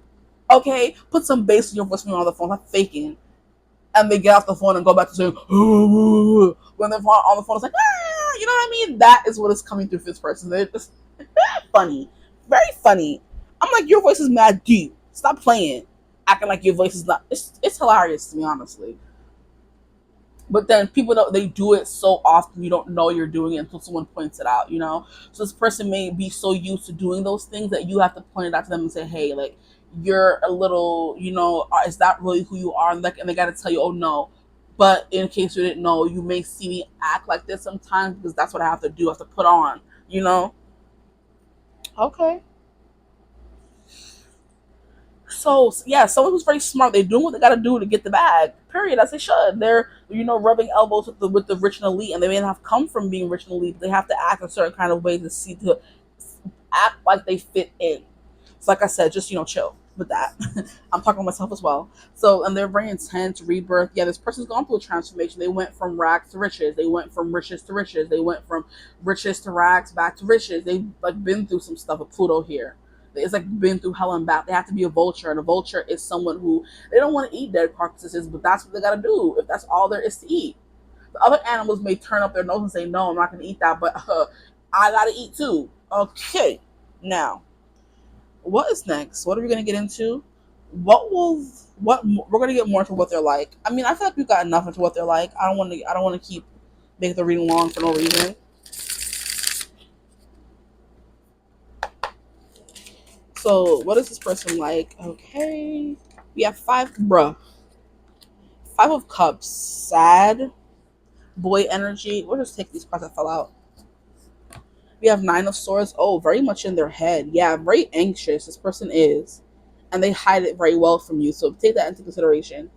Okay, put some bass in your voice when you're on the phone. Not faking. And they get off the phone and go back to saying when they're on the phone. It's like, ah, you know what I mean? That is what is coming through this person. They're just funny, very funny. I'm like, your voice is mad deep. Stop playing, acting like your voice is not. It's hilarious to me, honestly. But then people don't, they do it so often you don't know you're doing it until someone points it out, you know. So this person may be so used to doing those things that you have to point it out to them and say, hey, like, you're a little, you know, is that really who you are? And like, and they got to tell you, oh no. But in case you didn't know, you may see me act like this sometimes because that's what I have to do. I have to put on, you know. Okay. So yeah, someone who's very smart, they're doing what they got to do to get the bag. Period, as they should. They're, you know, rubbing elbows with the rich and elite, and they may not have come from being rich and elite, but they have to act a certain kind of way to act like they fit in. So like I said, just, you know, chill with that. I'm talking to myself as well. So, and they're very intense rebirth. Yeah, this person's gone through a transformation. They went from rags to riches. They went from riches to riches. They went from riches to rags back to riches. They've like been through some stuff with Pluto here. It's like been through hell and back. They have to be a vulture, and a vulture is someone who, they don't want to eat dead carcasses, but that's what they got to do if that's all there is to eat. The other animals may turn up their nose and say, "No, I'm not going to eat that," but I got to eat too. Okay, now what is next? What are we going to get into? What we're going to get more into what they're like. I mean, I feel like we've got enough into what they're like. I don't want to keep making the reading long for no reason. So, what is this person like? Okay. We have Five of Cups. Sad. Boy energy. We'll just take these cards that fell out. We have Nine of Swords. Oh, very much in their head. Yeah, very anxious. This person is. And they hide it very well from you. So, take that into consideration.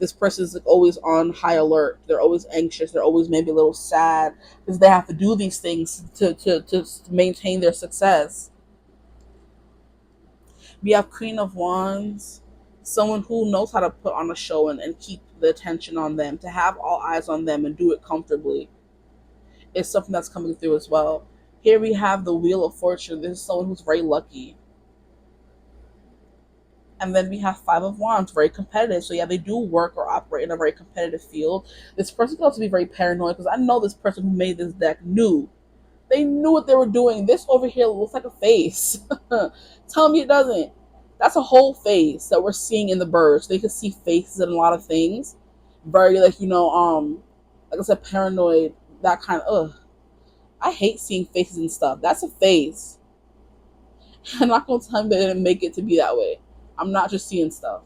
This person is like always on high alert. They're always anxious. They're always maybe a little sad because they have to do these things to maintain their success. We have Queen of Wands, someone who knows how to put on a show and keep the attention on them, to have all eyes on them and do it comfortably is something that's coming through as well. Here we have the Wheel of Fortune. This is someone who's very lucky. And then we have Five of Wands, very competitive. So yeah, they do work or operate in a very competitive field. This person can also be very paranoid because I know this person who made this deck knew. They knew what they were doing. This over here looks like a face. Tell me it doesn't. That's a whole face that we're seeing in the birds. They can see faces in a lot of things. Very like, you know, like I said, paranoid, that kind of I hate seeing faces and stuff. That's a face. I'm not gonna tell them they didn't make it to be that way. I'm not just seeing stuff.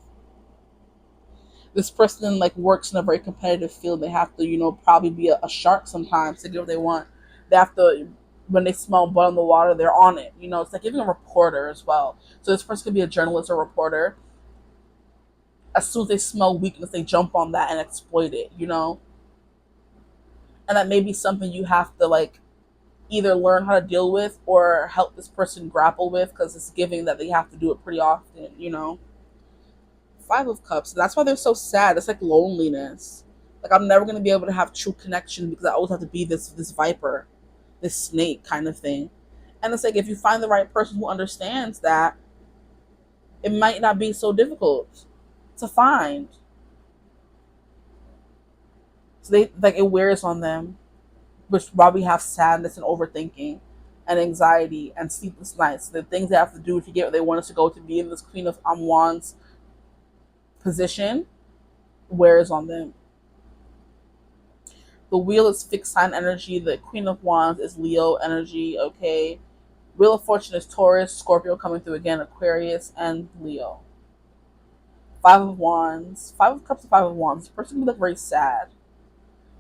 This person like works in a very competitive field. They have to, you know, probably be a shark sometimes to get what they want. They have to, when they smell blood in the water, they're on it. You know, it's like even a reporter as well. So this person could be a journalist or reporter. As soon as they smell weakness, they jump on that and exploit it, you know? And that may be something you have to like either learn how to deal with or help this person grapple with, because it's giving that they have to do it pretty often, you know. Five of Cups. That's why they're so sad. It's like loneliness. Like, I'm never gonna be able to have true connection because I always have to be this viper, this snake kind of thing. And it's like, if you find the right person who understands that, it might not be so difficult to find. So they, like, it wears on them, which probably have sadness and overthinking and anxiety and sleepless nights. The things they have to do to get where they want us to go, to be in this Queen of Wands position, wears on them. The Wheel is fixed sign energy. The Queen of Wands is Leo energy, okay? Wheel of Fortune is Taurus, Scorpio coming through again, Aquarius, and Leo. Five of Wands. Five of Cups and Five of Wands. This person can look very sad.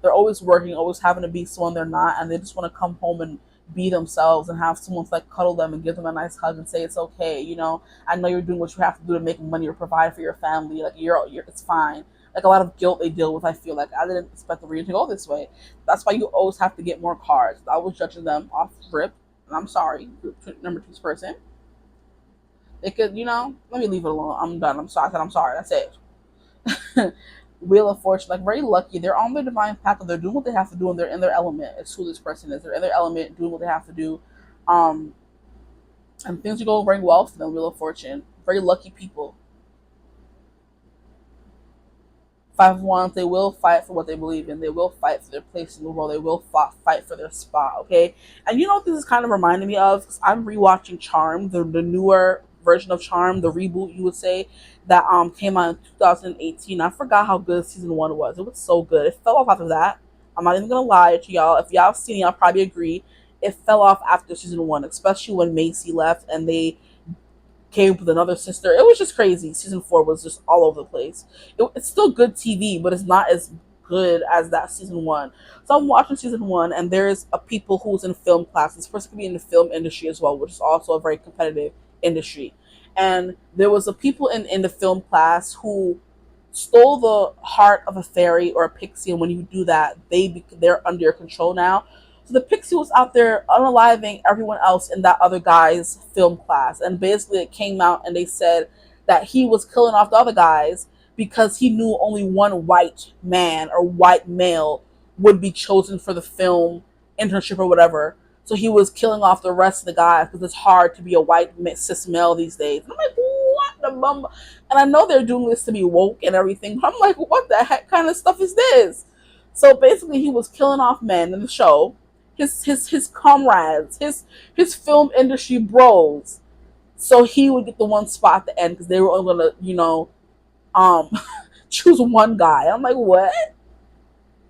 They're always working, always having to be someone they're not, and they just want to come home and be themselves and have someone to, like, cuddle them and give them a nice hug and say it's okay. You know, I know you're doing what you have to do to make money or provide for your family. Like, you're it's fine. Like, a lot of guilt they deal with. I feel like I didn't expect the reading to go this way. That's why you always have to get more cards. I was judging them off rip, and I'm sorry, number two's person. They could, you know, let me leave it alone. I'm done. I'm sorry. I said I'm sorry. That's it. Wheel of Fortune, like, very lucky. They're on their divine path, and they're doing what they have to do, and they're in their element. It's who this person is. They're in their element, doing what they have to do. And things are going very well for them, Wheel of Fortune. Very lucky people. Five of Wands, they will fight for what they believe in. They will fight for their place in the world. They will fight for their spot, okay? And you know what this is kind of reminding me of? Because I'm rewatching Charm, the newer version of Charm, the reboot, you would say, that came out in 2018. I forgot how good season one was. It was so good. It fell off after that. I'm not even going to lie to y'all. If y'all have seen it, y'all probably agree. It fell off after season one, especially when Macy left and they came with another sister. It was just crazy. Season four was just all over the place. It's still good TV, but it's not as good as that season one. So I'm watching season one, and there's a people who's in film class. This person could be in the film industry as well, which is also a very competitive industry. And there was a people in the film class who stole the heart of a fairy or a pixie, and when you do that, they're under your control now. So the pixie was out there unaliving everyone else in that other guy's film class, and basically it came out and they said that he was killing off the other guys because he knew only one white man or white male would be chosen for the film internship or whatever. So he was killing off the rest of the guys because it's hard to be a white cis male these days. And I'm like, what the bum? And I know they're doing this to be woke and everything, but I'm like, what the heck kind of stuff is this? So basically, he was killing off men in the show, his comrades, his film industry bros. So he would get the one spot at the end because they were only gonna, um, choose one guy. I'm like, what?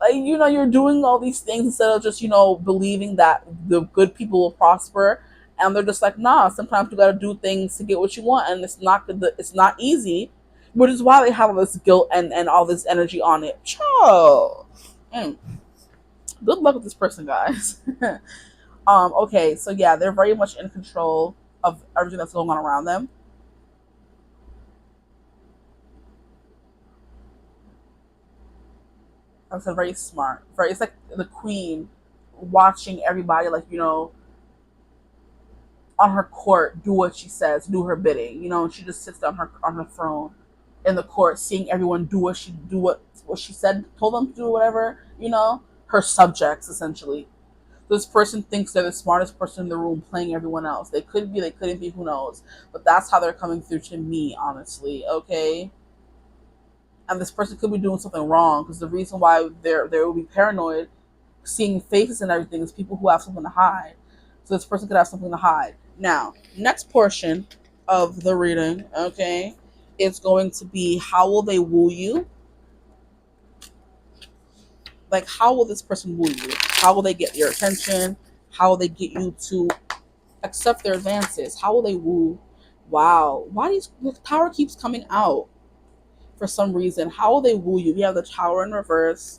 Like, you're doing all these things instead of just, believing that the good people will prosper. And they're just like, nah, sometimes you got to do things to get what you want. And it's not easy, which is why they have all this guilt and all this energy on it. Ciao. Good luck with this person, guys. Okay, so yeah, they're very much in control of everything that's going on around them. I said very smart. It's like the queen watching everybody, like, on her court do what she says, do her bidding. And she just sits on her throne in the court, seeing everyone do what she said, told them to do, whatever. Her subjects essentially. This person thinks they're the smartest person in the room, playing everyone else. They could be, they couldn't be, who knows? But that's how they're coming through to me, honestly. Okay. And this person could be doing something wrong, because the reason why they will be paranoid, seeing faces and everything, is people who have something to hide. So this person could have something to hide. Now, next portion of the reading, okay, is going to be, how will they woo you? Like, how will this person woo you? How will they get your attention? How will they get you to accept their advances? How will they woo? Wow. Why the Tower keeps coming out for some reason? How will they woo you? We have the Tower in reverse.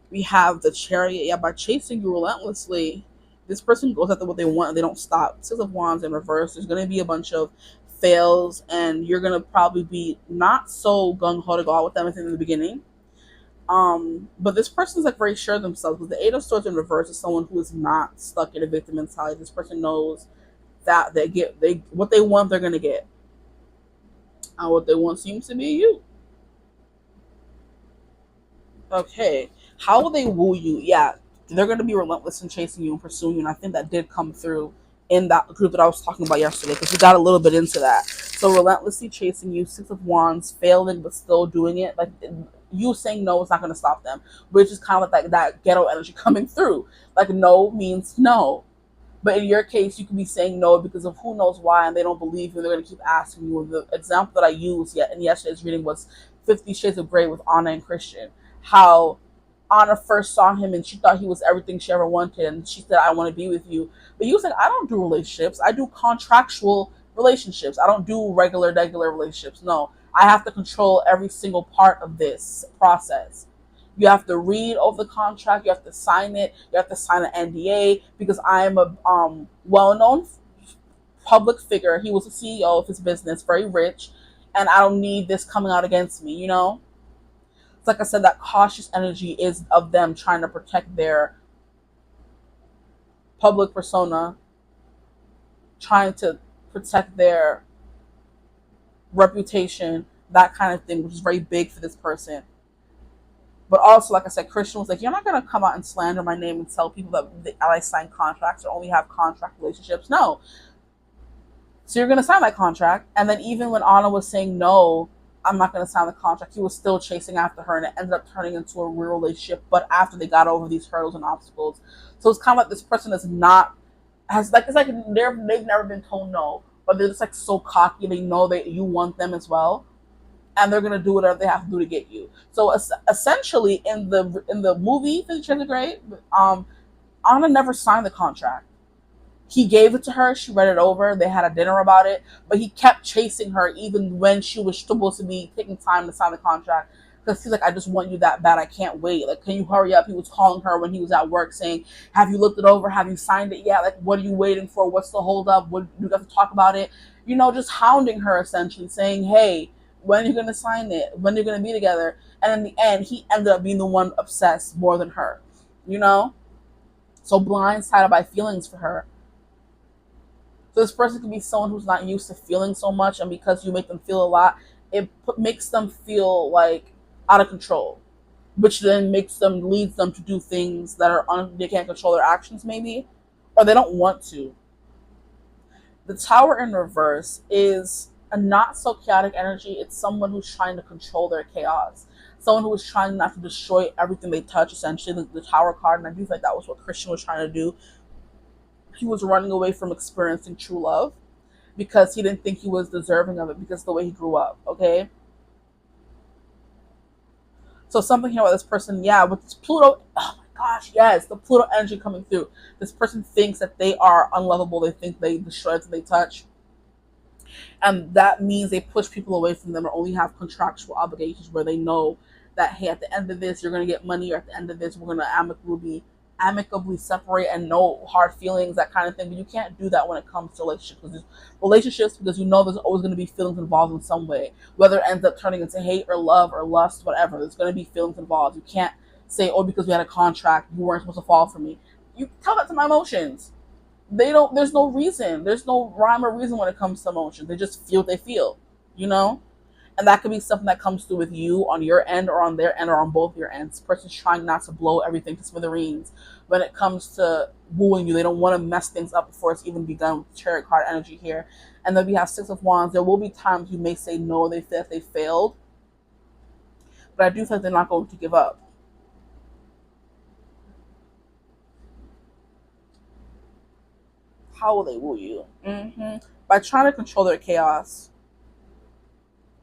We have the Chariot. Yeah, by chasing you relentlessly, this person goes after what they want and they don't stop. Six of Wands in reverse. There's going to be a bunch of fails, and you're going to probably be not so gung-ho to go out with them as in the beginning. But this person is like very sure of themselves. Because the Eight of Swords in reverse is someone who is not stuck in a victim mentality. This person knows that they what they want, they're gonna get, and what they want seems to be you. Okay, how will they woo you? Yeah, they're gonna be relentless in chasing you and pursuing you, and I think that did come through in that group that I was talking about yesterday because we got a little bit into that. So relentlessly chasing you, Six of Wands, failing but still doing it. Like you saying no is not gonna stop them, which is kind of like that ghetto energy coming through. Like no means no. But in your case, you could be saying no because of who knows why, and they don't believe you. And they're going to keep asking you. The example that I used in yesterday's reading was 50 Shades of Grey with Anna and Christian. How Anna first saw him and she thought he was everything she ever wanted, and she said, "I want to be with you." But he was like, "I don't do relationships. I do contractual relationships. I don't do regular relationships. No, I have to control every single part of this process." You have to read over the contract. You have to sign it. You have to sign an NDA because I am a well-known public figure. He was the CEO of his business, very rich, and I don't need this coming out against me. It's like I said, that cautious energy is of them trying to protect their public persona, trying to protect their reputation, that kind of thing, which is very big for this person. But also, like I said, Christian was like, "You're not going to come out and slander my name and tell people that I sign contracts or only have contract relationships." No. So you're going to sign that contract. And then even when Anna was saying, "No, I'm not going to sign the contract," he was still chasing after her, and it ended up turning into a real relationship. But after they got over these hurdles and obstacles. So it's kind of like this person is not, has like, it's like they've never been told no. But they're just like so cocky. They know that you want them as well, and they're gonna do whatever they have to do to get you. So essentially, in the movie *50 Shades of Grey*, Anna never signed the contract. He gave it to her. She read it over. They had a dinner about it, but he kept chasing her even when she was supposed to be taking time to sign the contract. Because he's like, "I just want you that bad. I can't wait. Like, can you hurry up?" He was calling her when he was at work, saying, "Have you looked it over? Have you signed it yet? Like, what are you waiting for? What's the hold up? What you got to talk about it?" Just hounding her essentially, saying, "Hey, when are you gonna sign it? When are you gonna be together?" And in the end, he ended up being the one obsessed more than her. You know, so blindsided by feelings for her. So this person can be someone who's not used to feeling so much, and because you make them feel a lot, it makes them feel like out of control, which then leads them to do things that they can't control their actions maybe, or they don't want to. The Tower in reverse is a not so chaotic energy. It's someone who's trying to control their chaos. Someone who is trying not to destroy everything they touch, essentially. The Tower card, and I do think that was what Christian was trying to do. He was running away from experiencing true love because he didn't think he was deserving of it because of the way he grew up, okay? So something here about this person, yeah, with this Pluto, oh my gosh, yes, the Pluto energy coming through. This person thinks that they are unlovable. They think they destroy everything they touch. And that means they push people away from them or only have contractual obligations where they know that, hey, at the end of this, you're going to get money, or at the end of this, we're going to amicably separate and no hard feelings, that kind of thing. But you can't do that when it comes to relationships because you know there's always going to be feelings involved in some way, whether it ends up turning into hate or love or lust, whatever. There's going to be feelings involved. You can't say, "Oh, because we had a contract, you weren't supposed to fall for me." You tell that to my emotions. There's no reason, there's no rhyme or reason when it comes to emotions. They just feel what they feel, you know and that could be something that comes through with you on your end or on their end or on both your ends. This person's trying not to blow everything to smithereens when it comes to wooing you. They don't want to mess things up before it's even begun with Chariot card energy here. And then we have Six of Wands. There will be times you may say no, they feel they failed, but I do think they're not going to give up. How will they woo you? By trying to control their chaos,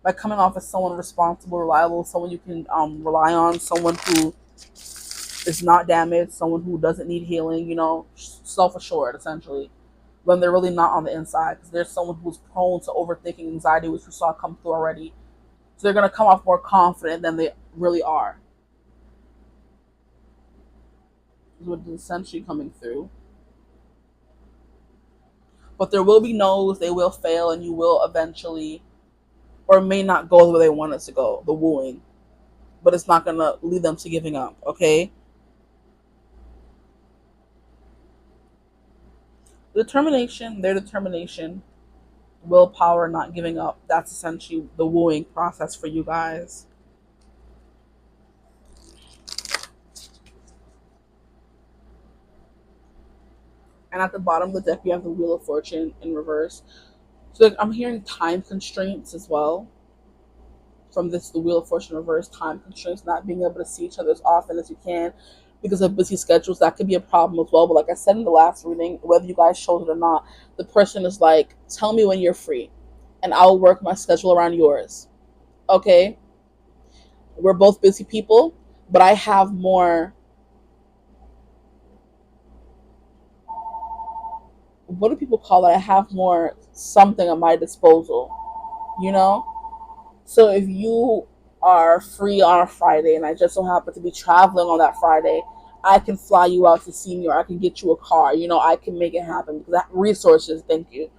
by coming off as someone responsible, reliable, someone you can rely on, someone who is not damaged, someone who doesn't need healing, self-assured, essentially, when they're really not on the inside, because there's someone who's prone to overthinking, anxiety, which we saw come through already. So they're going to come off more confident than they really are. Is what is essentially coming through. But there will be no's, they will fail, and you will eventually, or may not go the way they want it to go, the wooing. but it's not gonna lead them to giving up. Okay. Their determination, willpower, not giving up. That's essentially the wooing process for you guys. And at the bottom of the deck, you have the Wheel of Fortune in reverse. So like, I'm hearing time constraints as well from this, the Wheel of Fortune reverse, time constraints, not being able to see each other as often as you can because of busy schedules. That could be a problem as well. But like I said in the last reading, whether you guys chose it or not, the person is like, tell me when you're free and I'll work my schedule around yours. Okay? We're both busy people, but I have more, what do people call it? I have more something at my disposal, you know? So if you are free on a Friday and I just so happen to be traveling on that Friday, I can fly you out to see me or I can get you a car. I can make it happen because that resources, thank you.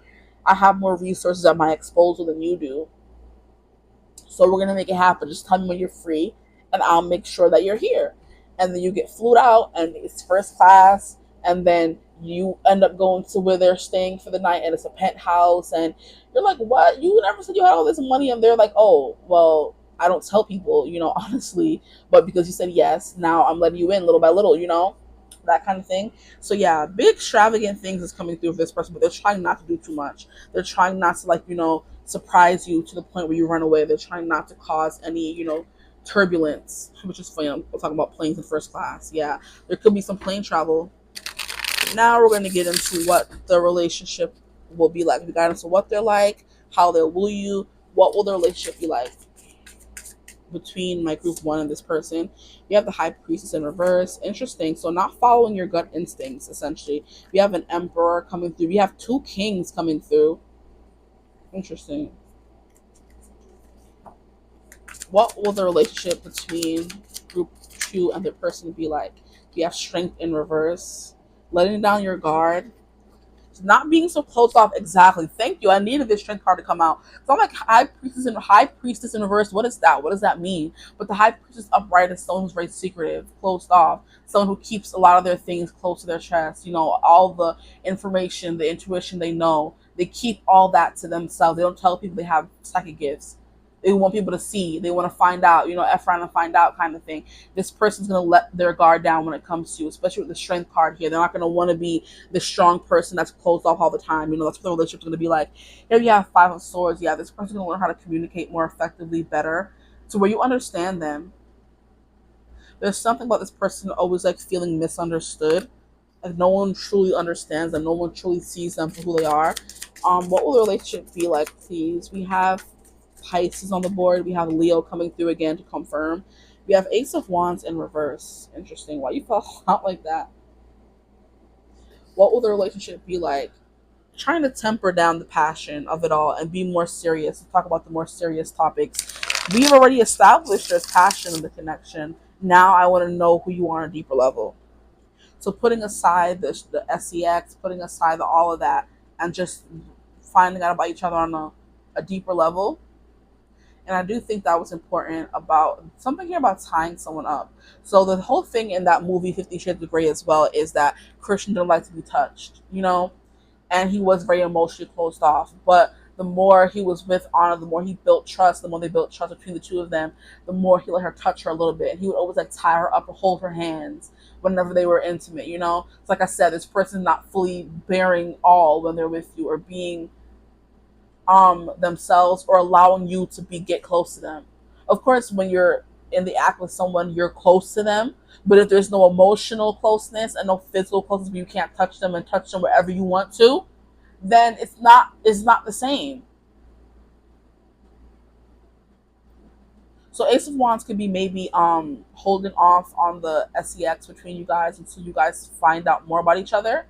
I have more resources at my disposal than you do. So we're gonna make it happen. Just tell me when you're free, and I'll make sure that you're here. And then you get flued out, and it's first class, and then you end up going to where they're staying for the night, and it's a penthouse, and you're like, "What? You never said you had all this money?" And they're like, "Oh, well, I don't tell people, honestly, but because you said yes, now I'm letting you in little by little, that kind of thing." So yeah, big extravagant things is coming through with this person, but they're trying not to do too much. They're trying not to surprise you to the point where you run away. They're trying not to cause any, turbulence, which is funny. I'm talking about planes in first class. Yeah, there could be some plane travel. Now we're going to get into what the relationship will be like. We got into what they're like, how they'll woo you, what will the relationship be like between my group one and this person. You have the High Priestess in reverse. Interesting. So not following your gut instincts, essentially. We have an Emperor coming through. We have two Kings coming through. Interesting. What will the relationship between group two and the person be like? You have Strength in reverse. Letting down your guard. Not being so closed off. Exactly. Thank you. I needed this strength card to come out. So I'm like High Priestess in reverse. What is that? What does that mean? But the High Priestess upright is someone who's very secretive, closed off, someone who keeps a lot of their things close to their chest. All the information, the intuition they know, they keep all that to themselves. They don't tell people they have psychic gifts. They want people to see. They want to find out. F around and find out kind of thing. This person's gonna let their guard down when it comes to, especially with the strength card here. They're not gonna want to be the strong person that's closed off all the time. That's what the relationship's gonna be like. Here you have Five of Swords. Yeah, this person's gonna learn how to communicate more effectively, better, to where you understand them. There's something about this person always like feeling misunderstood. Like no one truly understands them. No one truly sees them for who they are. What will the relationship be like, please? We have Pisces on the board. We have Leo coming through again to confirm. We have Ace of Wands in reverse. Interesting. Why you felt out like that? What will the relationship be like? Trying to temper down the passion of it all and be more serious. Talk about the more serious topics. We've already established there's passion in the connection. Now I want to know who you are on a deeper level. So putting aside the sex, putting aside all of that, and just finding out about each other on a deeper level. And I do think that was important about something here about tying someone up. So the whole thing in that movie 50 Shades of Grey as well is that Christian didn't like to be touched, and he was very emotionally closed off. But the more he was with Anna, the more he built trust. The more they built trust between the two of them, the more he let her touch her a little bit. And he would always like tie her up or hold her hands whenever they were intimate. It's like I said, this person's not fully bearing all when they're with you or being themselves or allowing you to get close to them. Of course, when you're in the act with someone, you're close to them. But if there's no emotional closeness and no physical closeness, where you can't touch them and touch them wherever you want to, then it's not the same. So Ace of Wands could be maybe holding off on the sex between you guys until you guys find out more about each other.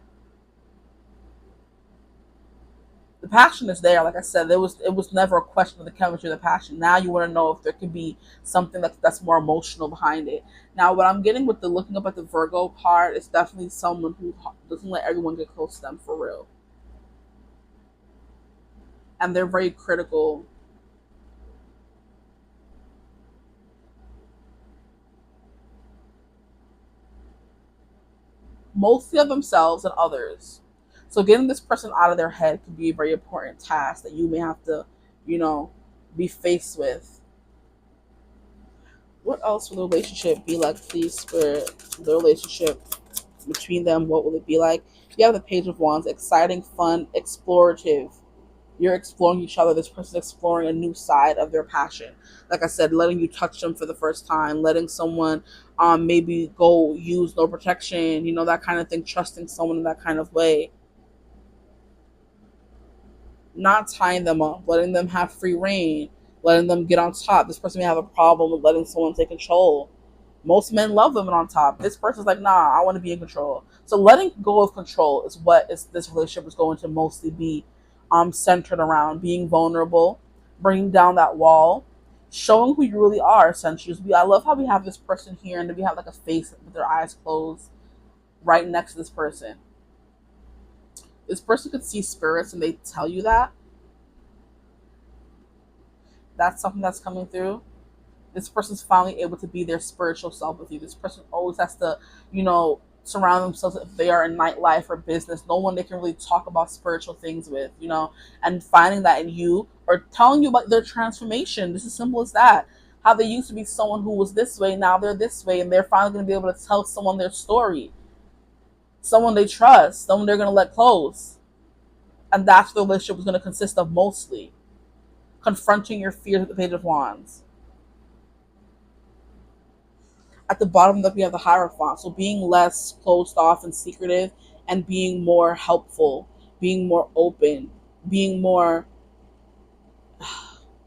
The passion is there. Like I said, it was never a question of the chemistry of the passion. Now you want to know if there could be something that's more emotional behind it. Now, what I'm getting with the looking up at the Virgo card is definitely someone who doesn't let everyone get close to them for real, and they're very critical. mostly of themselves and others. So getting this person out of their head could be a very important task that you may have to, you know, be faced with. What else will the relationship be like, please, Spirit? The relationship between them, what will it be like? You have the Page of Wands, exciting, fun, explorative. You're exploring each other. This person's exploring a new side of their passion. Like I said, letting you touch them for the first time, letting someone maybe go use no protection, that kind of thing, trusting someone in that kind of way. Not tying them up, letting them have free reign, letting them get on top. This person may have a problem with letting someone take control. Most men love women on top. This person's like, nah, I want to be in control. So letting go of control is what this relationship is going to mostly be centered around. Being vulnerable, bringing down that wall, showing who you really are, essentially. I love how we have this person here and then we have like a face with their eyes closed right next to this person. This person could see spirits and they tell you that. That's something that's coming through. This person's finally able to be their spiritual self with you. This person always has to, surround themselves, if they are in nightlife or business, no one they can really talk about spiritual things with, and finding that in you or telling you about their transformation. This is simple as that. How they used to be someone who was this way, now they're this way, and they're finally going to be able to tell someone their story. Someone they trust, someone they're going to let close. And that's what the relationship is going to consist of mostly. Confronting your fears with the Page of Wands. At the bottom of that, we have the Hierophant. So being less closed off and secretive and being more helpful, being more open, being more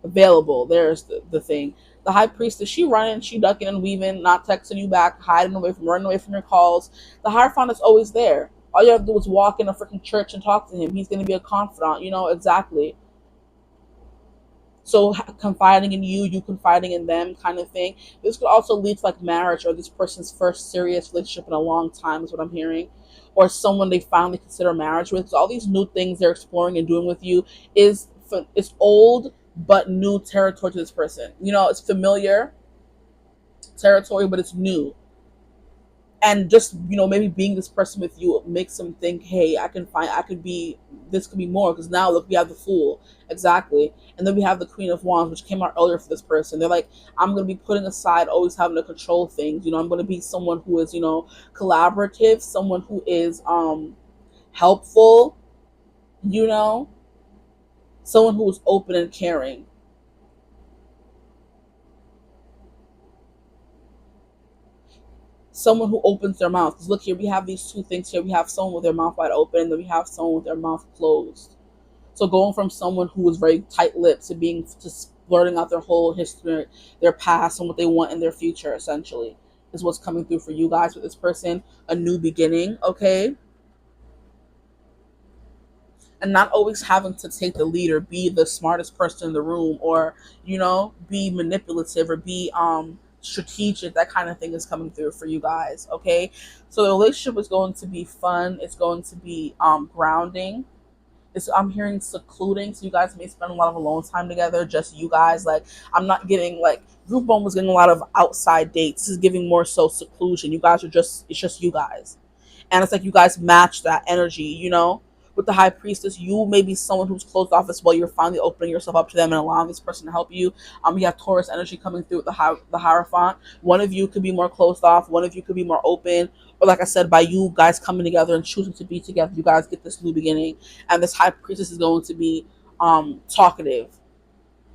available. There's the thing. The High Priestess, she running, she ducking and weaving, not texting you back, running away from your calls. The Hierophant is always there. All you have to do is walk in a freaking church and talk to him. He's going to be a confidant, exactly. So confiding in you, you confiding in them, kind of thing. This could also lead to like marriage or this person's first serious relationship in a long time is what I'm hearing, or someone they finally consider marriage with. So all these new things they're exploring and doing with you is it's old but new territory to this person. It's familiar territory, but it's new. And just maybe being this person with you makes them think, hey, this could be more, because now look, we have the Fool. Exactly. And then we have the Queen of Wands, which came out earlier for this person. They're like, I'm going to be putting aside always having to control things. I'm going to be someone who is collaborative, someone who is helpful, someone who is open and caring. Someone who opens their mouth. Because look here, we have these two things here. We have someone with their mouth wide open, and then we have someone with their mouth closed. So going from someone who was very tight-lipped to being just blurting out their whole history, their past, and what they want in their future, essentially, is what's coming through for you guys with this person. A new beginning, okay? And not always having to take the lead or be the smartest person in the room, or be manipulative or be strategic. That kind of thing is coming through for you guys, okay? So the relationship is going to be fun. It's going to be grounding. I'm hearing secluding, so you guys may spend a lot of alone time together, just you guys. Like, I'm not getting like group home was getting a lot of outside dates. This is giving more so seclusion. You guys it's just you guys. And it's like you guys match that energy, with the High Priestess. You may be someone who's closed off as well. You're finally opening yourself up to them and allowing this person to help you. You have Taurus energy coming through with the Hierophant. One of you could be more closed off. One of you could be more open. Or like I said, by you guys coming together and choosing to be together, you guys get this new beginning. And this High Priestess is going to be talkative,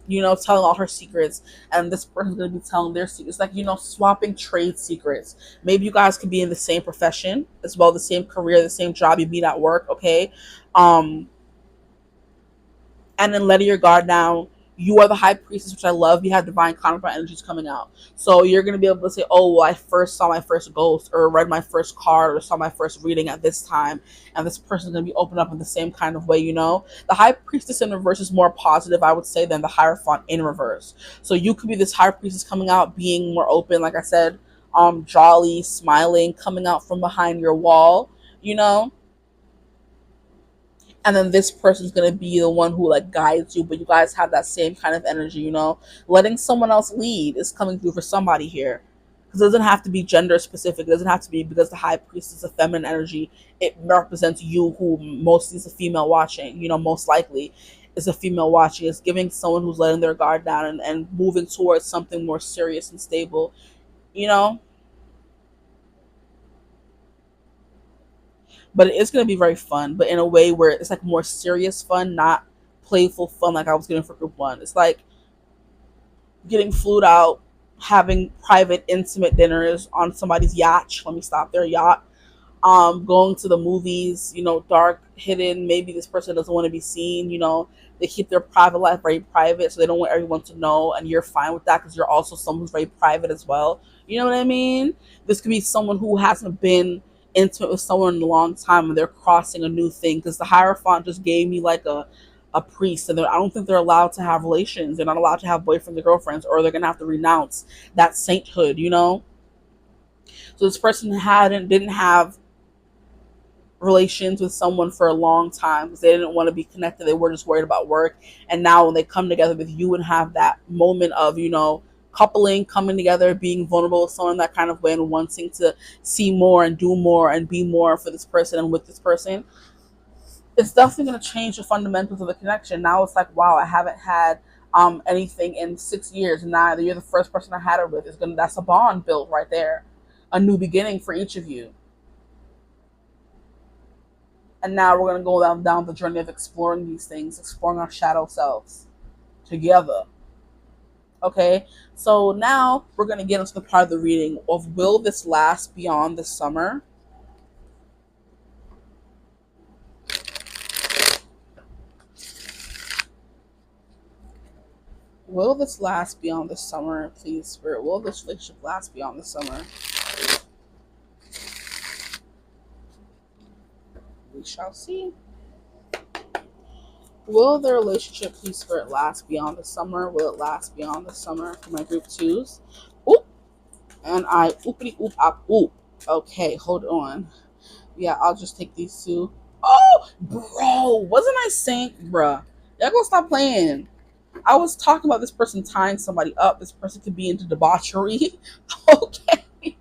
telling all her secrets, and this person's going to be telling their secrets, like, swapping trade secrets. Maybe you guys could be in the same profession as well, the same career, the same job, you meet at work, okay? And then letting your guard down. You are the High Priestess, which I love. You have divine counterpart energies coming out. So you're going to be able to say, oh, well, I first saw my first ghost, or read my first card, or saw my first reading at this time. And this person's going to be opened up in the same kind of way, The High Priestess in reverse is more positive, I would say, than the Hierophant in reverse. So you could be this High Priestess coming out, being more open, like I said, jolly, smiling, coming out from behind your wall, and then this person's going to be the one who like guides you, but you guys have that same kind of energy. Letting someone else lead is coming through for somebody here. Because it doesn't have to be gender specific. It doesn't have to be because the high priest is a feminine energy. It represents you, who mostly is a female watching. Most likely is a female watching. It's giving someone who's letting their guard down and moving towards something more serious and stable. You know, but it is going to be very fun, but in a way where it's like more serious fun, not playful fun like I was getting for group one. It's like getting flued out, having private, intimate dinners on somebody's yacht. Let me stop there, yacht. Going to the movies, dark, hidden. Maybe this person doesn't want to be seen. They keep their private life very private, so they don't want everyone to know, and you're fine with that because you're also someone who's very private as well. You know what I mean? This could be someone who hasn't been intimate with someone in a long time, and they're crossing a new thing. Because the Hierophant just gave me like a priest, and I don't think they're allowed to have relations. They're not allowed to have boyfriends or girlfriends, or they're gonna have to renounce that sainthood. So this person didn't have relations with someone for a long time because they didn't want to be connected. They were just worried about work. And now when they come together with you and have that moment of, coupling, coming together, being vulnerable with someone that kind of way, and wanting to see more and do more and be more for this person and with this person, it's definitely going to change the fundamentals of the connection. Now it's like, wow, I haven't had anything in 6 years, and now you're the first person I had it with. That's a bond built right there, a new beginning for each of you. And now we're going to go down the journey of exploring these things, exploring our shadow selves together. Okay, so now we're going to get into the part of the reading of, will this last beyond the summer? Will this last beyond the summer? Please, Spirit, will this relationship last beyond the summer? We shall see. Will the relationship, please, Spirit, last beyond the summer? Will it last beyond the summer for my group twos? Oop! And I oopity oop up oop. Okay, hold on. Yeah, I'll just take these two. Oh, bro, wasn't I saying, bruh? Y'all gonna stop playing. I was talking about this person tying somebody up. This person could be into debauchery. Okay.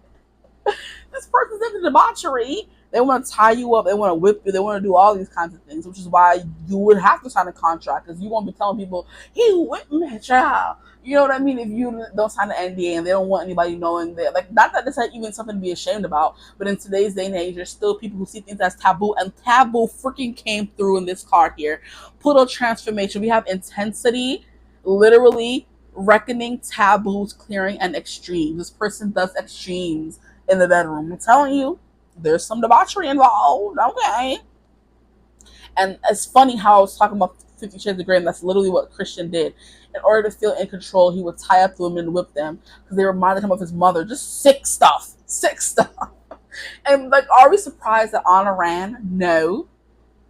This person's into debauchery. They want to tie you up. They want to whip you. They want to do all these kinds of things, which is why you would have to sign a contract, because you won't be telling people, he whipped me, child. You know what I mean? If you don't sign an NDA and they don't want anybody knowing that, like, not that this is even something to be ashamed about, but in today's day and age, there's still people who see things as taboo, and taboo freaking came through in this card here. Pluto transformation. We have intensity, literally reckoning, taboos, clearing, and extremes. This person does extremes in the bedroom. I'm telling you, there's some debauchery involved. Okay. And it's funny how I was talking about 50 Shades of Grey, and that's literally what Christian did. In order to feel in control, he would tie up the women and whip them because they reminded him of his mother. Just sick stuff. Sick stuff. And like, are we surprised that Anna ran? No.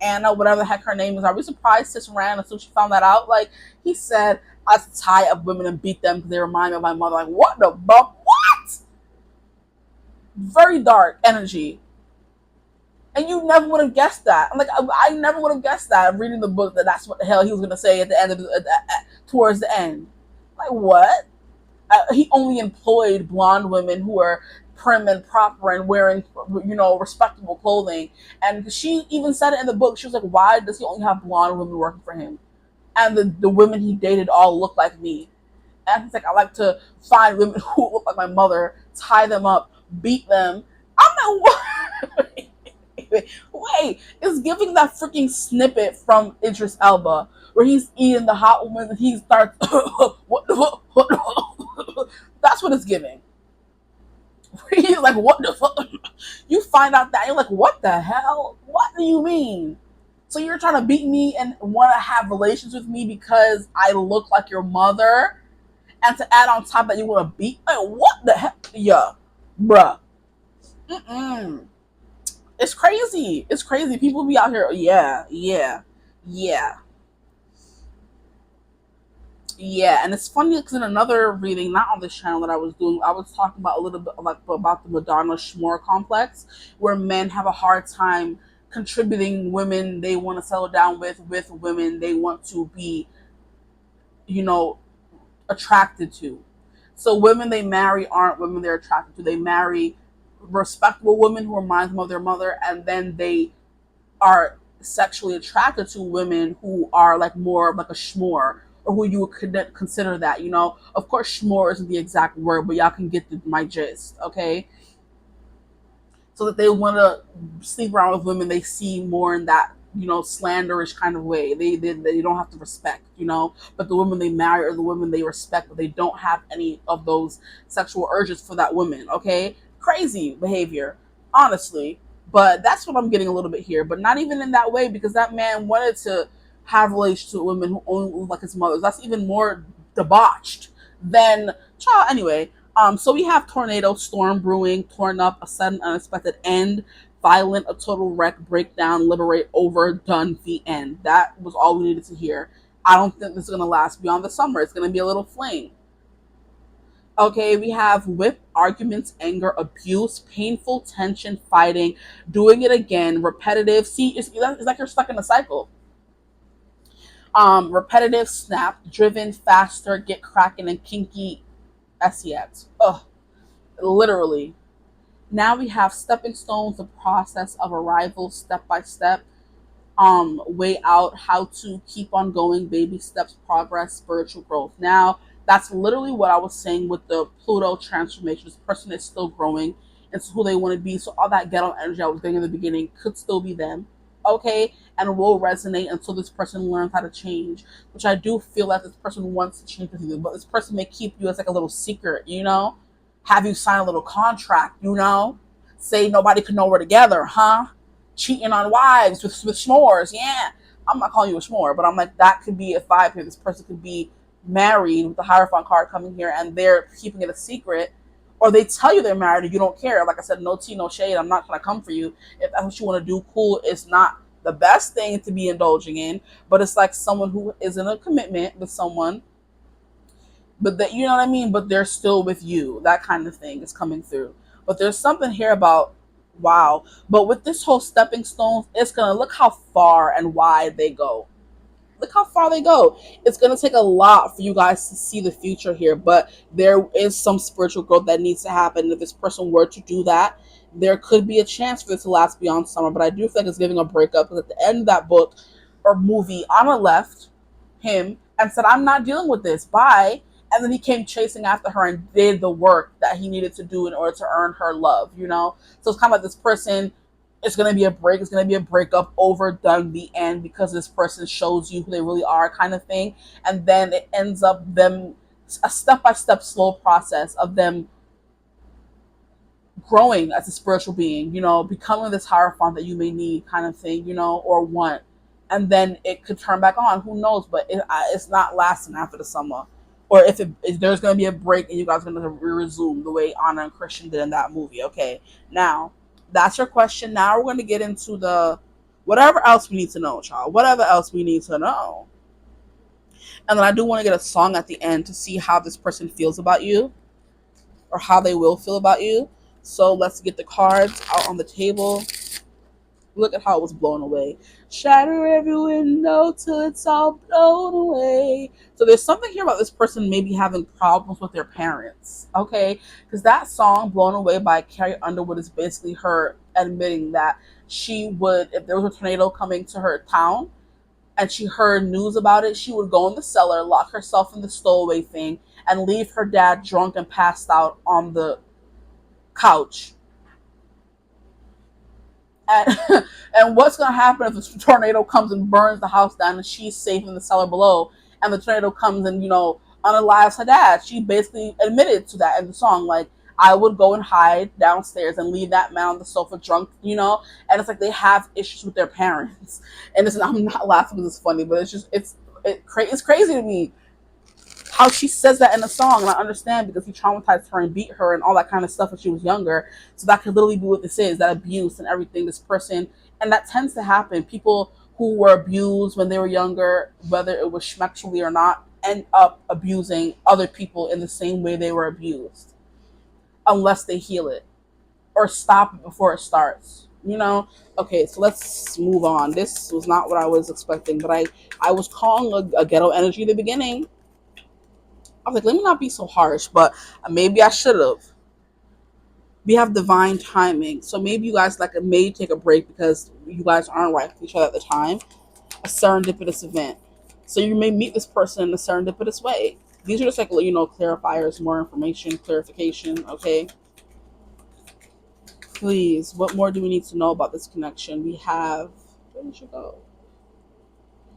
Anna, whatever the heck her name is, are we surprised Sis ran as soon as she found that out? Like, he said, I tie up women and beat them because they remind me of my mother. Like, what the bump? What? Very dark energy. And you never would have guessed that. I'm like, I never would have guessed that reading the book, that that's what the hell he was going to say at the end of towards the end. Like, what? He only employed blonde women who are prim and proper and wearing, respectable clothing. And she even said it in the book. She was like, why does he only have blonde women working for him? And the women he dated all look like me. And he's like, I like to find women who look like my mother, tie them up, beat them. I'm like, what? Wait, it's giving that freaking snippet from Idris Elba where he's eating the hot woman and he starts that's what it's giving. He's like, what the fuck? You find out that you're like, what the hell? What do you mean? So you're trying to beat me and want to have relations with me because I look like your mother? And to add on top that you want to beat? Like, what the heck? Yeah, bruh. Mm-mm. It's crazy. It's crazy. People be out here. Yeah. And it's funny because in another reading, not on this channel that I was doing, I was talking about a little bit about the Madonna Schmore complex, where men have a hard time contributing women they want to settle down with women they want to be, attracted to. So women they marry aren't women they're attracted to. They marry respectable women who remind them of their mother, and then they are sexually attracted to women who are like more of like a schmore, or who you would consider that, you know. Of course, schmore isn't the exact word, but y'all can get my gist, okay? So that they want to sleep around with women they see more in that, you know, slanderish kind of way. They don't have to respect, you know, but the women they marry are the women they respect, but they don't have any of those sexual urges for that woman, okay? Crazy behavior, honestly. But that's what I'm getting a little bit here, but not even in that way, because that man wanted to have relations with women who only look like his mothers. That's even more debauched than child. Anyway, so we have tornado, storm brewing, torn up, a sudden unexpected end, violent, a total wreck, breakdown, liberate, over, done, the end. That was all we needed to hear. I don't think this is going to last beyond the summer. It's going to be a little fling. Okay, we have whip, arguments, anger, abuse, painful, tension, fighting, doing it again, repetitive. See, it's like you're stuck in a cycle. Repetitive, snap, driven, faster, get cracking, and kinky, SEX. Ugh, literally. Now we have stepping stones, the process of arrival, step by step, way out, how to keep on going, baby steps, progress, spiritual growth. Now that's literally what I was saying with the Pluto transformation. This person is still growing into who they want to be. So all that ghetto energy I was getting in the beginning could still be them. Okay, and will resonate until this person learns how to change, which I do feel like this person wants to change with you, but this person may keep you as like a little secret, you know, have you sign a little contract, you know, say nobody could know we're together, huh? Cheating on wives with s'mores, yeah. I'm not calling you a s'more, but I'm like, that could be a vibe here. This person could be married with the Hierophant card coming here, and they're keeping it a secret, or they tell you they're married and you don't care. Like I said, no tea, no shade. I'm not trying to come for you. If that's what you want to do, cool. It's not the best thing to be indulging in, but it's like someone who is in a commitment with someone, but that, you know what I mean, but they're still with you. That kind of thing is coming through. But there's something here about, wow. But with this whole stepping stones, it's gonna look how far and wide they go. Look how far they go. It's gonna take a lot for you guys to see the future here, but there is some spiritual growth that needs to happen. If this person were to do that, there could be a chance for this to last beyond summer. But I do think it's giving a breakup, because at the end of that book or movie, Anna left him and said, I'm not dealing with this. Bye. And then he came chasing after her and did the work that he needed to do in order to earn her love, you know? So it's kind of like this person, it's going to be a break. It's going to be a breakup, over, done, the end, because this person shows you who they really are, kind of thing. And then it ends up them, a step-by-step slow process of them growing as a spiritual being, you know, becoming this hierophant that you may need, kind of thing, you know, or want. And then it could turn back on. Who knows? But it's not lasting after the summer. Or if there's going to be a break and you guys are going to resume the way Anna and Christian did in that movie. Okay, now that's your question. Now we're going to get into the whatever else we need to know, child. Whatever else we need to know. And then I do want to get a song at the end to see how this person feels about you, or how they will feel about you. So let's get the cards out on the table. Look at how it was blown away. Shatter every window till it's all blown away. So there's something here about this person maybe having problems with their parents, okay? Because that song, Blown Away by Carrie Underwood, is basically her admitting that she would, if there was a tornado coming to her town and she heard news about it, she would go in the cellar, lock herself in the stowaway thing, and leave her dad drunk and passed out on the couch. And, and what's going to happen if the tornado comes and burns the house down and she's safe in the cellar below, and the tornado comes and, you know, unalives her dad? She basically admitted to that in the song, like, I would go and hide downstairs and leave that man on the sofa drunk, you know? And it's like they have issues with their parents. And listen, I'm not laughing because it's funny, but it's just, it's crazy to me how she says that in the song. And I understand, because he traumatized her and beat her and all that kind of stuff when she was younger. So that could literally be what this is, that abuse and everything, this person. And that tends to happen. People who were abused when they were younger, whether it was sexually or not, end up abusing other people in the same way they were abused, unless they heal it or stop it before it starts, you know? Okay, so let's move on. This was not what I was expecting, but I was calling a ghetto energy at the beginning. I was like, let me not be so harsh, but maybe I should have. We have divine timing. So maybe you guys like may take a break because you guys aren't right with each other at the time. A serendipitous event. So you may meet this person in a serendipitous way. These are just like, clarifiers, more information, clarification, okay? Please, what more do we need to know about this connection? We have, where did you go?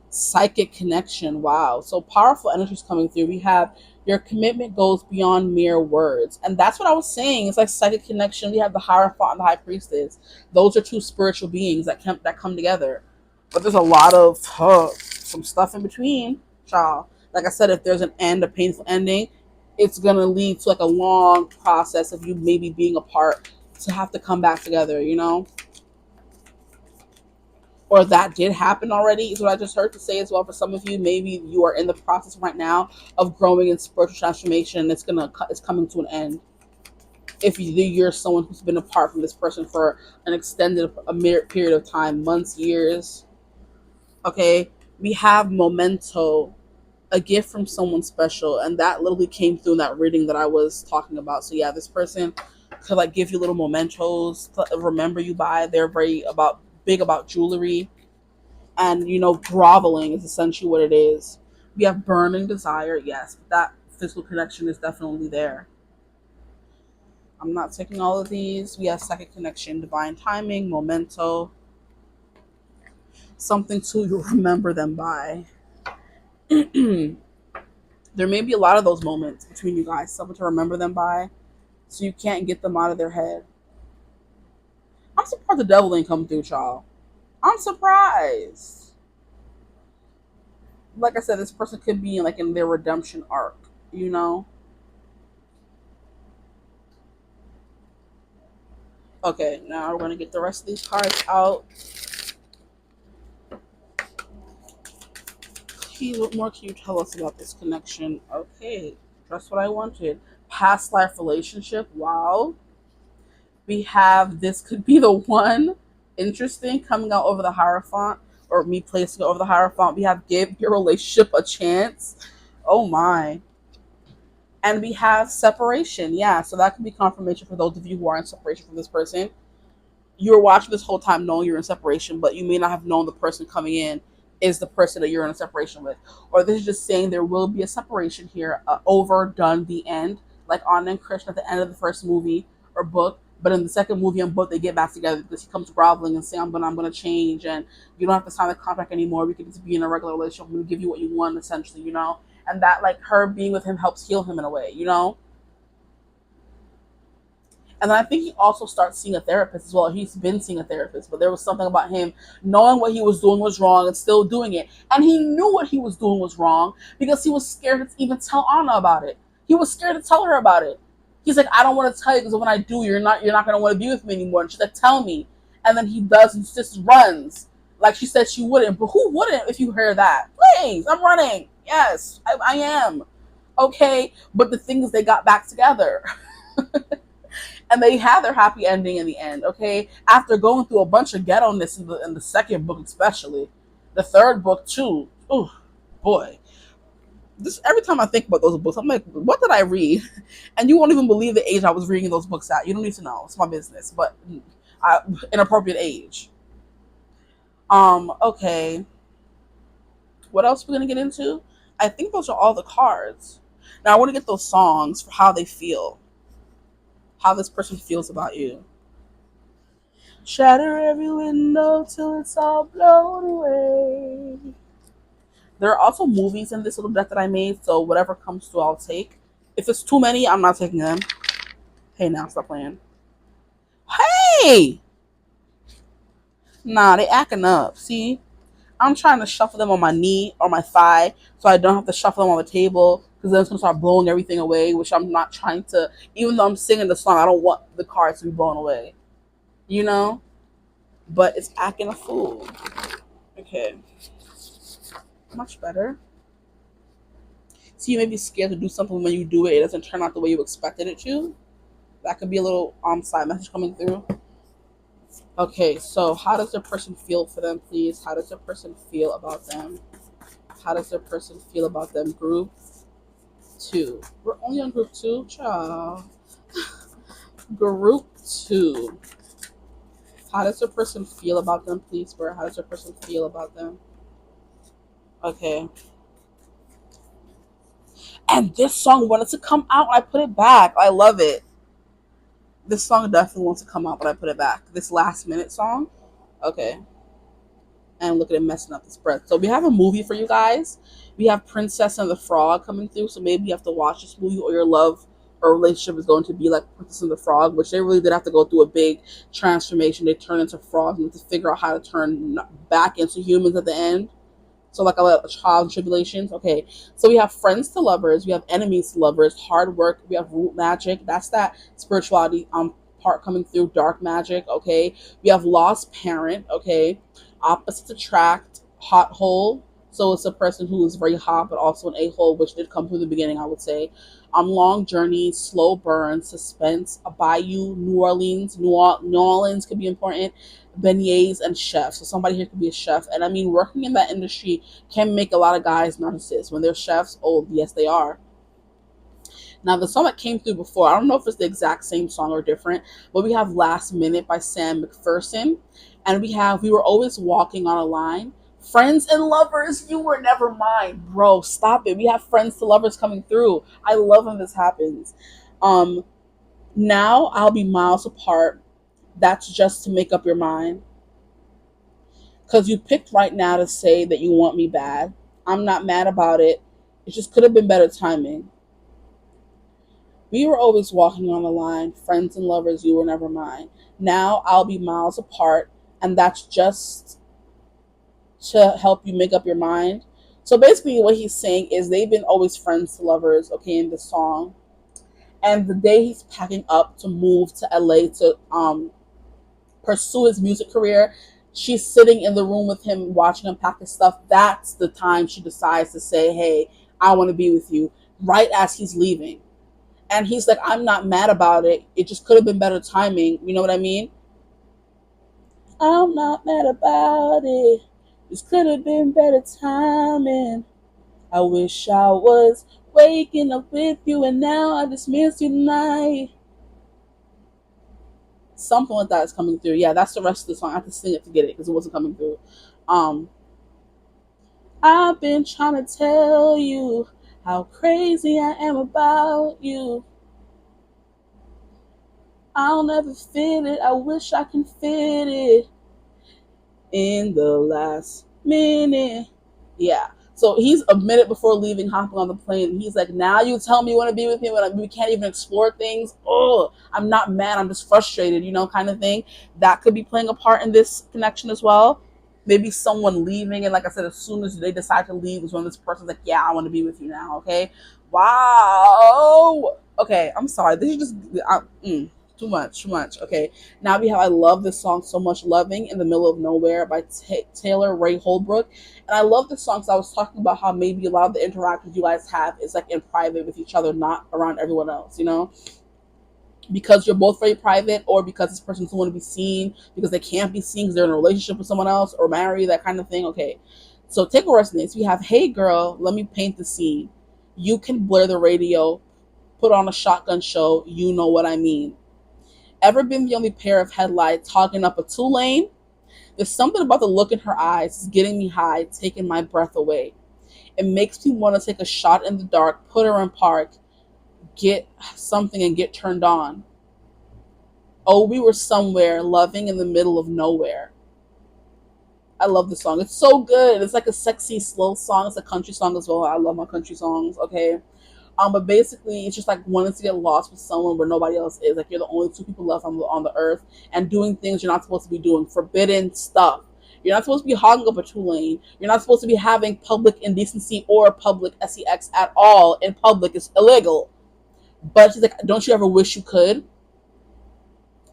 Psychic connection. Wow. So powerful energies coming through. We have your commitment goes beyond mere words. And that's what I was saying. It's like psychic connection. We have the Hierophant and the High Priestess. Those are two spiritual beings that come together. But there's a lot of some stuff in between, child. Like I said, if there's an end, a painful ending, it's gonna lead to like a long process of you maybe being apart to have to come back together, or that did happen already is what I just heard to say as well. For some of you, maybe you are in the process right now of growing in spiritual transformation, and it's coming to an end. If you're someone who's been apart from this person for an extended period of time, months, years, okay, we have memento, a gift from someone special, and that literally came through in that reading that I was talking about. So yeah, this person could like give you little mementos to remember you by. They're very big about jewelry, and groveling is essentially what it is. We have burning desire, yes, but that physical connection is definitely there. I'm not taking all of these. We have psychic connection, divine timing, memento, something to remember them by. There may be a lot of those moments between you guys, something to remember them by, so you can't get them out of their head. I'm surprised the devil ain't come through, y'all. I'm surprised. Like I said, this person could be in their redemption arc, you know? Okay, now we're going to get the rest of these cards out. What more can you tell us about this connection? Okay, that's what I wanted. Past life relationship. Wow. We have this could be the one. Interesting, coming out over the Hierophant, or me placing it over the Hierophant. We have give your relationship a chance. Oh my. And we have separation. Yeah, so that could be confirmation for those of you who are in separation from this person. You were watching this whole time knowing you're in separation, but you may not have known the person coming in is the person that you're in a separation with. Or this is just saying there will be a separation here, over, done, the end, like Anna and Krishna at the end of the first movie or book. But in the second movie and book, they get back together because he comes groveling and saying, I'm gonna change, and you don't have to sign the contract anymore. We can just be in a regular relationship. I'm gonna give you what you want, essentially. And that, like, her being with him helps heal him in a way. And then I think he also starts seeing a therapist as well. He's been seeing a therapist, but there was something about him knowing what he was doing was wrong and still doing it. And he knew what he was doing was wrong because he was scared to even tell Anna about it. He was scared to tell her about it. He's like, I don't want to tell you because when I do, you're not going to want to be with me anymore. And she's like, tell me. And then he does and just runs. Like she said she wouldn't. But who wouldn't if you hear that? Please, I'm running. Yes, I am. Okay. But the thing is, they got back together. And they had their happy ending in the end, okay? After going through a bunch of ghetto-ness in the second book, especially. The third book, too. Oh, boy. Every time I think about those books, I'm like, what did I read? And you won't even believe the age I was reading those books at. You don't need to know. It's my business. But inappropriate age. Okay. What else are we going to get into? I think those are all the cards. Now, I want to get those songs for how they feel. How this person feels about you. Shatter every window till it's all blown away. There are also movies in this little deck that I made, so whatever comes through, I'll take. If it's too many, I'm not taking them. Hey, now stop playing. Hey! Nah, they acting up. See? I'm trying to shuffle them on my knee or my thigh so I don't have to shuffle them on the table because then it's going to start blowing everything away, which I'm not trying to. Even though I'm singing the song, I don't want the cards to be blown away. You know? But it's acting a fool. Okay. Much better. So you may be scared to do something when you do it doesn't turn out the way you expected it to. That could be a little side message coming through. Okay, so how does the person feel for them, please? How does the person feel about them? How does the person feel about them? Group 2. We're only on group 2, child. Group 2. How does the person feel about them, please, Spirit? How does the person feel about them? Okay. And this song wanted to come out. I put it back. I love it. This song definitely wants to come out, but I put it back. This last minute song. Okay. And look at it messing up the spread. So we have a movie for you guys. We have Princess and the Frog coming through. So maybe you have to watch this movie, or your love or relationship is going to be like Princess and the Frog, which they really did have to go through a big transformation. They turn into frogs and to figure out how to turn back into humans at the end. So like a child in tribulations. Okay, so we have friends to lovers, we have enemies to lovers, hard work, we have root magic. That's that spirituality part coming through, dark magic. Okay, we have lost parent. Okay, opposites attract, hot hole. So it's a person who is very hot but also an a-hole, which did come through the beginning, I would say. Long journey, slow burn, suspense, a bayou, New Orleans. New Orleans could be important. Beignets and chefs. So somebody here could be a chef. And I mean, working in that industry can make a lot of guys narcissists. When they're chefs, oh, yes, they are. Now, the song that came through before, I don't know if it's the exact same song or different, but we have Last Minute by Sam McPherson. And we have We Were Always Walking on a Line. Friends and lovers, you were never mine. Bro, stop it. We have friends to lovers coming through. I love when this happens. Now I'll be miles apart. That's just to make up your mind. Because you picked right now to say that you want me bad. I'm not mad about it. It just could have been better timing. We were always walking on the line. Friends and lovers, you were never mine. Now I'll be miles apart. And that's just to help you make up your mind. So basically what he's saying is they've been always friends to lovers, okay, in this song. And the day he's packing up to move to LA to pursue his music career, she's sitting in the room with him watching him pack his stuff. That's the time she decides to say, hey, I want to be with you, right as he's leaving. And he's like, I'm not mad about it. It just could have been better timing. You know what I mean? I'm not mad about it. This could have been better timing. I wish I was waking up with you and now I just miss you tonight. Something like that is coming through. Yeah, that's the rest of the song. I have to sing it to get it because it wasn't coming through. I've been trying to tell you how crazy I am about you. I'll never fit it. I wish I can fit it in the last minute. Yeah. So he's a minute before leaving, hopping on the plane. He's like, now you tell me you want to be with me when we can't even explore things. Oh, I'm not mad. I'm just frustrated, kind of thing. That could be playing a part in this connection as well. Maybe someone leaving. And like I said, as soon as they decide to leave is when this person's like, yeah, I want to be with you now. Okay. Wow. Okay. I'm sorry. This is just too much. Okay. Now we have, I love this song so much, Loving in the Middle of Nowhere by Taylor Ray Holbrook. And I love this song because I was talking about how maybe a lot of the interactions you guys have is like in private with each other, not around everyone else, because you're both very private, or because this person doesn't want to be seen because they can't be seen because they're in a relationship with someone else or married, that kind of thing. Okay. So take a rest next. We have, hey girl, let me paint the scene. You can blare the radio, put on a shotgun show. You know what I mean. Ever been the only pair of headlights hogging up a 2-lane? There's something about the look in her eyes. It's getting me high, taking my breath away. It makes me want to take a shot in the dark, put her in park, get something and get turned on. Oh, we were somewhere, loving in the middle of nowhere. I love the song. It's so good. It's like a sexy, slow song. It's a country song as well. I love my country songs, okay? But basically, it's just like wanting to get lost with someone where nobody else is. Like you're the only two people left on the earth, and doing things you're not supposed to be doing, forbidden stuff. You're not supposed to be hogging up a 2-lane. You're not supposed to be having public indecency or public sex at all in public. It's illegal. But she's like, don't you ever wish you could?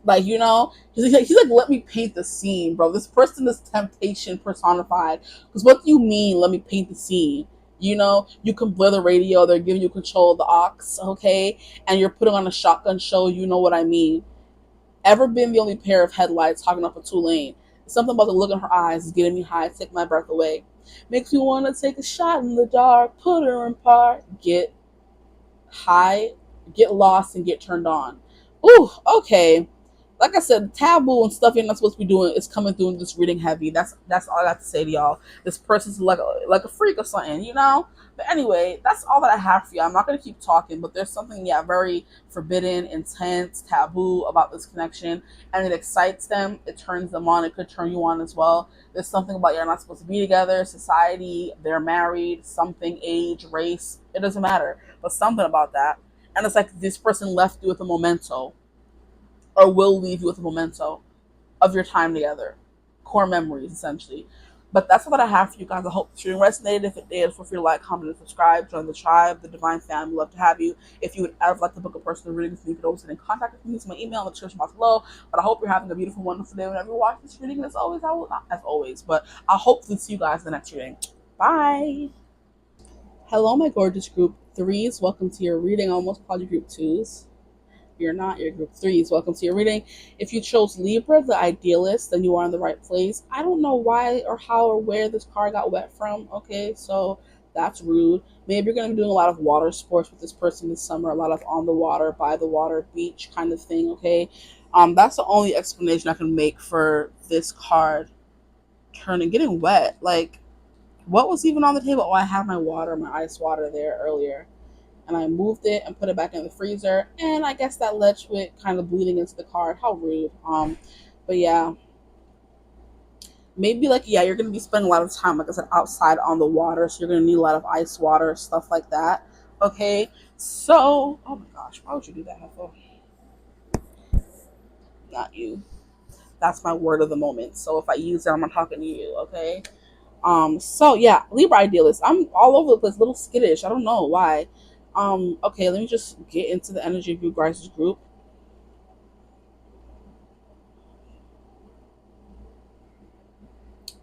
Like, he's like, let me paint the scene, bro. This person is temptation personified. Because what do you mean, let me paint the scene? You can blur the radio. They're giving you control of the aux, okay? And you're putting on a shotgun show. You know what I mean. Ever been the only pair of headlights hogging up a 2-lane? Something about the look in her eyes is getting me high, take my breath away. Makes me want to take a shot in the dark, put her in park, get high, get lost, and get turned on. Ooh, okay. Like I said, taboo and stuff you're not supposed to be doing is coming through in this reading heavy. That's all I got to say to y'all. This person's like a freak or something, you know. But anyway, that's all that I have for you. I'm not gonna keep talking, but there's something, yeah, very forbidden, intense, taboo about this connection, and it excites them. It turns them on. It could turn you on as well. There's something about you're not supposed to be together. Society, they're married, something, age, race. It doesn't matter, but something about that. And it's like this person left you with a memento, or will leave you with a memento of your time together, core memories essentially. But that's what I have for you guys. I hope the reading resonated. If it did, feel free to like, comment, and subscribe. Join the tribe, the divine family. Love to have you. If you would ever like to book a personal reading with me, you could always get in contact with me. It's my email in the description box below. But I hope you're having a beautiful, wonderful day whenever you watch this reading. As always, I will not as always, but I'll hopefully see you guys in the next reading. Bye. Hello, my gorgeous group threes. Welcome to your reading. I almost called you group twos. You're not, you're group threes. Welcome to your reading. If you chose Libra, the idealist, then you are in the right place. I don't know why or how or where this card got wet from. Okay, so that's rude. Maybe you're going to be doing a lot of water sports with this person this summer, a lot of on the water, by the water, beach kind of thing. Okay, that's the only explanation I can make for this card getting wet. Like, what was even on the table? Oh, I had my water, my ice water there earlier, and I moved it and put it back in the freezer. And I guess that led to it kind of bleeding into the card. How rude. But yeah, maybe like, yeah, you're gonna be spending a lot of time, like I said, outside on the water, so you're gonna need a lot of ice water, stuff like that. Okay, so oh my gosh, why would you do that, Huffle? Not you. That's my word of the moment. So if I use it, I'm not talking to you. Okay. So yeah, Libra idealist. I'm all over the place, a little skittish. I don't know why. Okay, let me just get into the energy of you guys' group.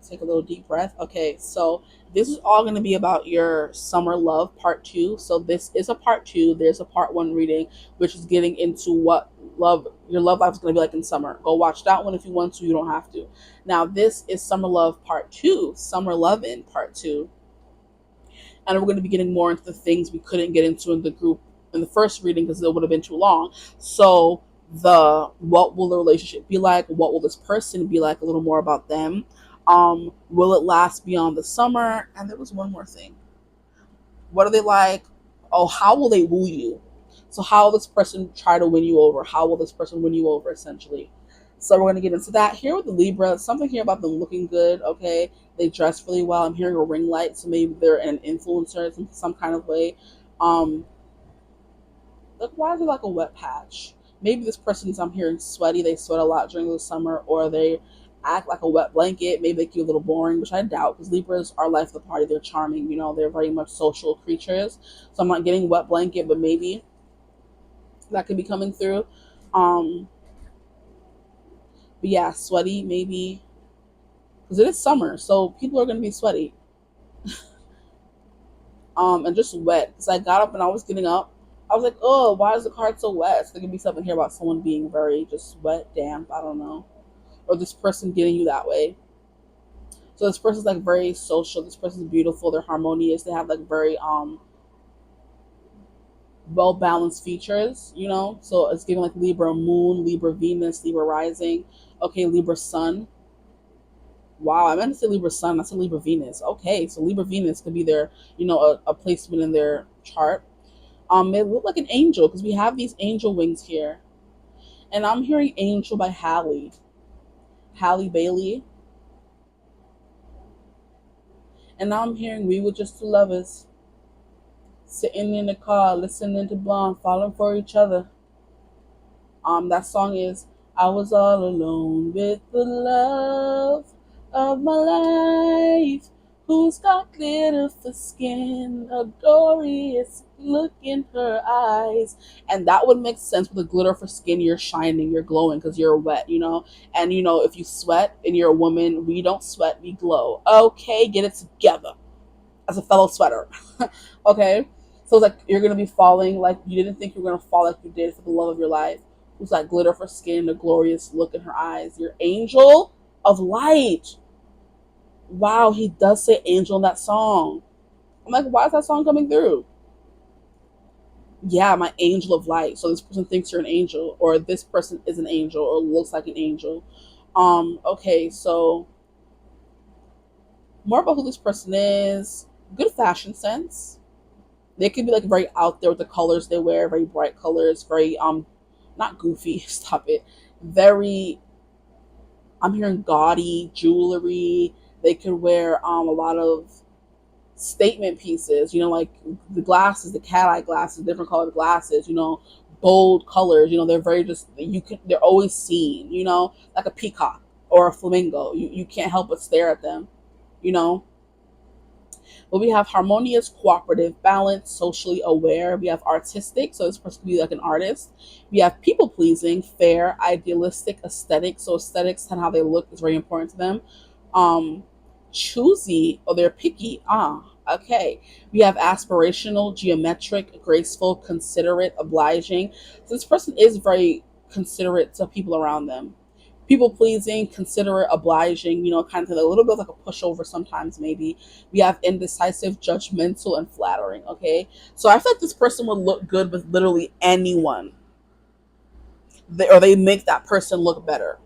Take a little deep breath. Okay, so this is all going to be about your summer love part two. So this is a part two. There's a part one reading, which is getting into what your love life is going to be like in summer. Go watch that one if you want to. You don't have to. Now this is summer love part two, summer love in part two, and we're going to be getting more into the things we couldn't get into in the group in the first reading because it would have been too long. So what will the relationship be like? What will this person be like? A little more about them. Will it last beyond the summer? And there was one more thing. What are they like? Oh, how will they woo you? So how will this person try to win you over? How will this person win you over, essentially? So we're going to get into that. Here with the Libra, something here about them looking good, okay? They dress really well. I'm hearing a ring light, so maybe they're an influencer in some kind of way. Like, why is it like a wet patch? Maybe this person's, I'm hearing, sweaty. They sweat a lot during the summer, or they act like a wet blanket. Maybe they get a little boring, which I doubt, because Libras are life of the party. They're charming. You know, they're very much social creatures. So I'm not getting wet blanket, but maybe that could be coming through. Um, but yeah, sweaty maybe, because it is summer, so people are going to be sweaty. And just wet. Because I got up and I was getting up. I was like, oh, why is the card so wet? So there could be something here about someone being very just wet, damp. I don't know. Or this person getting you that way. So this person's like very social. This person's beautiful. They're harmonious. They have like very well balanced features. You know, so it's giving like Libra Moon, Libra Venus, Libra Rising. Okay, Libra Sun. Wow, I meant to say Libra Sun. I said Libra Venus. Okay, so Libra Venus could be their, a placement in their chart. It looked like an angel because we have these angel wings here, and I'm hearing "Angel" by Halle Bailey, and now I'm hearing "We Were Just Two Lovers, Sitting in the Car, Listening to Blonde, Falling for Each Other." That song is "I Was All Alone with the Love of My Life, who's got glitter for skin, a glorious look in her eyes." And that would make sense with the glitter for skin. You're shining, you're glowing because you're wet, And if you sweat and you're a woman, we don't sweat, we glow. Okay, get it together as a fellow sweater. Okay? So it's like you're gonna be falling like you didn't think you were gonna fall like you did for the love of your life. Who's like glitter for skin, a glorious look in her eyes. Your angel of light. Wow, he does say angel in that song. I'm like, why is that song coming through? Yeah, my angel of light. So this person thinks you're an angel, or this person is an angel, or looks like an angel. Okay, so more about who this person is. Good fashion sense. They could be like very out there with the colors they wear, very bright colors, very not goofy, stop it. Very, I'm hearing gaudy jewelry. They could wear a lot of statement pieces, like the glasses, the cat eye glasses, different colored glasses, bold colors, they're very just, they're always seen, like a peacock or a flamingo. You can't help but stare at them, you know. But we have harmonious, cooperative, balanced, socially aware. We have artistic, so this person could be like an artist. We have people pleasing, fair, idealistic, aesthetic. So aesthetics and how they look is very important to them. Um, Choosy, or they're picky. Okay. We have aspirational, geometric, graceful, considerate, obliging. So this person is very considerate to people around them. People pleasing, considerate, obliging, kind of a little bit like a pushover sometimes, maybe. We have indecisive, judgmental, and flattering. Okay. So I feel like this person would look good with literally anyone, or they make that person look better.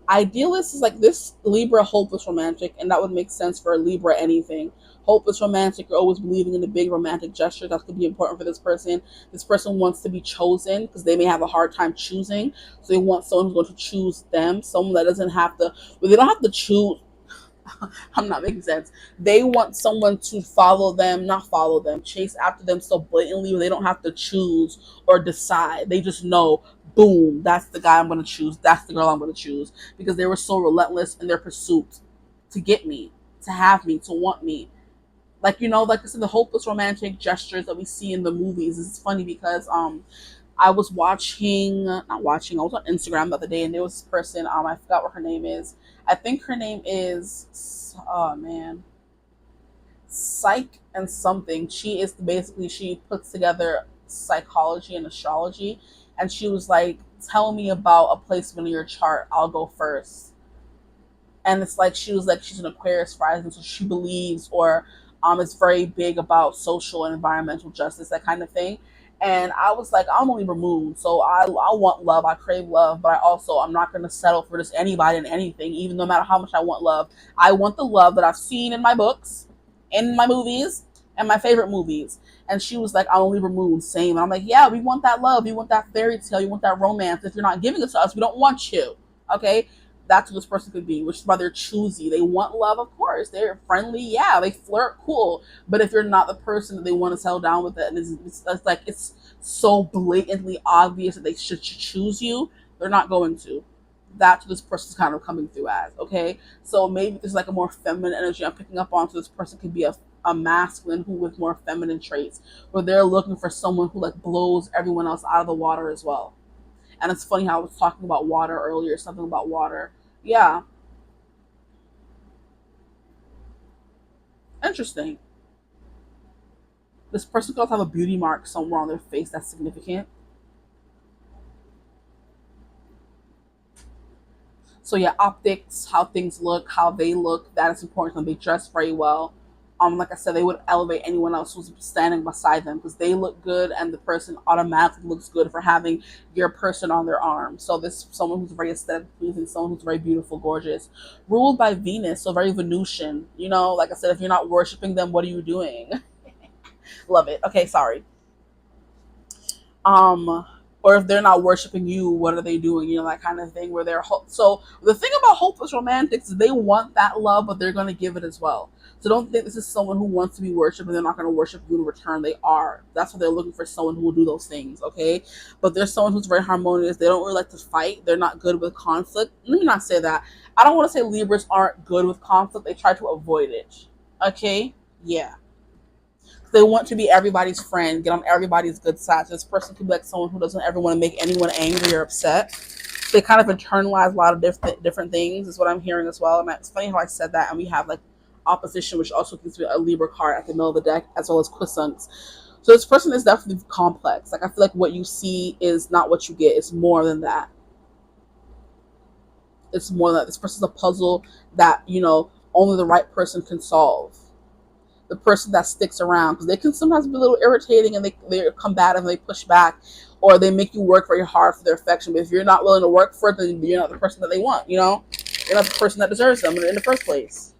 Idealist is like this Libra hopeless romantic, and that would make sense for a Libra anything. Hopeless romantic, you're always believing in the big romantic gesture that could be important for this person. This person wants to be chosen because they may have a hard time choosing. So they want someone who's going to choose them, someone that doesn't have to, well, they don't have to choose. I'm not making sense. They want someone to follow them, not follow them, chase after them so blatantly where they don't have to choose or decide. They just know, boom, that's the guy I'm going to choose. That's the girl I'm going to choose because they were so relentless in their pursuit to get me, to have me, to want me. Like, like I said, the hopeless romantic gestures that we see in the movies. It's funny because I was watching, not watching, I was on Instagram the other day, and there was this person, I forgot what her name is. I think her name is, oh man, Psych and something. She is basically, she puts together psychology and astrology, and she was like, tell me about a placement in your chart, I'll go first. And it's like she was like, she's an Aquarius rising, so she believes, or it's very big about social and environmental justice, that kind of thing. And I was like, I'm only removed, so I want love, I crave love, but I'm not going to settle for just anybody and anything, even no matter how much I want love. I want the love that I've seen in my books, in my movies, and my favorite movies. And she was like, I'm only removed, same. And I'm like, yeah, we want that love, we want that fairy tale, you want that romance. If you're not giving it to us, we don't want you. Okay, that's what this person could be, which is why they're choosy. They want love, of course. They're friendly, yeah. They flirt, cool. But if you're not the person that they want to settle down with, it, and it's like it's so blatantly obvious that they should choose you, they're not going to. That's what this person's kind of coming through as. Okay, so maybe there's like a more feminine energy I'm picking up on. So this person could be a masculine who with more feminine traits, where they're looking for someone who like blows everyone else out of the water as well. And it's funny how I was talking about water earlier, something about water. Yeah, interesting. This person could also have a beauty mark somewhere on their face that's significant. So yeah, optics, how things look, how they look, that is important to them. They dress very well. Like I said, they would elevate anyone else who's standing beside them because they look good, and the person automatically looks good for having your person on their arm. So this someone who's very aesthetic pleasing, someone who's very beautiful, gorgeous, ruled by Venus, so very Venusian. Like I said, if you're not worshiping them, what are you doing? Love it. Okay, sorry. um or if they're not worshiping you, what are they doing, that kind of thing, where so the thing about hopeless romantics is they want that love, but they're going to give it as well. So don't think this is someone who wants to be worshipped and they're not going to worship you in return. They are. That's what they're looking for, someone who will do those things. Okay, but there's someone who's very harmonious. They don't really like to fight. They're not good with conflict. Let me not say that. I don't want to say Libras aren't good with conflict. They try to avoid it. Okay, yeah. They want to be everybody's friend, get on everybody's good side. So this person could be like someone who doesn't ever want to make anyone angry or upset. They kind of internalize a lot of different things, is what I'm hearing as well. And it's funny how I said that. And we have like opposition, which also gives me a Libra card at the middle of the deck, as well as quiescence. So this person is definitely complex. Like I feel like what you see is not what you get. It's more than that. It's more than that. This person's a puzzle that only the right person can solve. the person that sticks around, because they can sometimes be a little irritating and they're combative and they push back, or they make you work very hard for their affection. But if you're not willing to work for it, then you're not the person that they want, you know? You're not the person that deserves them in the first place.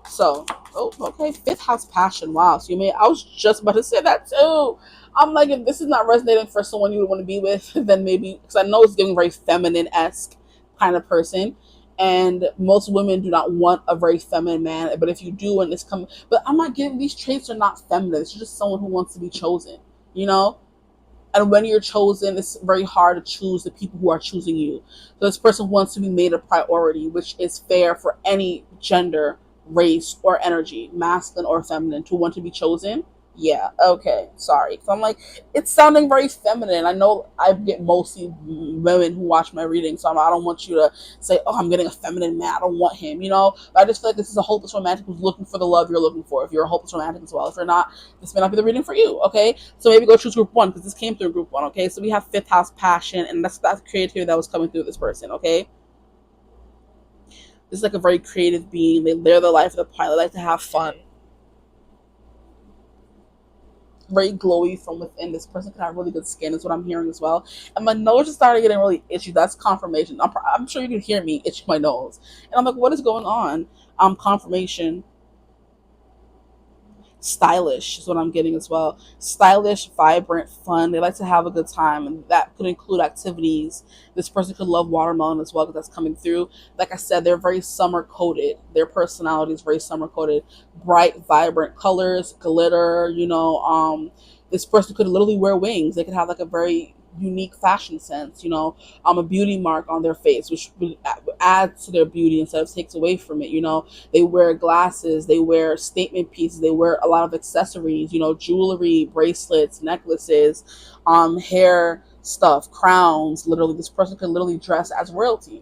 So, oh, okay, fifth house passion. Wow. So I was just about to say that too. I'm like, if this is not resonating for someone you would want to be with, then maybe, because I know it's giving very feminine-esque kind of person. And most women do not want a very feminine man. But if you do, and it's coming, but I'm not getting, these traits are not feminine. It's just someone who wants to be chosen, you know? And when you're chosen, it's very hard to choose the people who are choosing you. So this person wants to be made a priority, which is fair for any gender, race, or energy, masculine or feminine, to want to be chosen. Yeah, okay, sorry. So I'm like, it's sounding very feminine. I know I get mostly women who watch my reading, so I don't want you to say, oh, I'm getting a feminine man, I don't want him, you know? But I just feel like this is a hopeless romantic who's looking for the love you're looking for. If you're a hopeless romantic as well. If you're not, this may not be the reading for you, okay? So maybe go choose group one, because this came through group one, okay? So we have fifth house passion, and that's creativity that was coming through this person, okay? This is like a very creative being. They're the life of the party. They like to have fun. Very glowy from within. This person can have really good skin, is what I'm hearing as well. And my nose just started getting really itchy. That's confirmation. I'm sure you can hear me itching my nose. And I'm like, what is going on? Confirmation. Stylish is what I'm getting as well. Stylish, vibrant, fun. They like to have a good time, and that could include activities. This person could love watermelon as well, because that's coming through. Like I said, they're very summer coated. Their personality is very summer coated. Bright, vibrant colors, glitter. This person could literally wear wings. They could have like a very unique fashion sense, a beauty mark on their face, which would add to their beauty instead of takes away from it. They wear glasses, they wear statement pieces, they wear a lot of accessories, jewelry, bracelets, necklaces, hair stuff, crowns. Literally, this person could literally dress as royalty.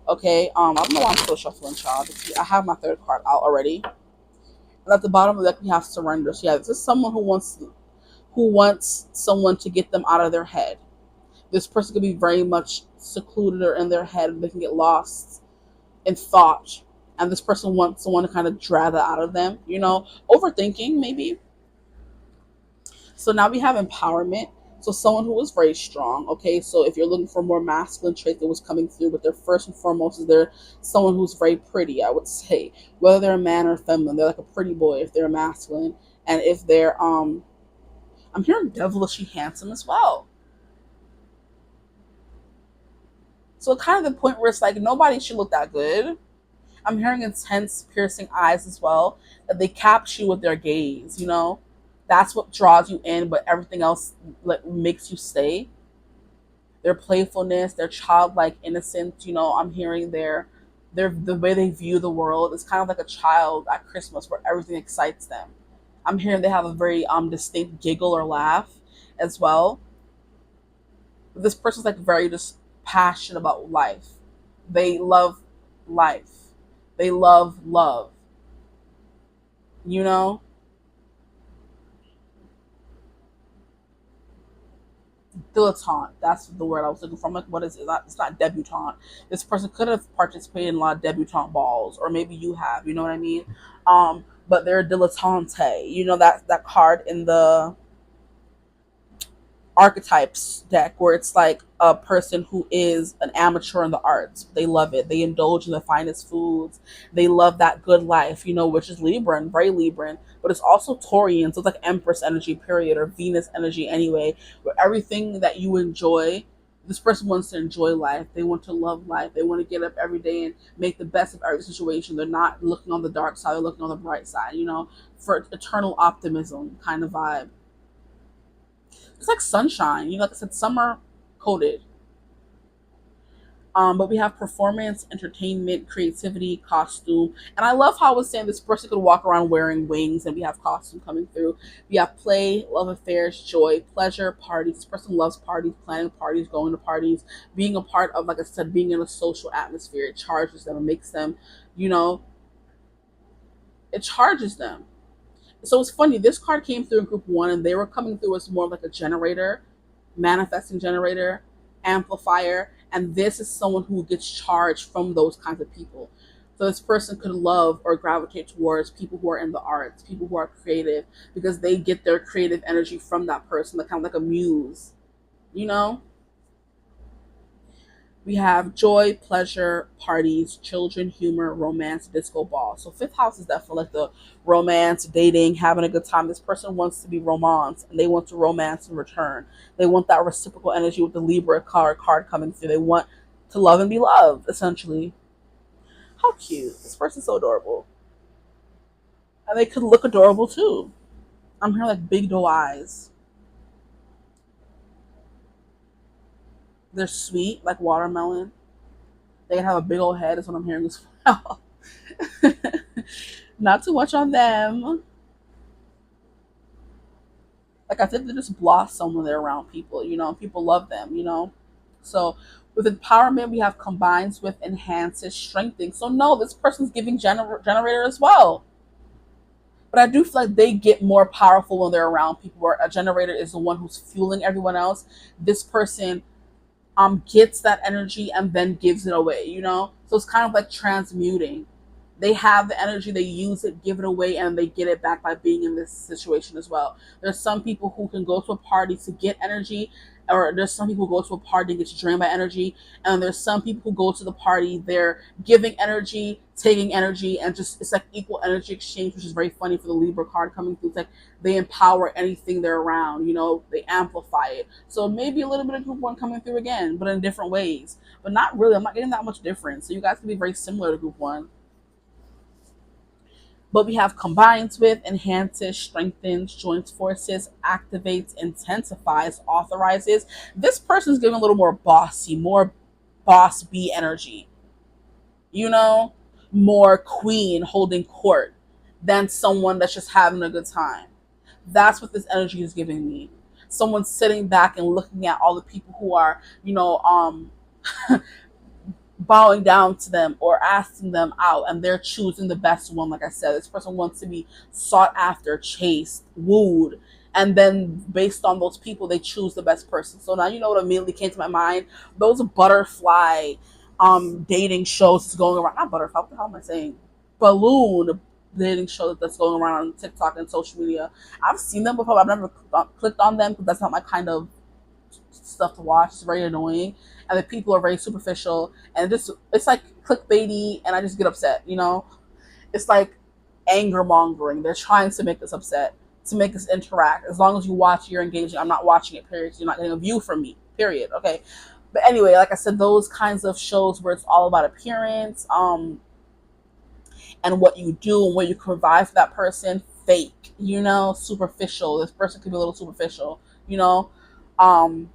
Okay, I don't know why I'm still shuffling, child. I have my third card out already. And at the bottom of the deck, we have surrender. So yeah, this is someone who wants someone to get them out of their head. This person could be very much secluded or in their head. They can get lost in thought. And this person wants someone to kind of drag that out of them, overthinking maybe. So now we have empowerment. So someone who is very strong. Okay, so if you're looking for more masculine trait that was coming through, but they're first and foremost is they're someone who's very pretty, I would say. Whether they're a man or feminine, they're like a pretty boy if they're masculine. And if they're I'm hearing devilishly handsome as well. So kind of the point where it's like nobody should look that good. I'm hearing intense, piercing eyes as well. That they capture you with their gaze. That's what draws you in, but everything else like makes you stay. Their playfulness, their childlike innocence. I'm hearing their the way they view the world is kind of like a child at Christmas where everything excites them. I'm hearing they have a very distinct giggle or laugh as well. This person's like very just passionate about life. They love life. They love love. You know, dilettante. That's the word I was looking for. I'm like, what is it? It's not debutante. This person could have participated in a lot of debutante balls, or maybe you have. You know what I mean? But they're dilettante. That card in the archetypes deck where it's like a person who is an amateur in the arts. They love it. They indulge in the finest foods. They love that good life, which is Libran, very Libran, but it's also Taurian. So it's like Empress energy, period, or Venus energy anyway, where everything that you enjoy, this person wants to enjoy life. They want to love life. They want to get up every day and make the best of every situation. They're not looking on the dark side, they're looking on the bright side, for eternal optimism kind of vibe. It's like sunshine, like I said, summer coated. But we have performance, entertainment, creativity, costume. And I love how I was saying this person could walk around wearing wings, and we have costume coming through. We have play, love affairs, joy, pleasure, parties. This person loves parties, planning parties, going to parties, being a part of, like I said, being in a social atmosphere. It charges them, it makes them, you know, it charges them. So it's funny, this card came through in group one, and they were coming through as more like a generator, manifesting generator, amplifier, And this is someone who gets charged from those kinds of people. So this person could love or gravitate towards people who are in the arts, people who are creative, because they get their creative energy from that person, like kind of like a muse, you know? We have joy, pleasure, parties, children, humor, romance, disco ball. So fifth house is definitely like the romance, dating, having a good time. This person wants to be romanced and they want to romance in return. They want that reciprocal energy with the Libra card coming through. They want to love and be loved, essentially. How cute. This person's so adorable. And they could look adorable too. I'm hearing like big doe eyes. They're sweet, like watermelon. They can have a big old head, is what I'm hearing as well. Not too much on them. Like I said, they just blossom when they're around people, people love them, So with empowerment, we have combines with enhances, strengthening. So no, this person's giving generator as well. But I do feel like they get more powerful when they're around people where a generator is the one who's fueling everyone else. This person gets that energy and then gives it away, So it's kind of like transmuting. They have the energy, they use it, give it away, and they get it back by being in this situation as well. There's some people who can go to a party to get energy, or there's some people who go to a party and get drained by energy, and there's some people who go to the party, they're giving energy, taking energy, and just it's like equal energy exchange, which is very funny for the Libra card coming through. It's like they empower anything they're around, they amplify it. So maybe a little bit of group one coming through again, but in different ways. But not really. I'm not getting that much difference. So you guys can be very similar to group one. But we have combines with, enhances, strengthens, joins forces, activates, intensifies, authorizes. This person's giving a little more bossy, more boss B energy, you know, more queen holding court than someone that's just having a good time. That's what this energy is giving me. Someone sitting back and looking at all the people who are, bowing down to them or asking them out, and they're choosing the best one. Like I said, this person wants to be sought after, chased, wooed, and then based on those people they choose the best person. So now you know what immediately came to my mind. Those butterfly dating shows that's going around, not butterfly, what the hell am I saying, balloon dating shows that's going around on TikTok and social media. I've seen them before, but I've never clicked on them because that's not my kind of stuff to watch. It's very annoying, and the people are very superficial, and it's like clickbaity, and I just get upset. It's like anger mongering. They're trying to make us upset, to make us interact. As long as you watch, you're engaging. I'm not watching it. Period. You're not getting a view from me. Period. Okay. But anyway, like I said, those kinds of shows where it's all about appearance, and what you do and what you provide for that person, fake. Superficial. This person could be a little superficial. Um,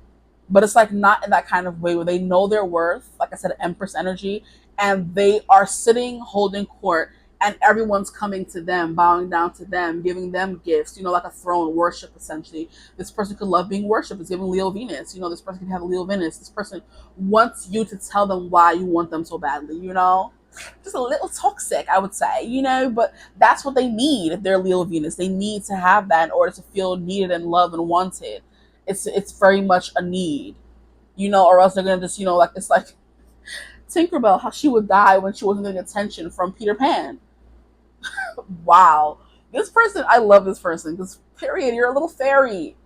but it's like not in that kind of way where they know their worth, like I said, Empress energy, and they are sitting holding court, and everyone's coming to them, bowing down to them, giving them gifts, like a throne, worship essentially. This person could love being worshipped. It's giving Leo Venus. This person could have Leo Venus. This person wants you to tell them why you want them so badly, just a little toxic, I would say, but that's what they need. If they're Leo Venus, they need to have that in order to feel needed and loved and wanted. It's very much a need, or else they're gonna just, like it's like Tinkerbell, how she would die when she wasn't getting attention from Peter Pan. Wow. This person, I love this person because period, you're a little fairy.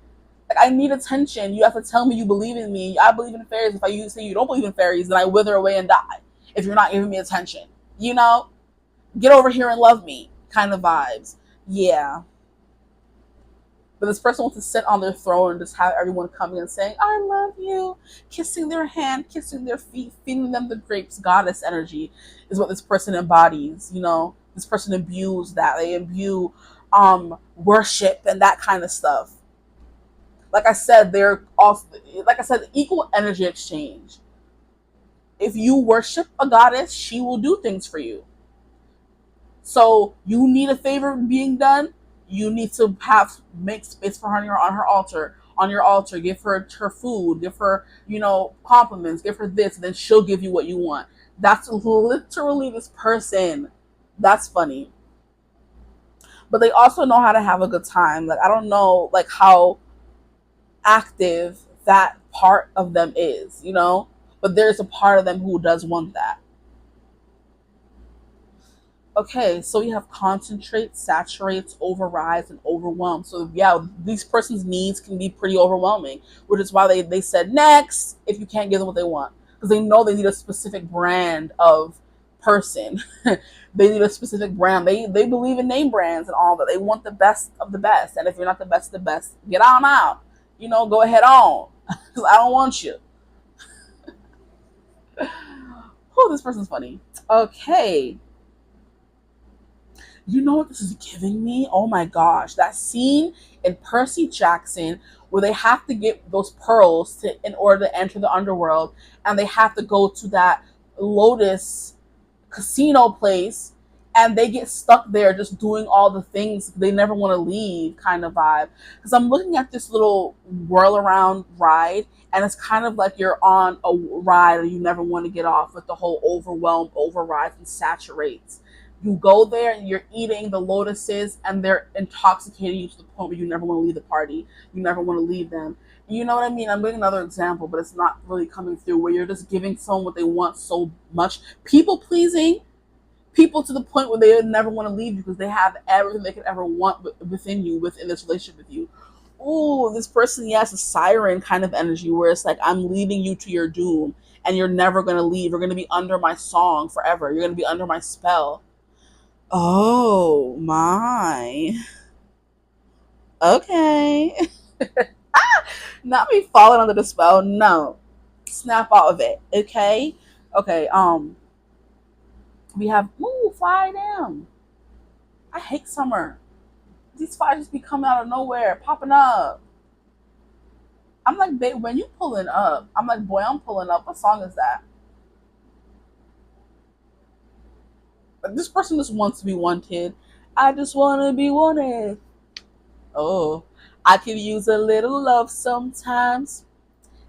Like I need attention. You have to tell me you believe in me. I believe in fairies. If I say you don't believe in fairies, then I wither away and die. If you're not giving me attention, get over here and love me kind of vibes. Yeah. But this person wants to sit on their throne and just have everyone coming and saying, I love you, kissing their hand, kissing their feet, feeding them the grapes. Goddess energy is what this person embodies. This person imbues that. They imbue worship and that kind of stuff. Like I said, they're also, like I said, equal energy exchange. If you worship a goddess, she will do things for you. So you need a favor being done, you need to make space for her on her altar. On your altar, give her food, give her, compliments, give her this, and then she'll give you what you want. That's literally this person. That's funny. But they also know how to have a good time. Like I don't know like how active that part of them is, But there's a part of them who does want that. Okay, so we have concentrate, saturates, overrides, and overwhelm. So yeah, these person's needs can be pretty overwhelming, which is why they said next if you can't give them what they want. Because they know they need a specific brand of person. They need a specific brand. They believe in name brands and all that. They want the best of the best. And if you're not the best of the best, get on out. Go ahead on. Because I don't want you. Oh, this person's funny. Okay. You know what this is giving me? Oh my gosh, that scene in Percy Jackson where they have to get those pearls in order to enter the underworld, and they have to go to that Lotus casino place, and they get stuck there just doing all the things they never want to leave kind of vibe. Because I'm looking at this little whirl around ride, and it's kind of like you're on a ride and you never want to get off with the whole overwhelm, overrides, and saturates. You go there and you're eating the lotuses, and they're intoxicating you to the point where you never want to leave the party. You never want to leave them. You know what I mean? I'm giving another example, but it's not really coming through, where you're just giving someone what they want so much. People pleasing people to the point where they would never want to leave you because they have everything they could ever want within you, within this relationship with you. Oh, this person, yes, a siren kind of energy where it's like, I'm leading you to your doom and you're never going to leave. You're going to be under my song forever. You're going to be under my spell. Oh my. Okay. Not me falling under the spell. No. Snap out of it. Okay. Okay. We have fly down. I hate summer. These fires just be coming out of nowhere, popping up. I'm like, babe, when you pulling up? I'm like, boy, I'm pulling up. What song is that? This person just wants to be wanted. I just want to be wanted. Oh, I could use a little love sometimes.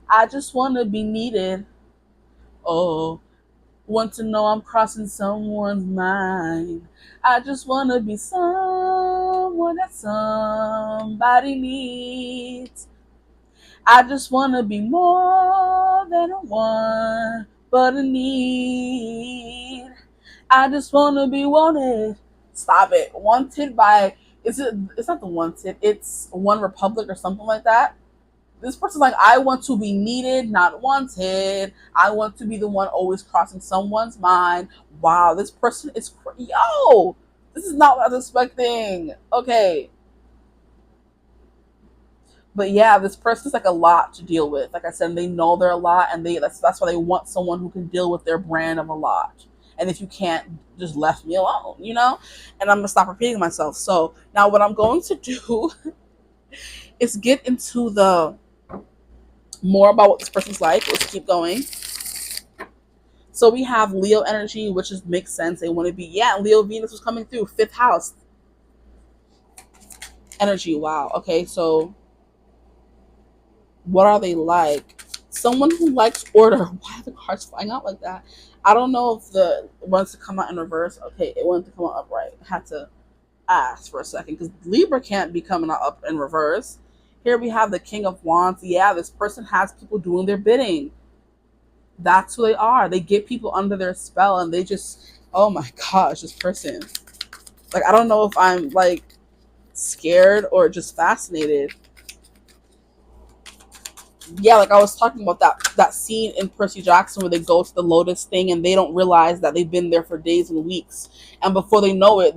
I just want to be needed. Oh, want to know I'm crossing someone's mind. I just want to be someone that somebody needs. I just want to be more than a want, but a need. I just want to be wanted. Stop it. Wanted by, it's not the Wanted, it's One Republic or something like that. This person's like, I want to be needed, not wanted. I want to be the one always crossing someone's mind. Wow, this person is yo. This is not what I was expecting. Okay, but yeah, this person's like a lot to deal with. Like I said, they know they're a lot, and that's why they want someone who can deal with their brand of a lot. And if you can't, just left me alone. And I'm gonna stop repeating myself. So now, what I'm going to do is get into the more about what this person's like. Let's keep going. So we have Leo energy, which makes sense. They want to be, Leo Venus was coming through, 5th house energy. Wow. Okay, so what are they like? Someone who likes order. Why are the cards flying out like that? I don't know if it wants to come out in reverse. Okay, it wanted to come out upright. I had to ask for a second because Libra can't be coming out up in reverse. Here we have the King of Wands. Yeah, this person has people doing their bidding. That's who they are. They get people under their spell, and they just, oh my gosh, this person. Like, I don't know if I'm like scared or just fascinated. Yeah, like I was talking about that scene in Percy Jackson where they go to the Lotus thing and they don't realize that they've been there for days and weeks, and before they know it,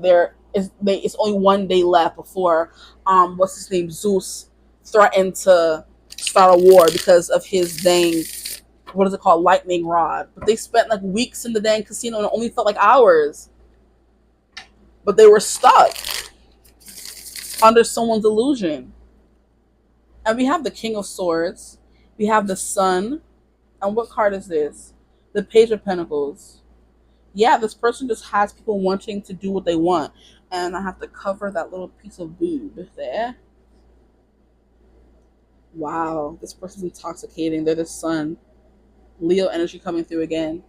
it's only one day left before what's his name, Zeus, threatened to start a war because of his dang, what is it called, lightning rod. But they spent like weeks in the dang casino and it only felt like hours, but they were stuck under someone's illusion. And we have the King of Swords. We have the Sun. And what card is this? The Page of Pentacles. Yeah, this person just has people wanting to do what they want. And I have to cover that little piece of boob there. Wow, this person's intoxicating. They're the Sun. Leo energy coming through again.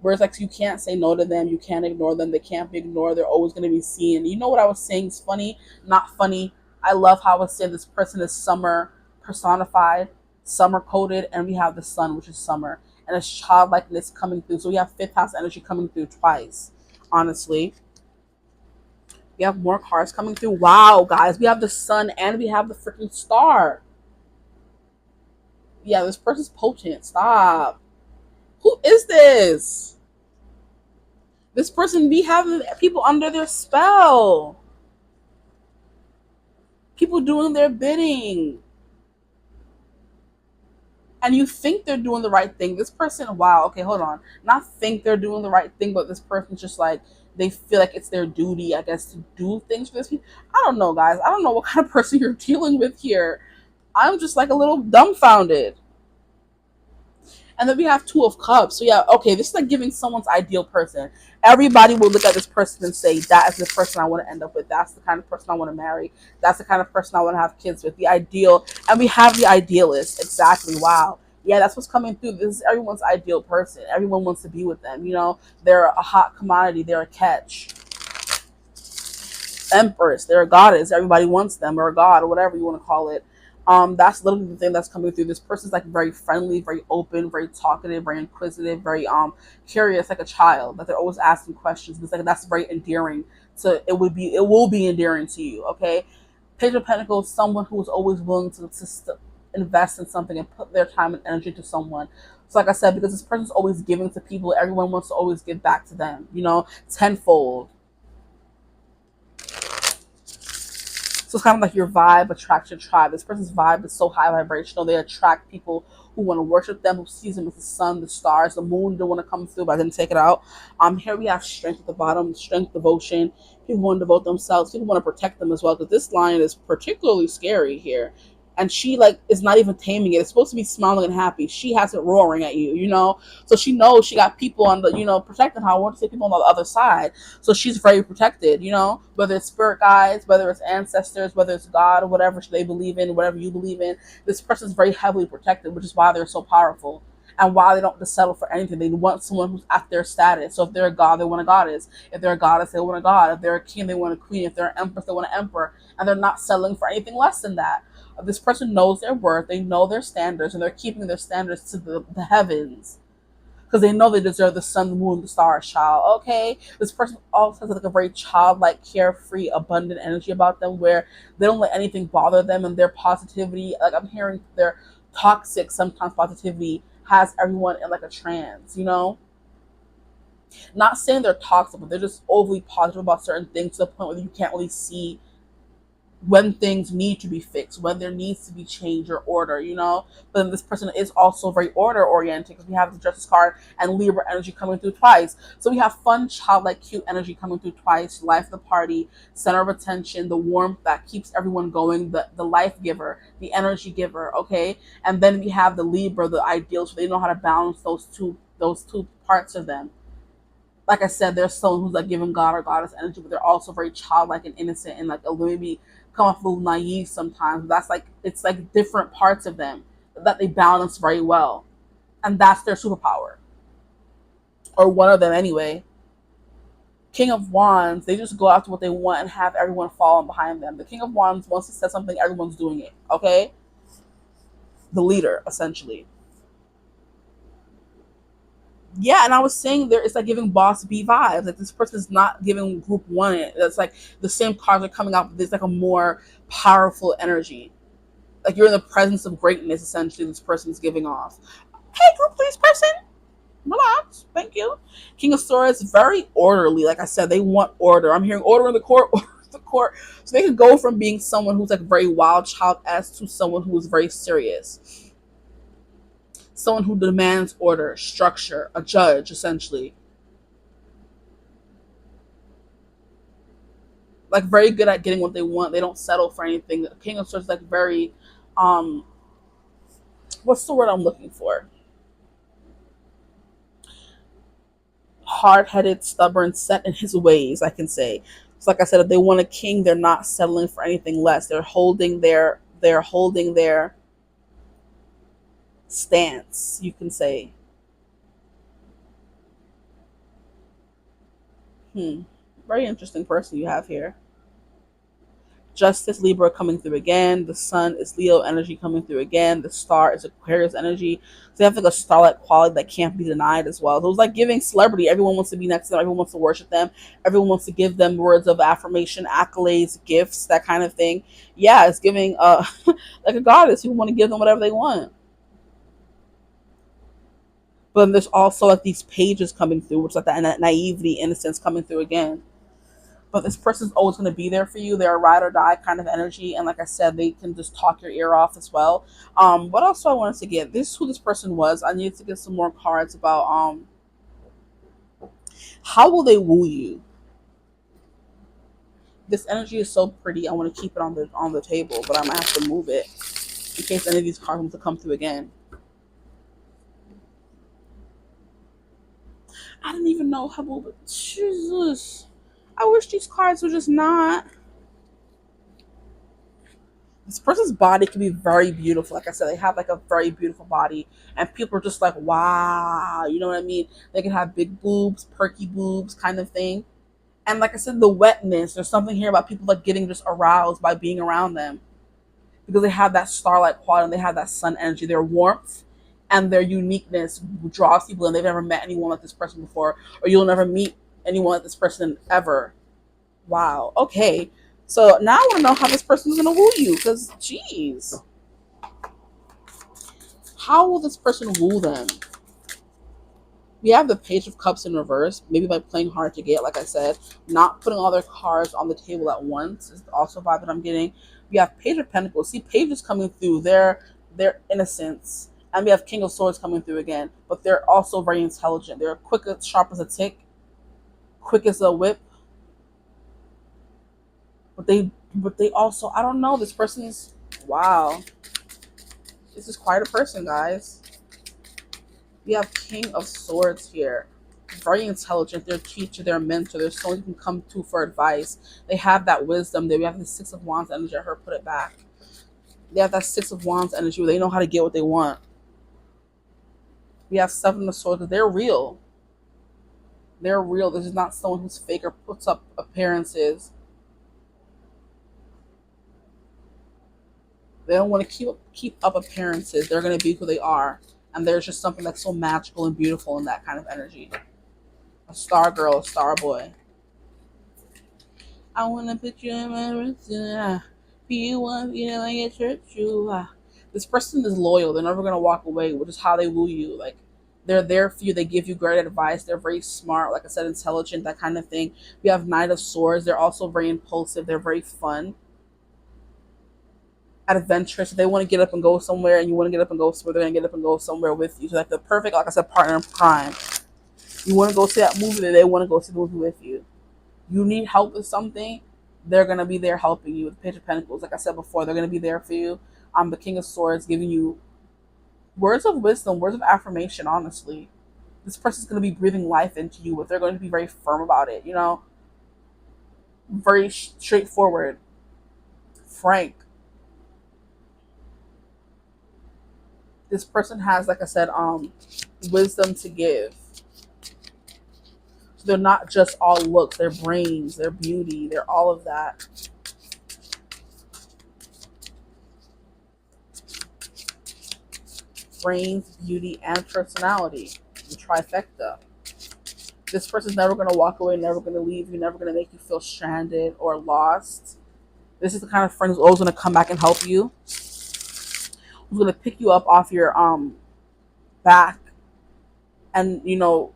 Whereas like you can't say no to them, you can't ignore them, they can't be ignored, they're always going to be seen. You know what I was saying is funny? Not funny. I love how I was saying this person is summer personified, summer coded, and we have the sun, which is summer. and it's childlikeness coming through. So we have fifth house energy coming through twice, honestly. We have more cards coming through. Wow, guys, we have the sun and we have the freaking star. Yeah, this person's potent. Stop. Who is this? This person be having people under their spell. People doing their bidding. And you think they're doing the right thing. This person, wow, okay, hold on. Not think they're doing the right thing, but this person's just like, they feel like it's their duty, I guess, to do things for this people. I don't know, guys. I don't know what kind of person you're dealing with here. I'm just like a little dumbfounded. And then we have Two of Cups. So yeah, okay, this is like giving someone's ideal person. Everybody will look at this person and say, that is the person I want to end up with. That's the kind of person I want to marry. That's the kind of person I want to have kids with. The ideal. And we have the idealist. Exactly. Wow. Yeah, that's what's coming through. This is everyone's ideal person. Everyone wants to be with them. You know, they're a hot commodity. They're a catch. Empress. They're a goddess. Everybody wants them, or a god, or whatever you want to call it. That's literally the thing that's coming through. This person's like very friendly, very open, very talkative, very inquisitive, very curious, like a child. That they're always asking questions. It's like that's very endearing. So it will be endearing to you. Okay, Page of Pentacles, someone who is always willing to invest in something and put their time and energy to someone. So like I said, because this person's always giving to people, everyone wants to always give back to them. You know, tenfold. So it's kind of like your vibe attracts your tribe. This person's vibe is so high vibrational. They attract people who want to worship them, who sees them as the sun, the stars, the moon. They want to come through, but I didn't take it out. Here we have strength at the bottom, strength, devotion. People want to devote themselves. People want to protect them as well, because this lion is particularly scary here. And she like is not even taming it. It's supposed to be smiling and happy. She has it roaring at you, you know. So she knows she got people on the, you know, protecting her. I want to say people on the other side. So she's very protected, you know. Whether it's spirit guides, whether it's ancestors, whether it's God, or whatever they believe in, whatever you believe in. This person's very heavily protected, which is why they're so powerful. And why they don't just settle for anything. They want someone who's at their status. So if they're a god, they want a goddess. If they're a goddess, they want a god. If they're a king, they want a queen. If they're an empress, they want an emperor. And they're not settling for anything less than that. This person knows their worth, they know their standards, and they're keeping their standards to the heavens, because they know they deserve the sun, the moon, the stars, child. Okay, this person also has like a very childlike, carefree, abundant energy about them, where they don't let anything bother them, and their positivity, like I'm hearing, their toxic sometimes positivity has everyone in like a trance, you know. Not saying they're toxic, but they're just overly positive about certain things to the point where you can't really see when things need to be fixed, when there needs to be change or order, you know. But then this person is also very order oriented, because we have the Justice card and Libra energy coming through twice. So we have fun, childlike, cute energy coming through twice. Life of the party, center of attention, the warmth that keeps everyone going, the life giver, the energy giver. Okay, and then we have the Libra, the ideals. So they know how to balance those two parts of them. Like I said, there's someone who's like giving God or goddess energy, but they're also very childlike and innocent, and like maybe come off a little naive sometimes. That's like, it's like different parts of them that they balance very well, and that's their superpower, or one of them anyway. King of Wands, they just go after what they want and have everyone following behind them. The King of Wands wants to say something, everyone's doing it. Okay, the leader essentially. Yeah, and I was saying there, it's like giving boss B vibes. Like this person is not giving group one. It's like the same cards are coming out, but there's like a more powerful energy. Like you're in the presence of greatness. Essentially, this person is giving off. Hey, group please, person, relax. Thank you. King of Swords, very orderly. Like I said, they want order. I'm hearing order in the court. Order in the court. So they could go from being someone who's like very wild child as to someone who is very serious. Someone who demands order, structure, a judge, essentially. Like very good at getting what they want. They don't settle for anything. The King of Swords is like very, um, what's the word I'm looking for? Hard-headed, stubborn, set in his ways, I can say. So like I said, if they want a king, they're not settling for anything less. They're holding their stance, you can say. Very interesting person you have here. Justice, Libra coming through again. The sun is Leo energy coming through again. The star is Aquarius energy. So they have like a starlight quality that can't be denied as well. So it was like giving celebrity. Everyone wants to be next to them. Everyone wants to worship them. Everyone wants to give them words of affirmation, accolades, gifts, that kind of thing. Yeah, it's giving like a goddess who want to give them whatever they want. But then there's also like these pages coming through, which is like that naivety, innocence coming through again. But this person's always going to be there for you. They're a ride or die kind of energy, and like I said, they can just talk your ear off as well. What else do I wanted to get? This is who this person was. I need to get some more cards about how will they woo you. This energy is so pretty. I want to keep it on the table, but I'm gonna have to move it in case any of these cards want to come through again. I didn't even know how. Jesus, I wish these cards were just not. This person's body can be very beautiful. Like I said, they have like a very beautiful body, and people are just like, wow, you know what I mean? They can have big boobs, perky boobs, kind of thing. And like I said, the wetness. There's something here about people like getting just aroused by being around them because they have that starlight quality and they have that sun energy. Their warmth and their uniqueness draws people, and they've never met anyone like this person before, or you'll never meet anyone like this person ever. Wow. Okay. So now I want to know how this person is going to woo you. Because, geez, how will this person woo them? We have the Page of Cups in reverse. Maybe by playing hard to get, like I said, not putting all their cards on the table at once is also a vibe that I'm getting. We have Page of Pentacles. See, pages coming through. Their innocence. And we have King of Swords coming through again. But they're also very intelligent. They're quick, as sharp as a tick, quick as a whip. But they also, I don't know, this person's, wow. This is quite a person, guys. We have King of Swords here. Very intelligent. They're a teacher, they're a mentor. They're someone you can come to for advice. They have that wisdom. We have the Six of Wands energy. I heard put it back. They have that Six of Wands energy where they know how to get what they want. We have Seven of Swords. They're real. They're real. This is not someone who's fake or puts up appearances. They don't want to keep up appearances. They're going to be who they are. And there's just something that's so magical and beautiful in that kind of energy. A star girl, a star boy. I want to put you in my wrist. You want, you know, I get hurt you. This person is loyal. They're never going to walk away, which is how they woo you. Like, they're there for you. They give you great advice. They're very smart. Like I said, intelligent, that kind of thing. We have Knight of Swords. They're also very impulsive. They're very fun. Adventurous. They want to get up and go somewhere, and you want to get up and go somewhere. They're going to get up and go somewhere with you. So like the perfect, like I said, partner in crime. You want to go see that movie, they want to go see the movie with you. You need help with something, they're going to be there helping you. With Page of Pentacles, like I said before, they're going to be there for you. The King of Swords giving you words of wisdom, words of affirmation, honestly. This person's going to be breathing life into you, but they're going to be very firm about it, you know? Very straightforward, frank. This person has, like I said, wisdom to give. So they're not just all looks, they're brains, they're beauty, they're all of that. Brains, beauty, and personality. The trifecta. This person's never going to walk away, never going to leave you, never going to make you feel stranded or lost. This is the kind of friend who's always going to come back and help you. Who's going to pick you up off your back and, you know,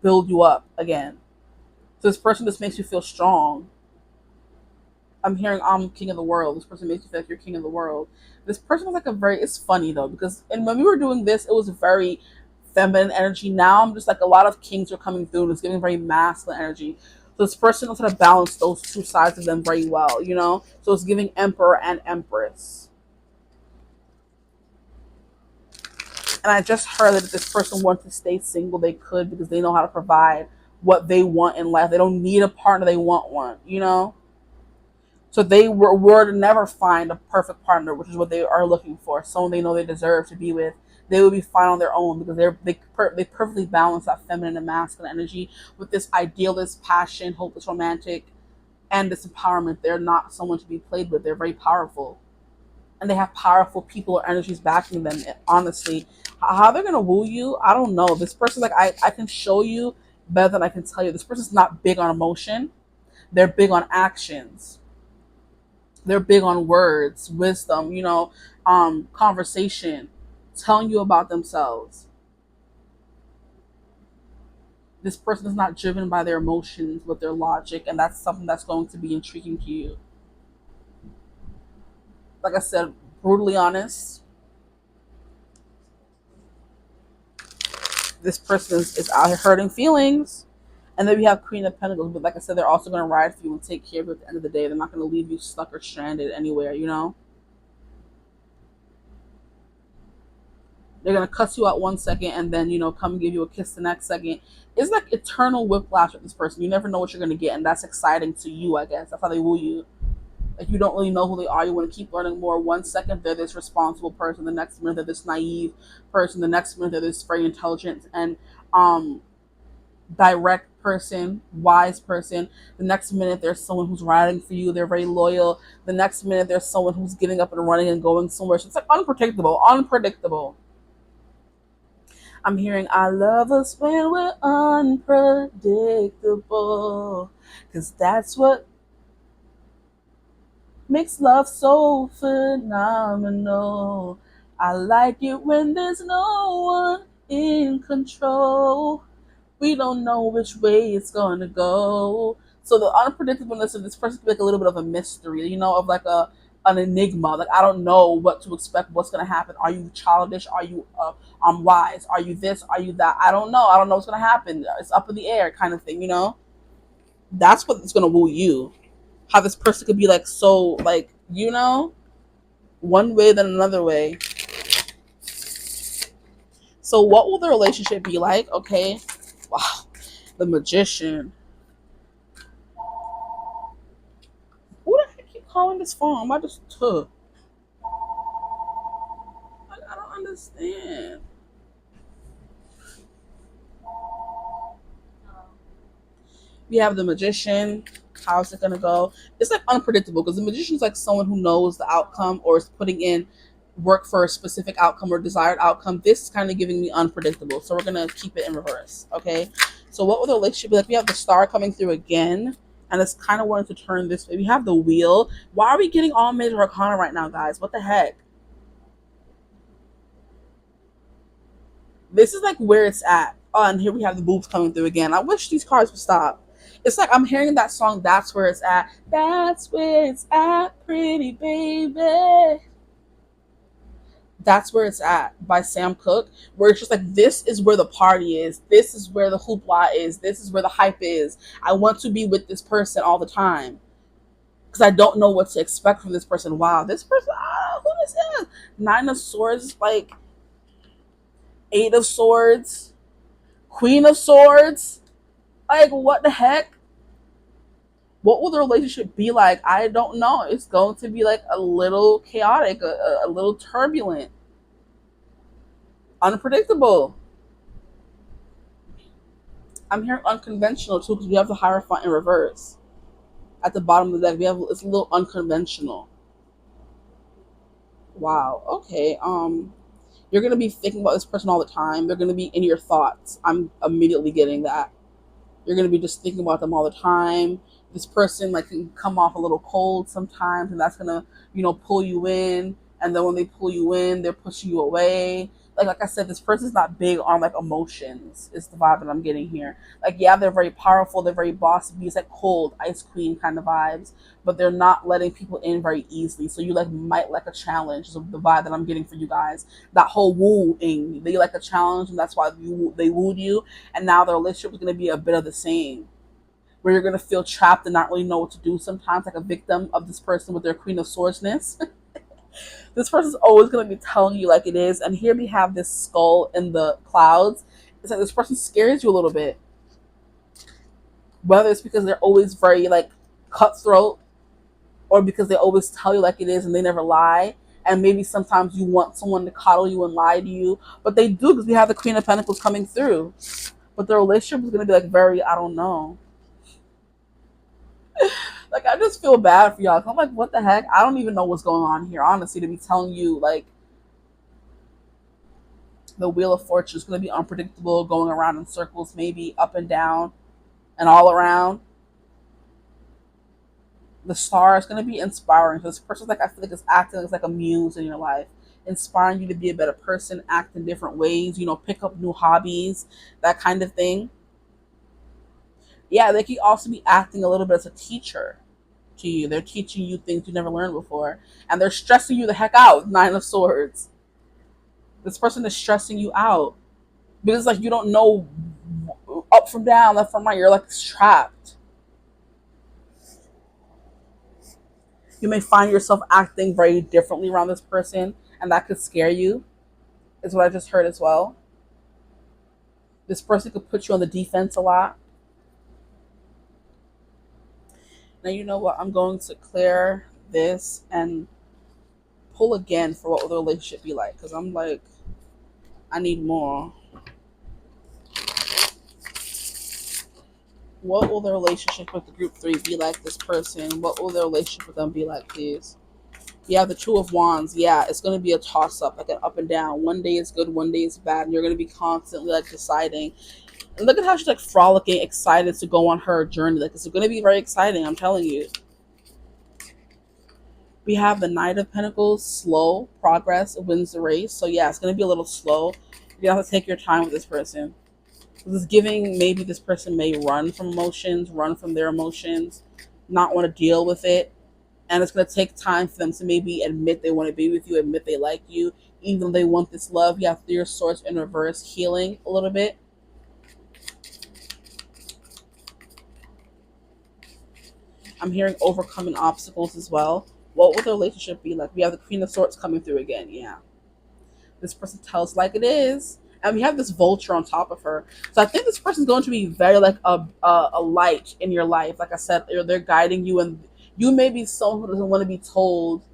build you up again. So this person just makes you feel strong. I'm hearing I'm king of the world. This person makes you feel like you're king of the world. This person is like a very, it's funny though, because and when we were doing this, it was very feminine energy. Now I'm just like, a lot of kings are coming through and it's giving very masculine energy. So this person knows how to balance those two sides of them very well, you know? So it's giving emperor and empress. And I just heard that if this person wants to stay single, they could, because they know how to provide what they want in life. They don't need a partner, they want one, you know? So they were to never find a perfect partner, which is what they are looking for, someone they know they deserve to be with. They will be fine on their own because they perfectly balance that feminine and masculine energy with this idealist, passion, hopeless, romantic and this empowerment. They're not someone to be played with. They're very powerful. And they have powerful people or energies backing them. And honestly, how they're going to woo you, I don't know. This person, like, I can show you better than I can tell you. This person's not big on emotion. They're big on actions. They're big on words, wisdom, conversation, telling you about themselves. This person is not driven by their emotions, but their logic, and that's something that's going to be intriguing to you. Like I said, brutally honest. This person is out here hurting feelings. And then we have Queen of Pentacles, but like I said, they're also going to ride for you and take care of you at the end of the day. They're not going to leave you stuck or stranded anywhere, They're going to cuss you out 1 second and then, come and give you a kiss the next second. It's like eternal whiplash with this person. You never know what you're going to get, and that's exciting to you, I guess. That's how they woo you. Like, you don't really know who they are. You want to keep learning more. 1 second, they're this responsible person. The next minute, they're this naive person. The next minute, they're this very intelligent and direct person, wise person. The next minute, there's someone who's riding for you. They're very loyal. The next minute, there's someone who's getting up and running and going somewhere. So it's like unpredictable. I'm hearing, I love us when we're unpredictable, because that's what makes love so phenomenal. I like it when there's no one in control. We don't know which way it's going to go. So the unpredictableness of this person could be like a little bit of a mystery, of like an enigma. Like, I don't know what to expect, what's going to happen. Are you childish? Are you wise? Are you this? Are you that? I don't know. I don't know what's going to happen. It's up in the air kind of thing, That's what's going to woo you. How this person could be like so, like, one way then another way. So what will the relationship be like? Okay. Wow. The Magician. Who the heck keep calling this phone? I just took. I don't understand. We have the Magician. How's it gonna go? It's like unpredictable because the Magician's like someone who knows the outcome or is putting in work for a specific outcome or desired outcome. This is kind of giving me unpredictable, so we're gonna keep it in reverse. Okay. So what will the relationship be like? We have the Star coming through again, and it's kind of wanting to turn this way. We have the Wheel. Why are we getting all major arcana right now, guys? What the heck? This is like where it's at. Oh, and here we have the boobs coming through again. I wish these cards would stop. It's like I'm hearing that song, That's Where It's At. That's where it's at, pretty baby. That's Where It's At by Sam Cooke, where it's just like, this is where the party is. This is where the hoopla is. This is where the hype is. I want to be with this person all the time because I don't know what to expect from this person. Wow, this person, who this is? 9 of Swords, like 8 of Swords, Queen of Swords. Like, what the heck? What will the relationship be like? I don't know. It's going to be like a little chaotic, a little turbulent, unpredictable. I'm hearing unconventional too because we have the Hierophant in reverse. At the bottom of the deck, it's a little unconventional. Wow. Okay. You're gonna be thinking about this person all the time. They're gonna be in your thoughts. I'm immediately getting that. You're going to be just thinking about them all the time. This person like can come off a little cold sometimes, and that's going to, pull you in. And then when they pull you in, they're pushing you away. Like I said, this person's not big on like emotions. Is the vibe that I'm getting here. Like, yeah, they're very powerful. They're very bossy. It's like cold ice queen kind of vibes, but they're not letting people in very easily. So you like might like a challenge. Is the vibe that I'm getting for you guys. That whole wooing, they like a challenge, and that's why they wooed you. And now the relationship is going to be a bit of the same, where you're going to feel trapped and not really know what to do sometimes, like a victim of this person with their Queen of Swordsness. This person's always going to be telling you like it is. And here we have this skull in the clouds. It's like this person scares you a little bit. Whether it's because they're always very like cutthroat, or because they always tell you like it is and they never lie. And maybe sometimes you want someone to coddle you and lie to you. But they do, because we have the Queen of Pentacles coming through. But the relationship is going to be like very, I don't know. Like, I just feel bad for y'all. I'm like, what the heck? I don't even know what's going on here, honestly, to be telling you. Like, the Wheel of Fortune is going to be unpredictable, going around in circles, maybe up and down and all around. The Star is going to be inspiring. So this person, like, I feel like is acting as like a muse in your life, inspiring you to be a better person, act in different ways, pick up new hobbies, that kind of thing. Yeah, they could also be acting a little bit as a teacher to you. They're teaching you things you never learned before, and they're stressing you the heck out. Nine of Swords. This person is stressing you out because, like, you don't know up from down, left from right. You're like trapped. You may find yourself acting very differently around this person, and that could scare you, is what I just heard as well. This person could put you on the defense a lot. Now, you know what? I'm going to clear this and pull again for what will the relationship be like, because I'm like, I need more. What will the relationship with the group 3 be like, this person? What will the relationship with them be like, please? You have the Two of Wands. Yeah, it's going to be a toss-up, like an up and down. One day is good, one day is bad, and you're going to be constantly, like, deciding. And look at how she's, like, frolicking, excited to go on her journey. Like, it's going to be very exciting, I'm telling you. We have the Knight of Pentacles. Slow progress wins the race. So, yeah, it's going to be a little slow. You have to take your time with this person. This is giving, maybe this person may run from emotions, run from their emotions, not want to deal with it. And it's going to take time for them to maybe admit they want to be with you, admit they like you, even though they want this love. You have Three of Swords in reverse, healing a little bit. I'm hearing overcoming obstacles as well. What will the relationship be like? We have the Queen of Swords coming through again. Yeah. This person tells like it is. And we have this vulture on top of her. So I think this person's going to be very like a light in your life. Like I said, they're guiding you, and you may be someone who doesn't want to be told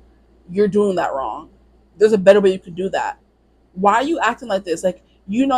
you're doing that wrong. There's a better way you could do that. Why are you acting like this? Like, you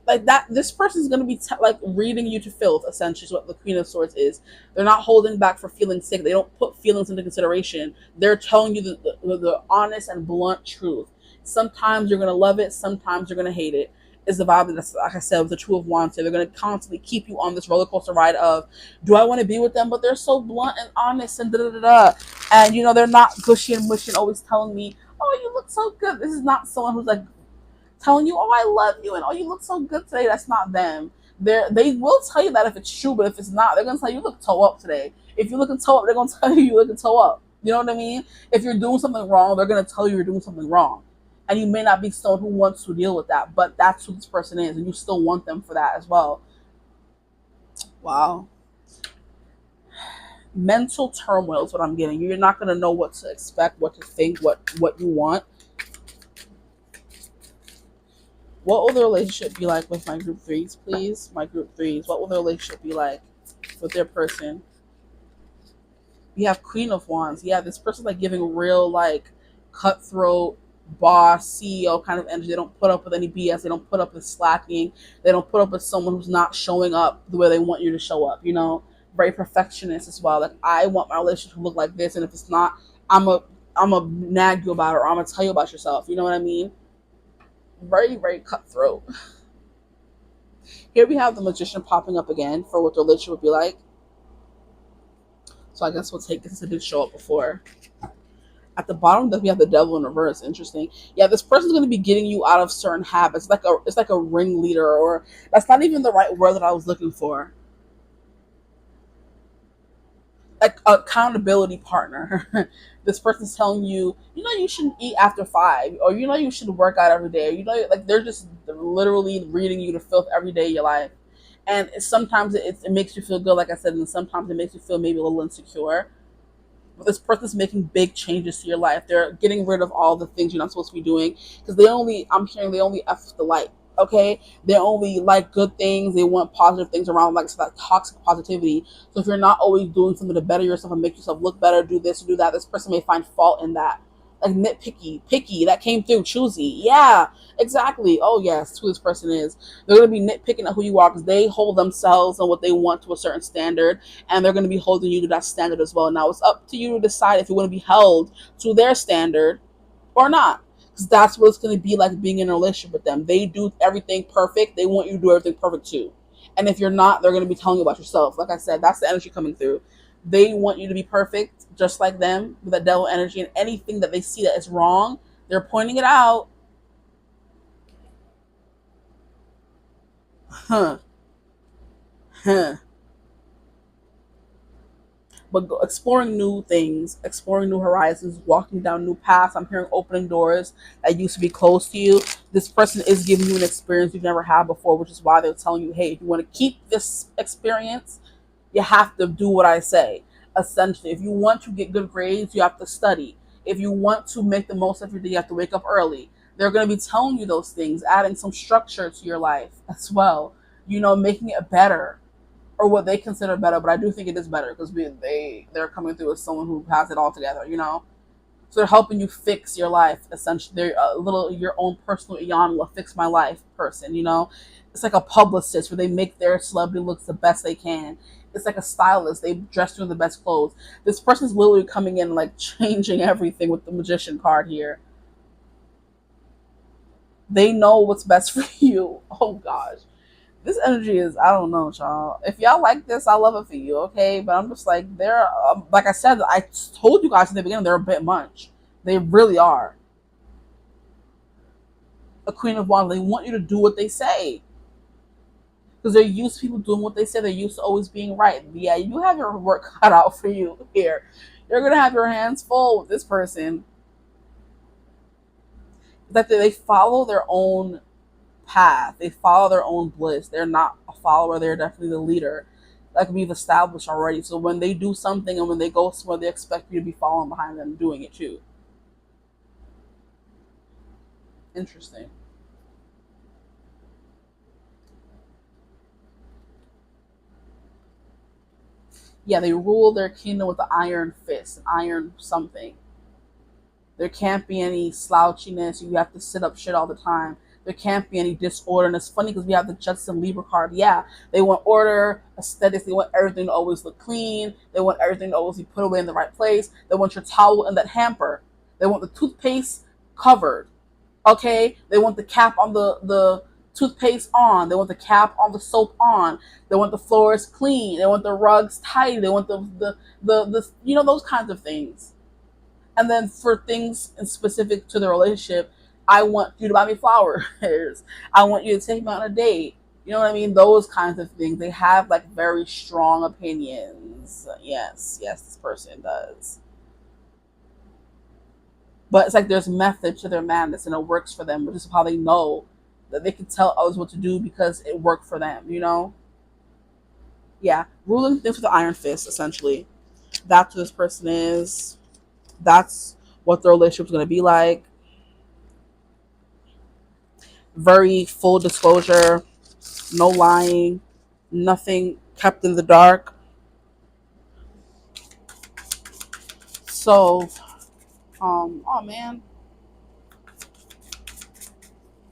like that. This person's going to be like reading you to filth. Essentially, is what the Queen of Swords is. They're not holding back for feeling sick. They don't put feelings into consideration. They're telling you the honest and blunt truth. Sometimes you're going to love it. Sometimes you're going to hate it. Is the vibe that's, like I said, with the Two of Wands. They're going to constantly keep you on this roller coaster ride of, do I want to be with them? But they're so blunt and honest and da da da da. And they're not gushy and mushy and always telling me, oh, you look so good. This is not someone who's like telling you, oh, I love you, and oh, you look so good today. That's not them. They will tell you that if it's true, but if it's not, they're going to tell you, you look toe up today. If you're looking toe up, they're going to tell you you're looking toe up. You know what I mean? If you're doing something wrong, they're going to tell you you're doing something wrong. And you may not be someone who wants to deal with that, but that's who this person is, and you still want them for that as well. Wow. Mental turmoil is what I'm getting. You're not going to know what to expect, what to think, what you want. What will the relationship be like with my group 3s, please? My group 3s. What will the relationship be like with their person? We have Queen of Wands. Yeah, this person's like giving real like cutthroat, boss, CEO kind of energy. They don't put up with any BS. They don't put up with slacking. They don't put up with someone who's not showing up the way they want you to show up. Very perfectionist as well. Like, I want my relationship to look like this, and if it's not, I'm a nag you about it, or I'm gonna tell you about yourself. You know what I mean? Very, very cutthroat. Here we have the Magician popping up again for what the relationship would be like. So I guess we'll take this. It did show up before. At the bottom, we have the Devil in reverse. Interesting. Yeah, this person's going to be getting you out of certain habits. It's like a ringleader, or that's not even the right word that I was looking for. Like accountability partner. This person's telling you, you shouldn't eat after 5, or you should work out every day. Like, they're just literally reading you to filth every day of your life. And sometimes it makes you feel good, like I said, and sometimes it makes you feel maybe a little insecure. But this person's making big changes to your life. They're getting rid of all the things you're not supposed to be doing, because I'm hearing they only F the light. Okay, they only like good things. They want positive things around, like, so that toxic positivity. So if you're not always doing something to better yourself and make yourself look better, do this or do that, this person may find fault in that. Like nitpicky, picky, that came through, choosy. Yeah, exactly. Oh yes, who this person is. They're gonna be nitpicking at who you are because they hold themselves and what they want to a certain standard, and they're gonna be holding you to that standard as well. Now it's up to you to decide if you want to be held to their standard or not. Because that's what it's going to be like being in a relationship with them. They do everything perfect. They want you to do everything perfect too. And if you're not, they're going to be telling you about yourself. Like I said, that's the energy coming through. They want you to be perfect, just like them, with that devil energy. And anything that they see that is wrong, they're pointing it out. Huh. Huh. But exploring new things, exploring new horizons, walking down new paths. I'm hearing opening doors that used to be closed to you. This person is giving you an experience you've never had before, which is why they're telling you, hey, if you want to keep this experience, you have to do what I say. Essentially, if you want to get good grades, you have to study. If you want to make the most of your day, you have to wake up early. They're going to be telling you those things, adding some structure to your life as well, making it better, or what they consider better, but I do think it is better because they're coming through as someone who has it all together. So they're helping you fix your life. Essentially, they're a little your own personal Iyanla, fix my life person. It's like a publicist where they make their celebrity looks the best they can. It's like a stylist. They dress you in the best clothes. This person's literally coming in like changing everything with the magician card here. They know what's best for you. Oh gosh. This energy is, I don't know, y'all. If y'all like this, I love it for you, okay? But I'm just like, they're, like I said, I told you guys in the beginning, they're a bit much. They really are. A Queen of Wands, they want you to do what they say. Because they're used to people doing what they say. They're used to always being right. Yeah, you have your work cut out for you here. You're going to have your hands full with this person. That they follow their own path. They follow their own bliss. They're not a follower. They're definitely the leader. Like we've established already. So when they do something and when they go somewhere, they expect you to be following behind them doing it too. Interesting. Yeah, they rule their kingdom with the iron fist, iron something. There can't be any slouchiness. You have to sit up shit all the time. There can't be any disorder. And it's funny because we have the Judson Libra card. Yeah, they want order, aesthetics. They want everything to always look clean. They want everything to always be put away in the right place. They want your towel in that hamper. They want the toothpaste covered. Okay? They want the cap on the toothpaste on. They want the cap on the soap on. They want the floors clean. They want the rugs tidy. They want the those kinds of things. And then for things specific to the relationship, I want you to buy me flowers. I want you to take me on a date. You know what I mean? Those kinds of things. They have like very strong opinions. Yes, yes, this person does. But it's like there's method to their madness and it works for them, which is how they know that they can tell others what to do because it worked for them. Yeah. Ruling things with the iron fist, essentially. That's what this person is. That's what the relationship's gonna be like. Very full disclosure, no lying, nothing kept in the dark. So, oh man,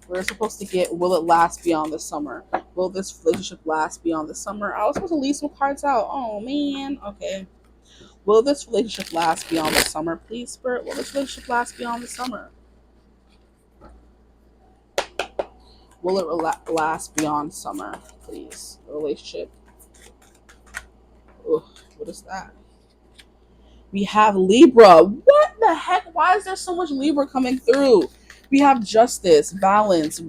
we're supposed to get will it last beyond the summer? Will this relationship last beyond the summer? I was supposed to leave some cards out. Oh man, okay. Will this relationship last beyond the summer? Please, Spirit, will this relationship last beyond the summer? Will it last beyond summer? Please, the relationship. Ugh, what is that? We have Libra. What the heck? Why is there so much Libra coming through? We have justice, balance.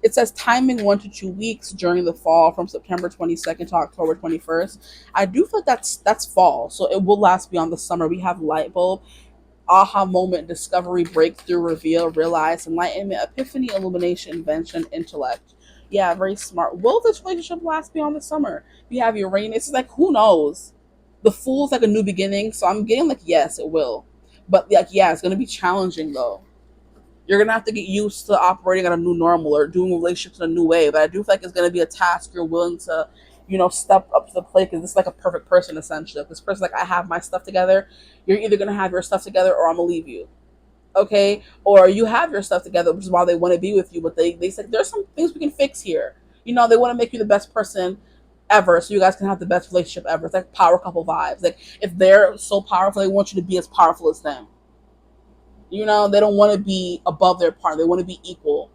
It says timing 1 to 2 weeks during the fall from September 22nd to October 21st. I do feel like that's fall, so it will last beyond the summer. We have light bulb, aha moment, discovery, breakthrough, reveal, realize, enlightenment, epiphany, illumination, invention, intellect. Yeah, very smart. Will this relationship last beyond the summer? We have Uranus. It's like, who knows? The Fool's like a new beginning, so I'm getting like, yes, it will. But like, yeah, it's going to be challenging though. You're going to have to get used to operating at a new normal or doing relationships in a new way. But I do feel like it's going to be a task you're willing to, step up to the plate because this is like a perfect person essentially. Like this person, like, I have my stuff together. You're either going to have your stuff together or I'm going to leave you. okay? Or you have your stuff together, which is why they want to be with you, but they say there's some things we can fix here. They want to make you the best person ever, so you guys can have the best relationship ever. It's like power couple vibes. Like if they're so powerful, they want you to be as powerful as them. They don't want to be above their partner. They want to be equal.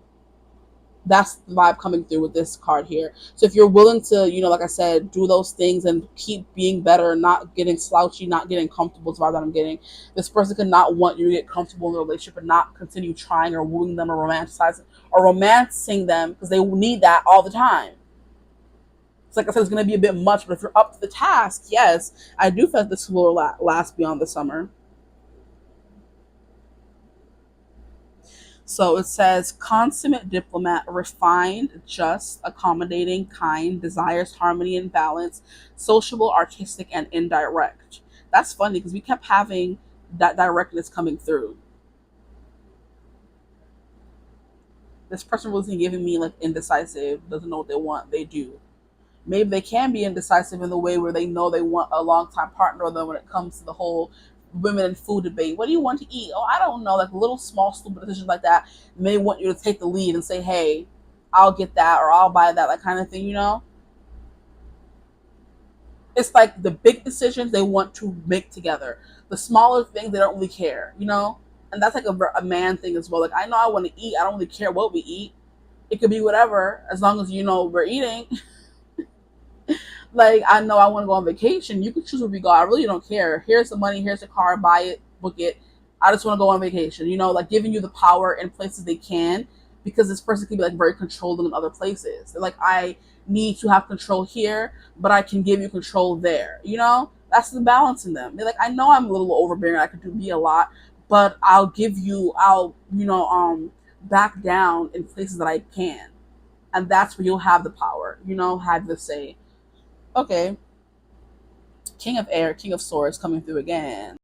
That's the vibe coming through with this card here. So if you're willing to, like I said, do those things and keep being better, not getting slouchy, not getting comfortable, is the vibe that I'm getting. This person could not want you to get comfortable in the relationship and not continue trying or wooing them or romancing them, because they need that all the time. It's like I said, it's going to be a bit much, but if you're up to the task, yes, I do feel like this will last beyond the summer. So it says consummate diplomat, refined, just, accommodating, kind, desires harmony and balance, sociable, artistic, and indirect. That's funny because we kept having that directness coming through. This person wasn't giving me like indecisive, doesn't know what they want. They do. Maybe they can be indecisive in the way where they know they want a long time partner, or then when it comes to the whole women and food debate, what do you want to eat? Oh, I don't know, like little small stupid decisions like that may want you to take the lead and say, hey, I'll get that or I'll buy that, kind of thing. It's like the big decisions they want to make together. The smaller things they don't really care. And that's like a man thing as well. Like, I know I want to eat, I don't really care what we eat. It could be whatever, as long as we're eating. Like, I know I want to go on vacation. You can choose where we go. I really don't care. Here's the money. Here's the car. Buy it. Book it. I just want to go on vacation. Like giving you the power in places they can, because this person can be like very controlling in other places. They're like, I need to have control here, but I can give you control there. That's the balance in them. They're like, I know I'm a little overbearing. I could be a lot, but I'll back down in places that I can. And that's where you'll have the power, have the say. Okay, King of Air, King of Swords coming through again.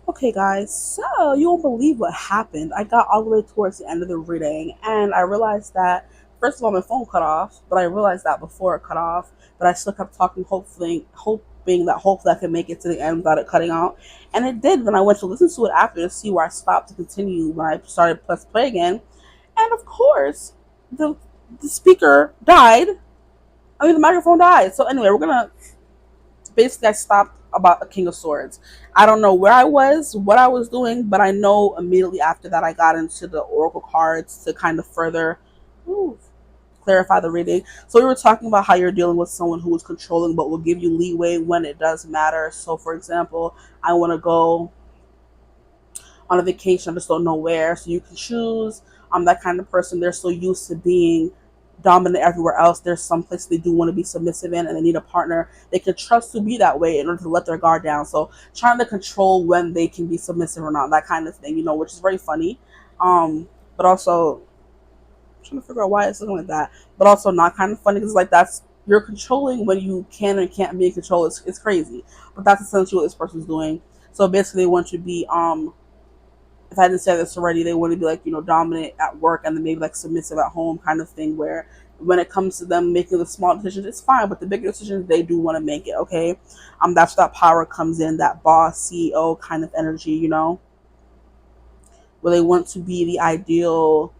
Okay, guys, so you won't believe what happened. I got all the way towards the end of the reading, and I realized that, first of all, my phone cut off, but I realized that before it cut off, but I still kept talking, hoping that hopefully I could make it to the end without it cutting out. And it did when I went to listen to it after to see where I stopped to continue when I started press play again. And of course, the speaker died. I mean, the microphone died. So anyway, we're gonna basically I stopped about a King of Swords. I don't know where I was, what I was doing, but I know immediately after that I got into the Oracle cards to kind of further clarify the reading. So we were talking about how you're dealing with someone who is controlling but will give you leeway when it does matter. So for example, I want to go on a vacation, I just don't know where. So you can choose. That kind of person. They're so used to being dominant everywhere else. There's some place they do want to be submissive in, and they need a partner they can trust to be that way in order to let their guard down. So trying to control when they can be submissive or not, that kind of thing, which is very funny. But also I'm trying to figure out why it's looking like that. But also not kind of funny because like that's you're controlling when you can and can't be in control. It's crazy. But that's essentially what this person's doing. So basically they want you to be if I didn't say this already, they want to be like, dominant at work and then maybe like submissive at home kind of thing, where when it comes to them making the small decisions, it's fine, but the bigger decisions, they do want to make it, okay? That's where that power comes in, that boss, CEO kind of energy, where they want to be the ideal,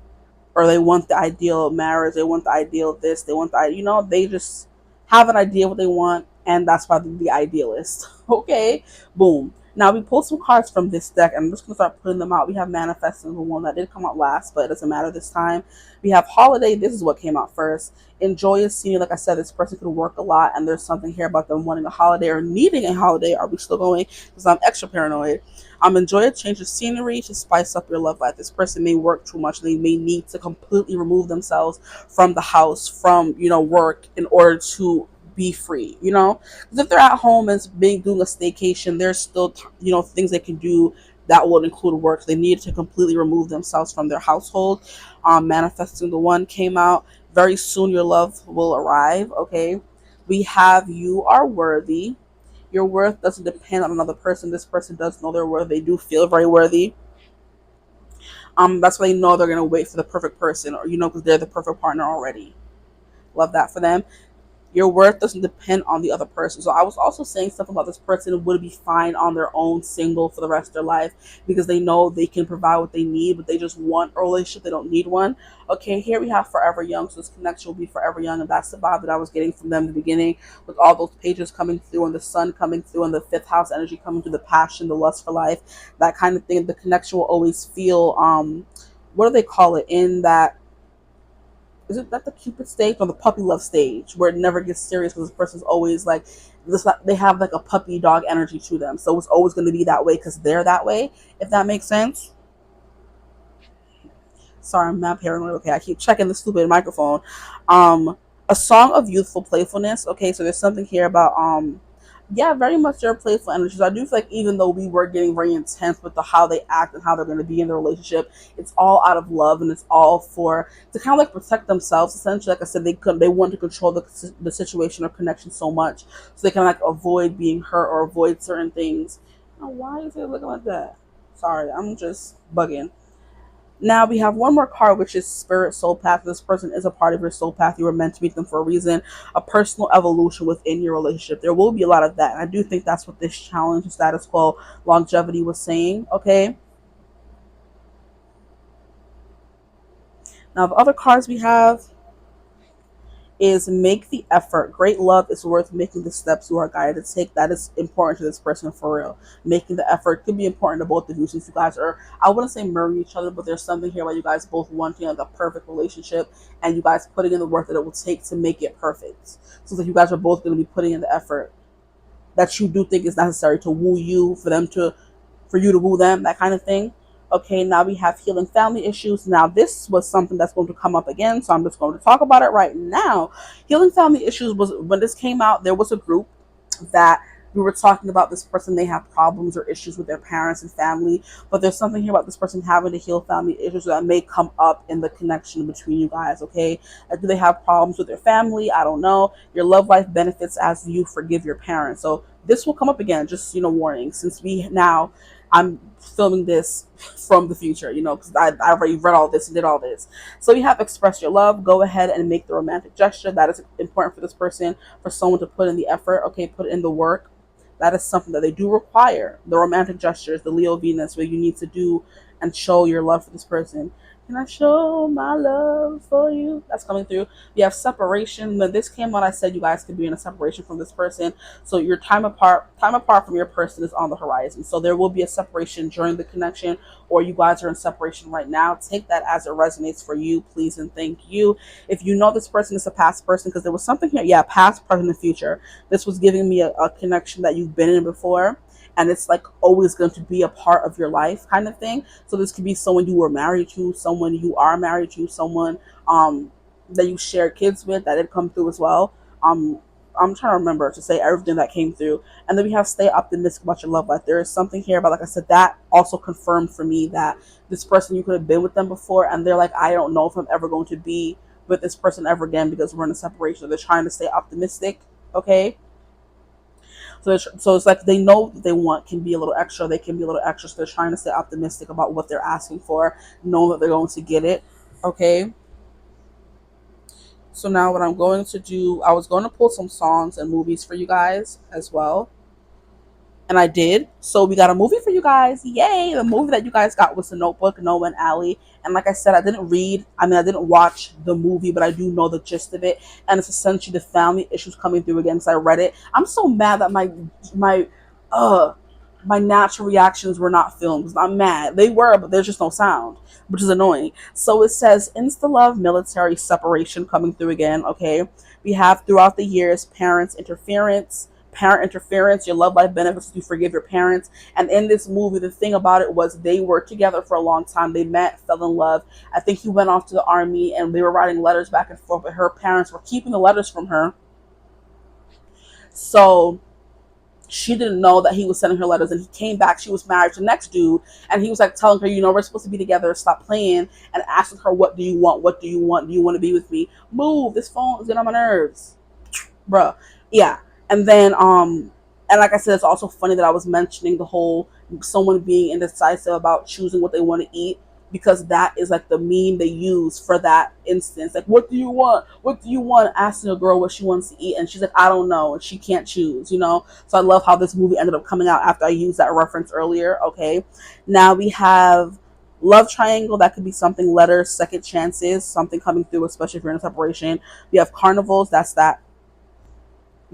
or they want the ideal marriage, they want the ideal this, they want they just have an idea what they want, and that's why they're the idealist. Okay, boom. Now we pulled some cards from this deck, and I'm just gonna start putting them out. We have Manifesting, the one that did come out last, but it doesn't matter this time. We have Holiday. This is what came out first. Enjoy a scenery. Like I said, this person could work a lot, and there's something here about them wanting a holiday or needing a holiday. Are we still going? Because I'm extra paranoid. Enjoy a change of scenery to spice up your love life. This person may work too much. They may need to completely remove themselves from the house, from work, in order to be free. Because if they're at home and doing a staycation, there's still things they can do that will include work. They need to completely remove themselves from their household. Manifesting, the one came out very soon. Your love will arrive. Okay, we have you are worthy. Your worth doesn't depend on another person. This person does know their worth. They do feel very worthy. That's why they know they're gonna wait for the perfect person, or because they're the perfect partner already. Love that for them. Your worth doesn't depend on the other person. So I was also saying stuff about this person would be fine on their own, single for the rest of their life, because they know they can provide what they need, but they just want a relationship. They don't need one. Okay, here we have Forever Young. So this connection will be forever young, and that's the vibe that I was getting from them in the beginning, with all those pages coming through and the sun coming through and the fifth house energy coming through, the passion, the lust for life, that kind of thing. The connection will always feel what do they call it in that, is it that the Cupid stage or the puppy love stage, where it never gets serious because this person's always like this, they have like a puppy dog energy to them, so it's always going to be that way because they're that way, if that makes sense. Sorry, I'm not paranoid. Okay, I keep checking the stupid microphone. Um, a song of youthful playfulness. Okay, so there's something here about yeah, very much their playful energies. I do feel like even though we were getting very intense with the how they act and how they're going to be in the relationship, it's all out of love and it's all for to kind of like protect themselves. Essentially, like I said, they want to control the situation or connection so much, so they can like avoid being hurt or avoid certain things. Now, why is it looking like that? Sorry, I'm just bugging. Now we have one more card, which is Spirit Soul Path. This person is a part of your soul path. You were meant to meet them for a reason, a personal evolution within your relationship. There will be a lot of that. And I do think that's what this challenge, status quo, longevity was saying. Okay. Now the other cards we have is make the effort. Great love is worth making the steps you are guided to take. That is important to this person for real. Making the effort could be important to both of you, since you guys are, I wouldn't say mirroring each other, but there's something here about you guys both wanting like a perfect relationship and you guys putting in the work that it will take to make it perfect. So that you guys are both going to be putting in the effort that you do think is necessary to woo you, for you to woo them, that kind of thing. Okay, now we have healing family issues. Now, this was something that's going to come up again, so I'm just going to talk about it right now. Healing family issues was when this came out, there was a group that we were talking about this person, they have problems or issues with their parents and family, but there's something here about this person having to heal family issues that may come up in the connection between you guys. Okay, like, do they have problems with their family? I don't know. Your love life benefits as you forgive your parents, so this will come up again, just warning, since we now, I'm filming this from the future, because I already read all this and did all this. So you have express your love. Go ahead and make the romantic gesture. That is important for this person, for someone to put in the effort. Okay, put in the work. That is something that they do require. The romantic gestures, the Leo Venus, where you need to do and show your love for this person. Can I show my love for you? That's coming through. You have separation. When this came on, I said you guys could be in a separation from this person. So your time apart from your person is on the horizon. So there will be a separation during the connection, or you guys are in separation right now. Take that as it resonates for you, please and thank you. If you know this person is a past person, because there was something here, yeah, past, present, and future. This was giving me a connection that you've been in before, and it's like always going to be a part of your life, kind of thing. So this could be someone you were married to, someone you are married to, someone that you share kids with, that did come through as well. Um, I'm trying to remember to say everything that came through. And then we have stay optimistic about your love life. There is something here about, like I said, that also confirmed for me that this person, you could have been with them before, and they're like, I don't know if I'm ever going to be with this person ever again because we're in a separation. They're trying to stay optimistic. Okay. So it's like they know what they want can be a little extra. They can be a little extra. So they're trying to stay optimistic about what they're asking for, knowing that they're going to get it. Okay. So now what I'm going to do, I was going to pull some songs and movies for you guys as well, and I did. So we got a movie for you guys. Yay! The movie that you guys got was The Notebook, Noah and Allie. And like I said, I didn't watch the movie, but I do know the gist of it. And it's essentially the family issues coming through again, because I read it. I'm so mad that my uh my natural reactions were not filmed. I'm mad. They were, but there's just no sound, which is annoying. So it says insta love, military separation coming through again. Okay. We have throughout the years, parent interference, your love life benefits, you forgive your parents. And in this movie, the thing about it was they were together for a long time. They met, fell in love. I think he went off to the army and they were writing letters back and forth, but her parents were keeping the letters from her. So she didn't know that he was sending her letters, and he came back. She was married to the next dude, and he was like telling her, we're supposed to be together, stop playing, and asking her, what do you want? What do you want? Do you want to be with me? Move, this phone is getting on my nerves, bruh. Yeah. And then and like I said, it's also funny that I was mentioning the whole someone being indecisive about choosing what they want to eat. because that is like the meme they use for that instance. Like, what do you want? What do you want? Asking a girl what she wants to eat, and she's like, I don't know, and she can't choose, you know? So I love how this movie ended up coming out after I used that reference earlier. Okay. Now we have love triangle. That could be something, letters, second chances, something coming through, especially if you're in a separation. We have carnivals. That's that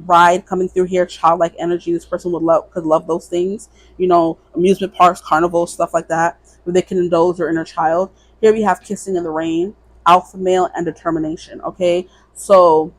ride coming through here, childlike energy. This person could love those things, you know, amusement parks, carnivals, stuff like that, where they can indulge their inner child. Here we have kissing in the rain, alpha male, and determination. Okay, so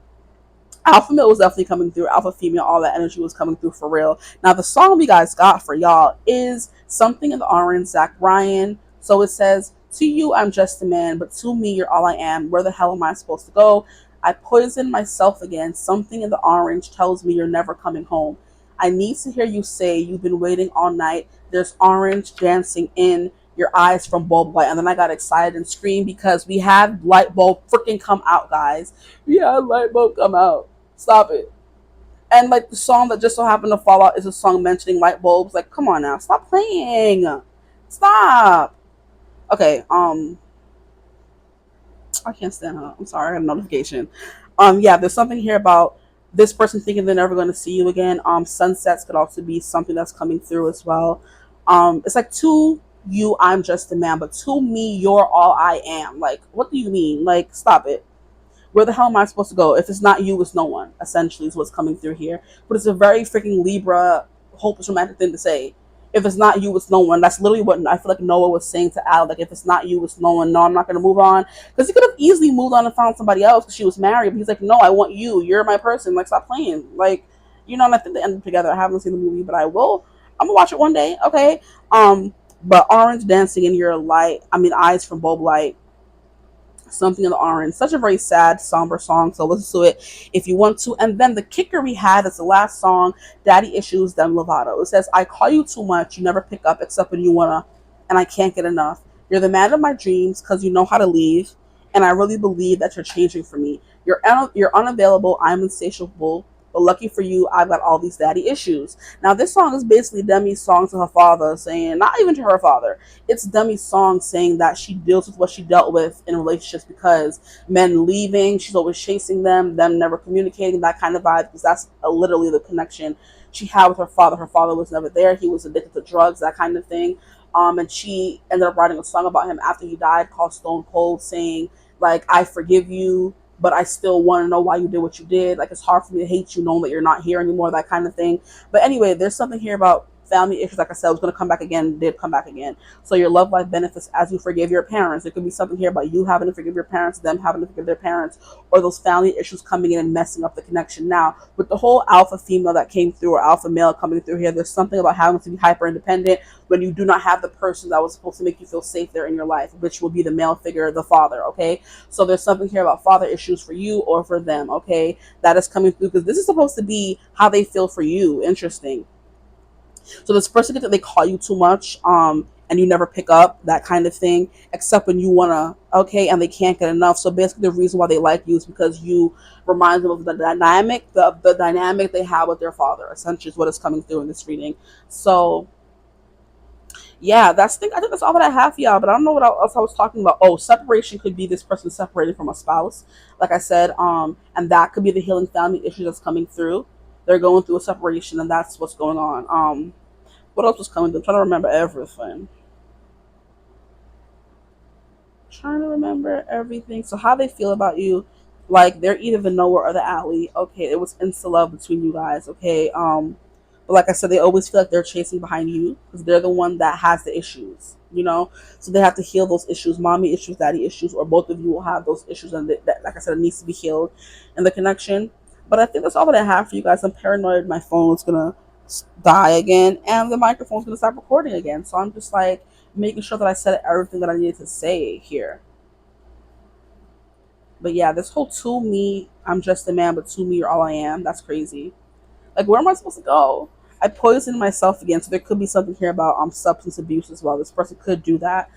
alpha male was definitely coming through, alpha female, all that energy was coming through for real. Now the song we guys got for y'all is Something in the Orange, Zach Bryan. So it says, to you I'm just a man, but to me you're all I am. Where the hell am I supposed to go? I poison myself again. Something in the orange tells me you're never coming home. I need to hear you say you've been waiting all night. There's orange dancing in your eyes from bulb light. And then I got excited and screamed because we had light bulb freaking come out, guys. We had light bulb come out. Stop it. And like the song that just so happened to fall out is a song mentioning light bulbs. Like, come on now, stop playing. Stop. Okay, I can't stand her. I'm sorry, I got a notification. Yeah, there's something here about this person thinking they're never going to see you again. Sunsets could also be something that's coming through as well. It's like, to you, I'm just a man, but to me, you're all I am. Like, what do you mean? Like, stop it. Where the hell am I supposed to go? If it's not you, it's no one, essentially, is what's coming through here. But it's a very freaking Libra, hopeless romantic thing to say. If it's not you, it's no one. That's literally what I feel like Noah was saying to Al. Like, if it's not you, it's no one. No, I'm not going to move on. Because he could have easily moved on and found somebody else because she was married. But he's like, no, I want you. You're my person. Like, stop playing. Like, you know, and I think they ended up together. I haven't seen the movie, but I will. I'm going to watch it one day. Okay. But orange dancing in your light. I mean, eyes from bulb light. Something in the orange. Such a very sad, somber song. So listen to it if you want to. And then the kicker we had is the last song, Daddy Issues, Dem Lovato. It says, I call you too much. You never pick up except when you wanna, and I can't get enough. You're the man of my dreams because you know how to leave. And I really believe that you're changing for me. You're unavailable. I'm insatiable. But lucky for you, I've got all these daddy issues. Now, this song is basically Demi's song to her father, saying, not even to her father, it's Demi's song saying that she deals with what she dealt with in relationships because men leaving, she's always chasing them never communicating, that kind of vibe, because that's literally the connection she had with her father. Her father was never there. He was addicted to drugs, that kind of thing. And she ended up writing a song about him after he died called Stone Cold, saying, like, I forgive you, but I still want to know why you did what you did. Like, it's hard for me to hate you knowing that you're not here anymore, that kind of thing. But anyway, there's something here about family issues. Like I said, was going to come back again, did come back again. So your love life benefits as you forgive your parents. There could be something here about you having to forgive your parents, them having to forgive their parents, or those family issues coming in and messing up the connection. Now, with the whole alpha female that came through, or alpha male coming through here, there's something about having to be hyper independent when you do not have the person that was supposed to make you feel safe there in your life, which will be the male figure, the father. Okay, so there's something here about father issues for you or for them. Okay, that is coming through because this is supposed to be how they feel for you. Interesting. So this person gets that they call you too much, and you never pick up, that kind of thing, except when you wanna, okay, and they can't get enough. So basically, the reason why they like you is because you remind them of the dynamic they have with their father. Essentially, is what is coming through in this reading. So yeah, I think that's all that I have for y'all. But I don't know what else I was talking about. Oh, separation could be this person separated from a spouse, like I said, and that could be the healing family issue that's coming through. They're going through a separation, and that's what's going on. What else was coming through? I'm trying to remember everything. Trying to remember everything. So how they feel about you, like they're either the Noah or the Alley. Okay, it was insta love between you guys. Okay, but like I said, they always feel like they're chasing behind you because they're the one that has the issues. You know, so they have to heal those issues, mommy issues, daddy issues, or both of you will have those issues, and that, like I said, it needs to be healed in the connection. But I think that's all that I have for you guys. I'm paranoid my phone is gonna die again, and the microphone's gonna stop recording again. So I'm just like making sure that I said everything that I needed to say here. But yeah, this whole to me, I'm just a man, but to me, you're all I am. That's crazy. Like, where am I supposed to go? I poisoned myself again, so there could be something here about substance abuse as well. This person could do that,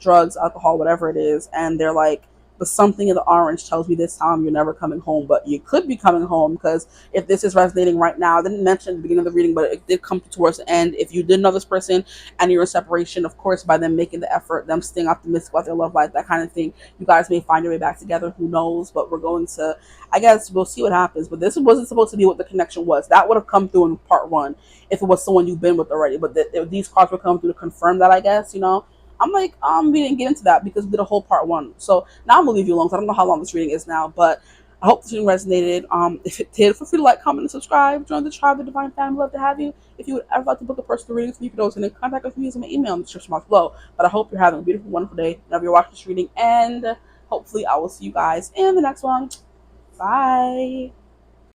drugs, alcohol, whatever it is, and they're like but something in the orange tells me this time you're never coming home, but you could be coming home, because if this is resonating right now, I didn't mention at the beginning of the reading, but it did come towards the end. If you did know this person and you're in separation, of course, by them making the effort, them staying optimistic about their love life, that kind of thing, you guys may find your way back together. Who knows? But we're going to, I guess we'll see what happens. But this wasn't supposed to be what the connection was. That would have come through in part one if it was someone you've been with already. But these cards were coming through to confirm that, I guess, you know. I'm like, we didn't get into that because we did a whole part one. So now I'm gonna leave you alone. So I don't know how long this reading is now, but I hope this reading resonated. If it did, feel free to like, comment, and subscribe. Join the tribe, the Divine Family. Love to have you. If you would ever like to book a personal reading with me, you can always get in contact with me using my email in the description box below. But I hope you're having a beautiful, wonderful day whenever you're watching this reading, and hopefully I will see you guys in the next one. Bye.